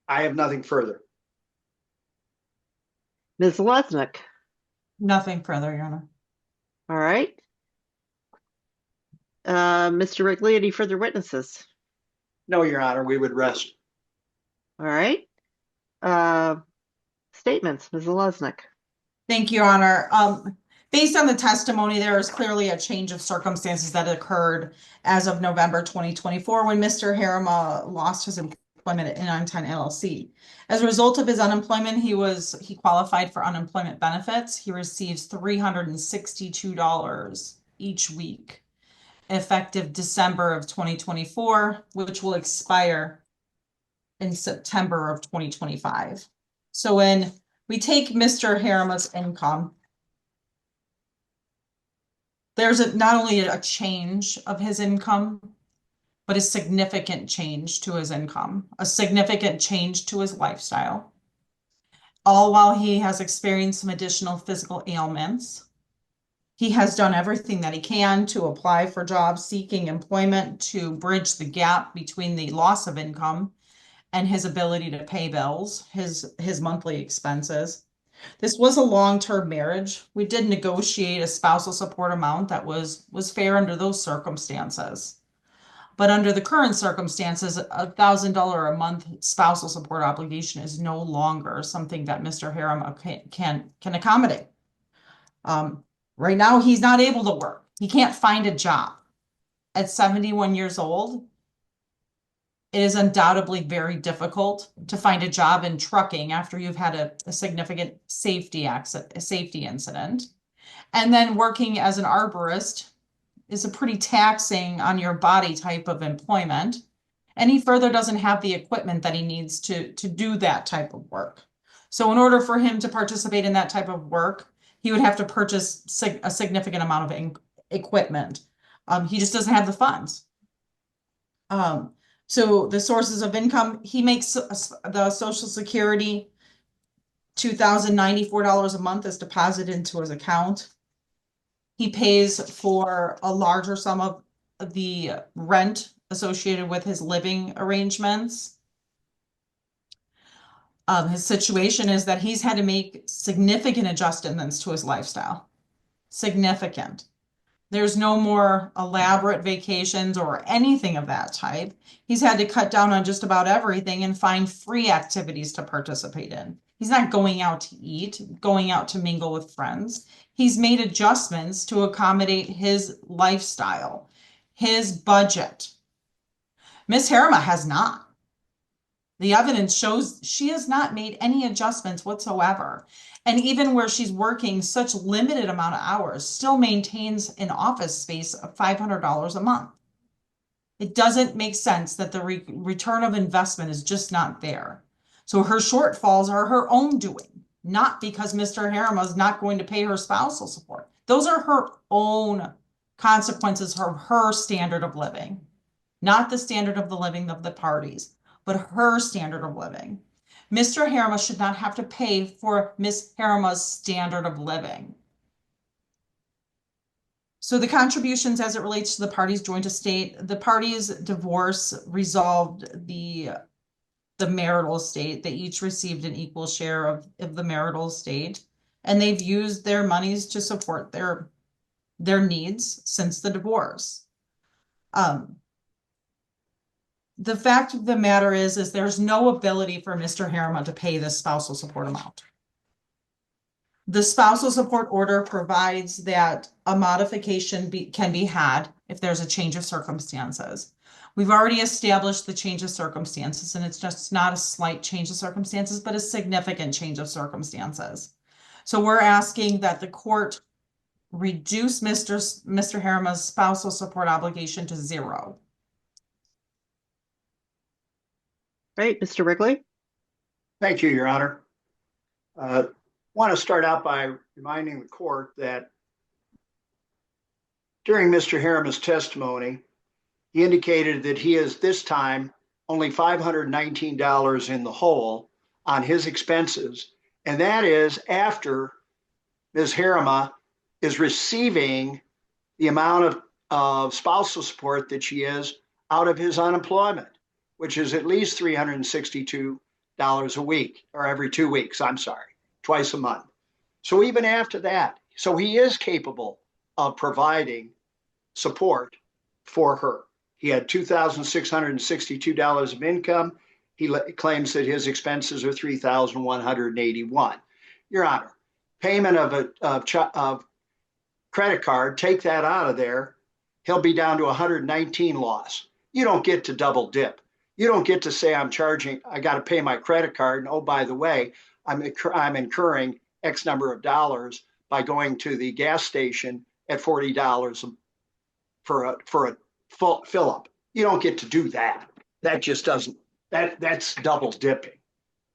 Speaker 3: I have nothing further.
Speaker 2: Ms. Lesnick.
Speaker 4: Nothing further, Your Honor.
Speaker 2: All right. Mr. Wrigley, any further witnesses?
Speaker 3: No, Your Honor, we would rest.
Speaker 2: All right. Statements, Ms. Lesnick.
Speaker 4: Thank you, Your Honor. Based on the testimony, there is clearly a change of circumstances that occurred as of November 2024 when Mr. Herma lost his employment at I-10 LLC. As a result of his unemployment, he qualified for unemployment benefits. He receives $362 each week, effective December of 2024, which will expire in September of 2025. So when we take Mr. Herma's income, there's not only a change of his income, but a significant change to his income, a significant change to his lifestyle, all while he has experienced some additional physical ailments. He has done everything that he can to apply for jobs seeking employment to bridge the gap between the loss of income and his ability to pay bills, his monthly expenses. This was a long-term marriage. We did negotiate a spousal support amount that was fair under those circumstances. But under the current circumstances, $1,000 a month spousal support obligation is no longer something that Mr. Herma can accommodate. Right now, he's not able to work. He can't find a job. At 71 years old, it is undoubtedly very difficult to find a job in trucking after you've had a significant safety incident. And then working as an arborist is a pretty taxing on your body type of employment. And he further doesn't have the equipment that he needs to do that type of work. So in order for him to participate in that type of work, he would have to purchase a significant amount of equipment. He just doesn't have the funds. So the sources of income, he makes the Social Security, $2,094 a month is deposited into his account. He pays for a larger sum of the rent associated with his living arrangements. His situation is that he's had to make significant adjustments to his lifestyle. Significant. There's no more elaborate vacations or anything of that type. He's had to cut down on just about everything and find free activities to participate in. He's not going out to eat, going out to mingle with friends. He's made adjustments to accommodate his lifestyle, his budget. Ms. Herma has not. The evidence shows she has not made any adjustments whatsoever. And even where she's working such limited amount of hours, still maintains an office space of $500 a month. It doesn't make sense that the return of investment is just not there. So her shortfalls are her own doing, not because Mr. Herma is not going to pay her spousal support. Those are her own consequences of her standard of living, not the standard of the living of the parties, but her standard of living. Mr. Herma should not have to pay for Ms. Herma's standard of living. So the contributions as it relates to the parties' joint estate, the parties' divorce resolved the marital estate. They each received an equal share of the marital estate, and they've used their monies to support their needs since the divorce. The fact of the matter is there's no ability for Mr. Herma to pay this spousal support amount. The spousal support order provides that a modification can be had if there's a change of circumstances. We've already established the change of circumstances, and it's just not a slight change of circumstances, but a significant change of circumstances. So we're asking that the court reduce Mr. Herma's spousal support obligation to zero.
Speaker 2: Right, Mr. Wrigley?
Speaker 3: Thank you, Your Honor. Want to start out by reminding the court that during Mr. Herma's testimony, he indicated that he is this time only $519 in the hole on his expenses, and that is after Ms. Herma is receiving the amount of spousal support that she is out of his unemployment, which is at least $362 a week, or every 2 weeks, I'm sorry, twice a month. So even after that, so he is capable of providing support for her. He had $2,662 of income. He claims that his expenses are $3,181. Your Honor, payment of credit card, take that out of there, he'll be down to 119 loss. You don't get to double dip. You don't get to say I got to pay my credit card, and oh, by the way, I'm incurring X number of dollars by going to the gas station at $40 for a full fill up. You don't get to do that. That just doesn't, that's double dipping.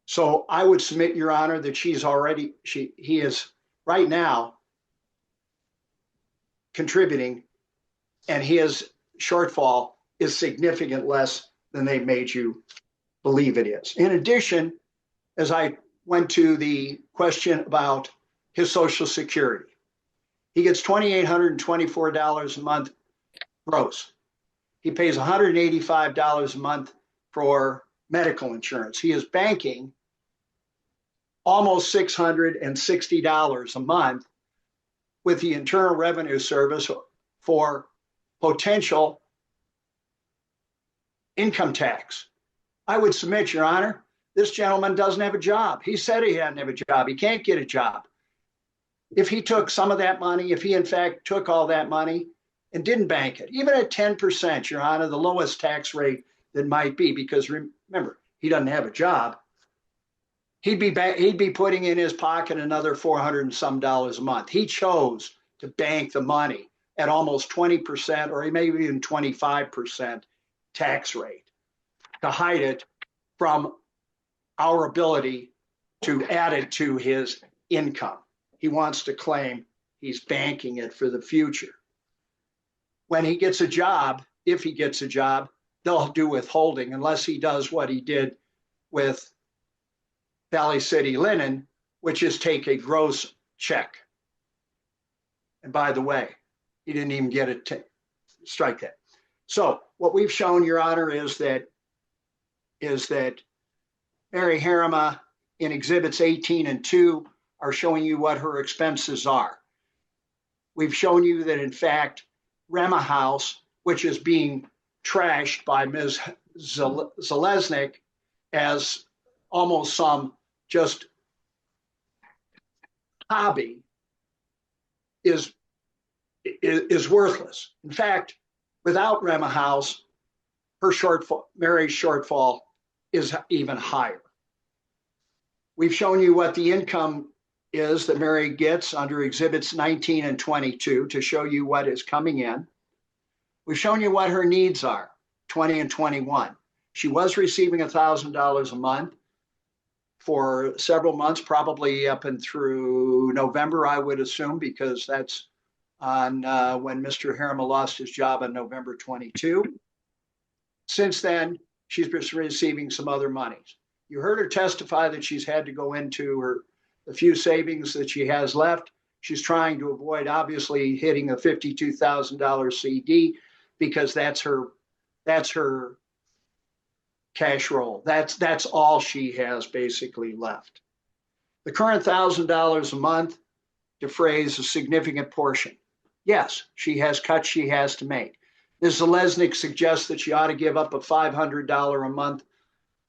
Speaker 3: So I would submit, Your Honor, that he is right now contributing, and his shortfall is significant less than they made you believe it is. In addition, as I went to the question about his Social Security, he gets $2,824 a month gross. He pays $185 a month for medical insurance. He is banking almost $660 a month with the Internal Revenue Service for potential income tax. I would submit, Your Honor, this gentleman doesn't have a job. He said he hadn't have a job. He can't get a job. If he took some of that money, if he in fact took all that money and didn't bank it, even at 10%, Your Honor, the lowest tax rate that might be, because remember, he doesn't have a job, he'd be putting in his pocket another $400 and some a month. He chose to bank the money at almost 20% or maybe even 25% tax rate to hide it from our ability to add it to his income. He wants to claim he's banking it for the future. When he gets a job, if he gets a job, they'll do withholding unless he does what he did with Valley City Linen, which is take a gross check. And by the way, he didn't even get it to strike that. So what we've shown, Your Honor, is that Mary Herma in Exhibits 18 and 2 are showing you what her expenses are. We've shown you that, in fact, Rema House, which is being trashed by Ms. Zalesnik as almost some just hobby, is worthless. In fact, without Rema House, Mary's shortfall is even higher. We've shown you what the income is that Mary gets under Exhibits 19 and 22 to show you what is coming in. We've shown you what her needs are, 20 and 21. She was receiving $1,000 a month for several months, probably up and through November, I would assume, because that's on when Mr. Herma lost his job on November 22. Since then, she's been receiving some other monies. You heard her testify that she's had to go into the few savings that she has left. She's trying to avoid, obviously, hitting a $52,000 CD because that's her cash roll. That's all she has basically left. The current $1,000 a month defrays a significant portion. Yes, she has cuts she has to make. Ms. Zalesnik suggests that she ought to give up a $500 a month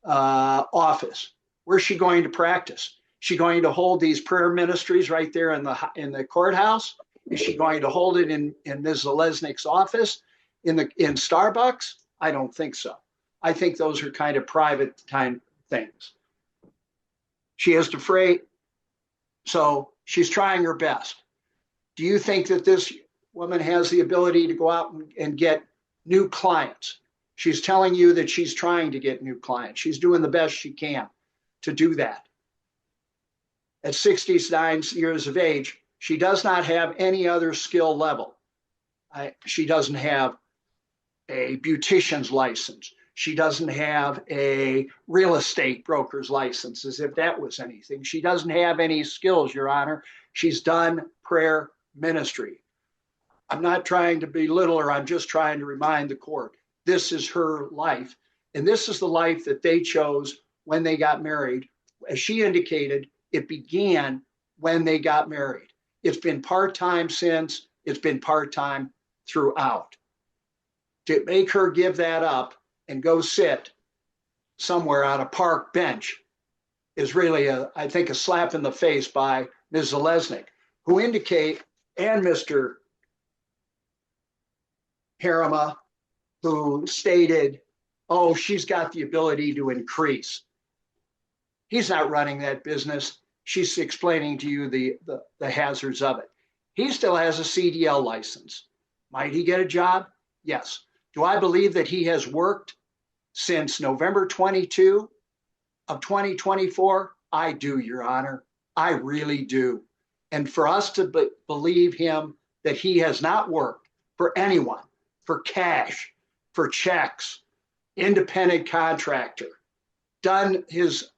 Speaker 3: office. Where's she going to practice? Is she going to hold these prayer ministries right there in the courthouse? Is she going to hold it in Ms. Zalesnik's office in Starbucks? I don't think so. I think those are kind of private time things. She has defrayed, so she's trying her best. Do you think that this woman has the ability to go out and get new clients? She's telling you that she's trying to get new clients. She's doing the best she can. to do that. At 69 years of age, she does not have any other skill level. She doesn't have a beautician's license. She doesn't have a real estate broker's license, as if that was anything. She doesn't have any skills, Your Honor. She's done prayer ministry. I'm not trying to belittle her. I'm just trying to remind the court, this is her life. And this is the life that they chose when they got married. As she indicated, it began when they got married. It's been part-time since, it's been part-time throughout. To make her give that up and go sit somewhere on a park bench is really, I think, a slap in the face by Ms. Zalesnik, who indicate, and Mr. Herma, who stated, oh, she's got the ability to increase. He's not running that business. She's explaining to you the hazards of it. He still has a CDL license. Might he get a job? Yes. Do I believe that he has worked since November 22 of 2024? I do, Your Honor. I really do. And for us to believe him that he has not worked for anyone, for cash, for checks, independent contractor, done his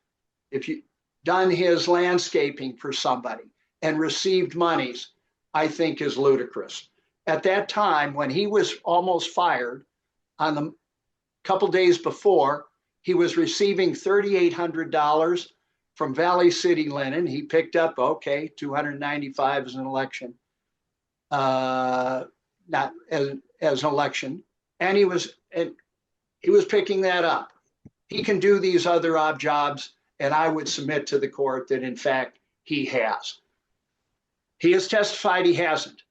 Speaker 3: landscaping for somebody and received monies, I think is ludicrous. At that time, when he was almost fired, on the couple days before, he was receiving $3,800 from Valley City Linen. He picked up, okay, $295 as an election, not as an election, and he was picking that up. He can do these other odd jobs, and I would submit to the court that in fact he has. He has testified he hasn't.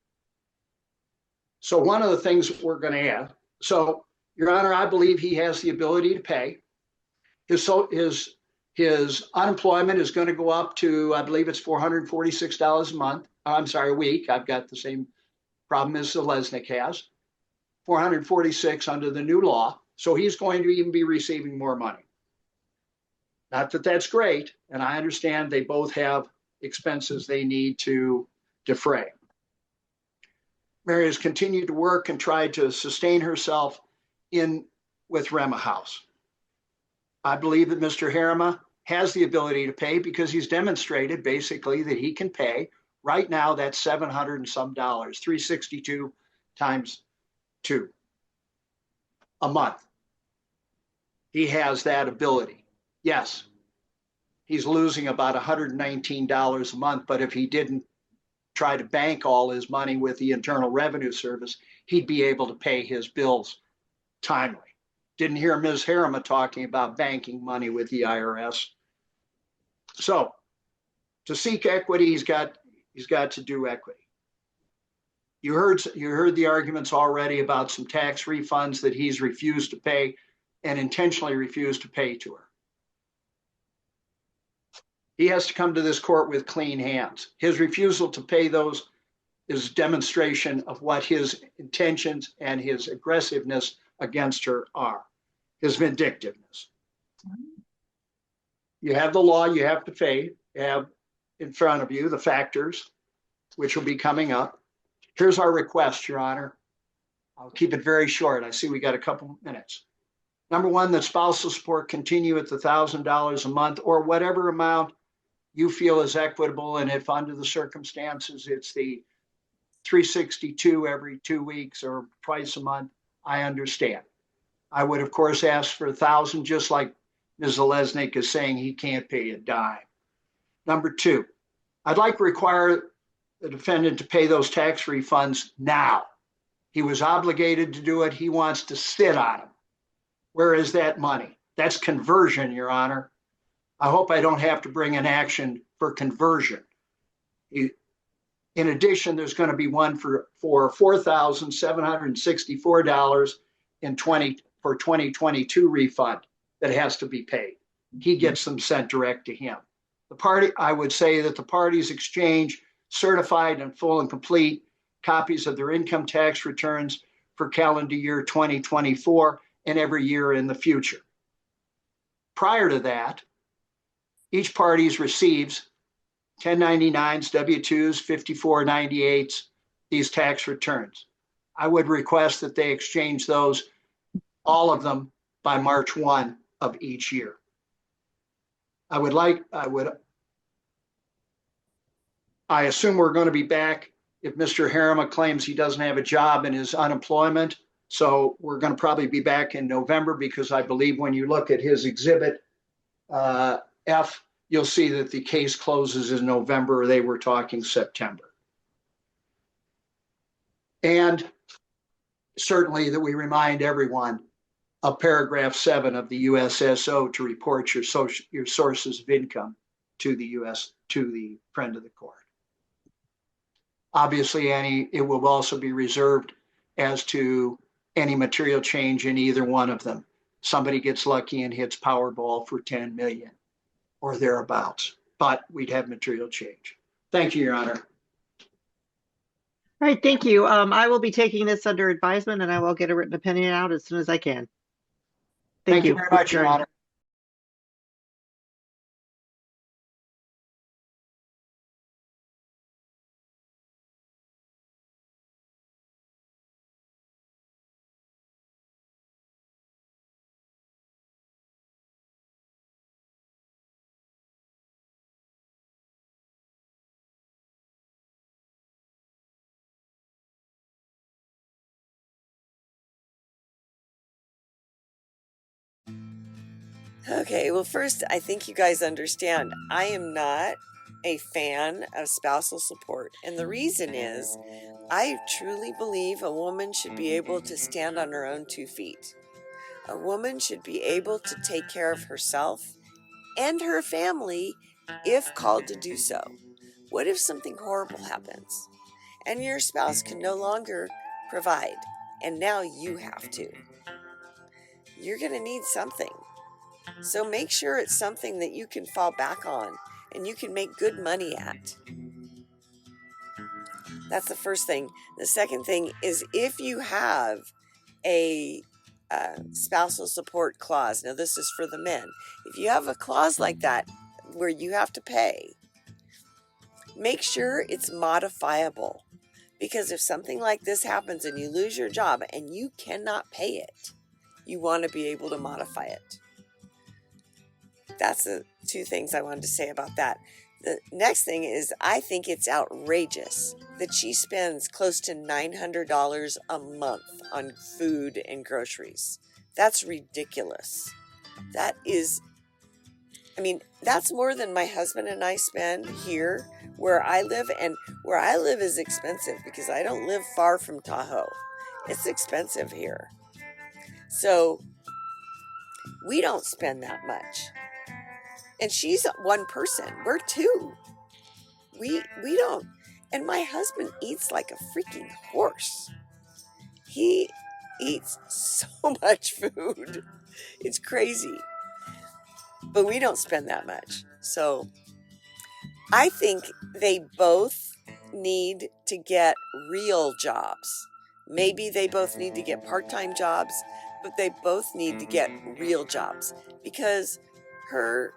Speaker 3: So one of the things we're going to add, so Your Honor, I believe he has the ability to pay. His unemployment is going to go up to, I believe it's $446 a month. I'm sorry, a week. I've got the same problem as Zalesnik has. 446 under the new law. So he's going to even be receiving more money. Not that that's great. And I understand they both have expenses they need to defray. Mary has continued to work and tried to sustain herself with Herma House. I believe that Mr. Herma has the ability to pay because he's demonstrated basically that he can pay. Right now, that's $700 and some, 362 times 2 a month. He has that ability. Yes, he's losing about $119 a month, but if he didn't try to bank all his money with the Internal Revenue Service, he'd be able to pay his bills timely. Didn't hear Ms. Herma talking about banking money with the IRS. So to seek equity, he's got to do equity. You heard the arguments already about some tax refunds that he's refused to pay and intentionally refused to pay to her. He has to come to this court with clean hands. His refusal to pay those is a demonstration of what his intentions and his aggressiveness against her are, his vindictiveness. You have the law you have to pay. You have in front of you the factors, which will be coming up. Here's our request, Your Honor. I'll keep it very short. I see we got a couple minutes. Number one, that spousal support continue at the $1,000 a month or whatever amount you feel is equitable. And if under the circumstances, it's the $362 every 2 weeks or twice a month, I understand. I would, of course, ask for $1,000, just like Ms. Zalesnik is saying he can't pay a dime. Number two, I'd like to require the defendant to pay those tax refunds now. He was obligated to do it. He wants to sit on them. Where is that money? That's conversion, Your Honor. I hope I don't have to bring an action for conversion. In addition, there's going to be one for $4,764 for 2022 refund that has to be paid. He gets them sent direct to him. I would say that the parties exchange certified and full and complete copies of their income tax returns for calendar year 2024 and every year in the future. Prior to that, Each party receives 1099s, W-2s, 5498s, these tax returns. I would request that they exchange those, all of them, by March 1 of each year. I assume we're going to be back if Mr. Herma claims he doesn't have a job and is unemployment. So we're going to probably be back in November, because I believe when you look at his exhibit F, you'll see that the case closes in November. They were talking September. And certainly that we remind everyone of paragraph 7 of the USSO to report your sources of income to the friend of the court. Obviously, it will also be reserved as to any material change in either one of them. Somebody gets lucky and hits Powerball for 10 million or thereabouts, but we'd have material change. Thank you, Your Honor.
Speaker 2: All right, thank you. I will be taking this under advisement, and I will get a written opinion out as soon as I can.
Speaker 3: Thank you very much, Your Honor.
Speaker 1: Okay, well, first, I think you guys understand I am not a fan of spousal support. And the reason is I truly believe a woman should be able to stand on her own 2 feet. A woman should be able to take care of herself and her family if called to do so. What if something horrible happens and your spouse can no longer provide and now you have to? You're going to need something. So make sure it's something that you can fall back on and you can make good money at. That's the first thing. The second thing is, if you have a spousal support clause, now this is for the men, if you have a clause like that where you have to pay, make sure it's modifiable. Because if something like this happens and you lose your job and you cannot pay it, you want to be able to modify it. That's the 2 things I wanted to say about that. The next thing is, I think it's outrageous that she spends close to $900 a month on food and groceries. That's ridiculous. That's more than my husband and I spend here where I live, and where I live is expensive because I don't live far from Tahoe. It's expensive here. So we don't spend that much. And she's 1 person. We're 2. We don't. And my husband eats like a freaking horse. He eats so much food. It's crazy. But we don't spend that much. So I think they both need to get real jobs. Maybe they both need to get part-time jobs, but they both need to get real jobs, because her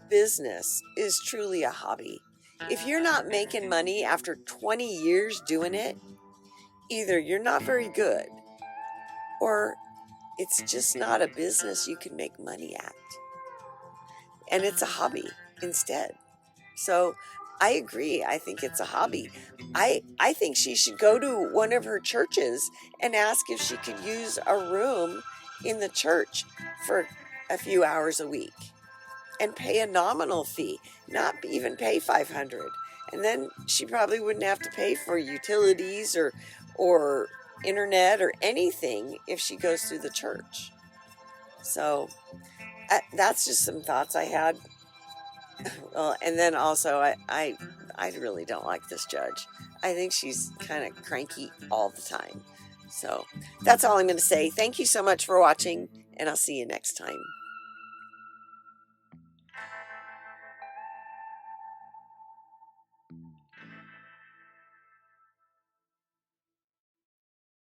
Speaker 1: business is truly a hobby. If you're not making money after 20 years doing it, either you're not very good or it's just not a business you can make money at. And it's a hobby instead. So I agree. I think it's a hobby. I think she should go to one of her churches and ask if she could use a room in the church for a few hours a week and pay a nominal fee, not even pay $500. And then she probably wouldn't have to pay for utilities or internet or anything if she goes through the church. So that's just some thoughts I had. Well, and then also I really don't like this judge. I think she's kind of cranky all the time. So that's all I'm going to say. Thank you so much for watching, and I'll see you next time.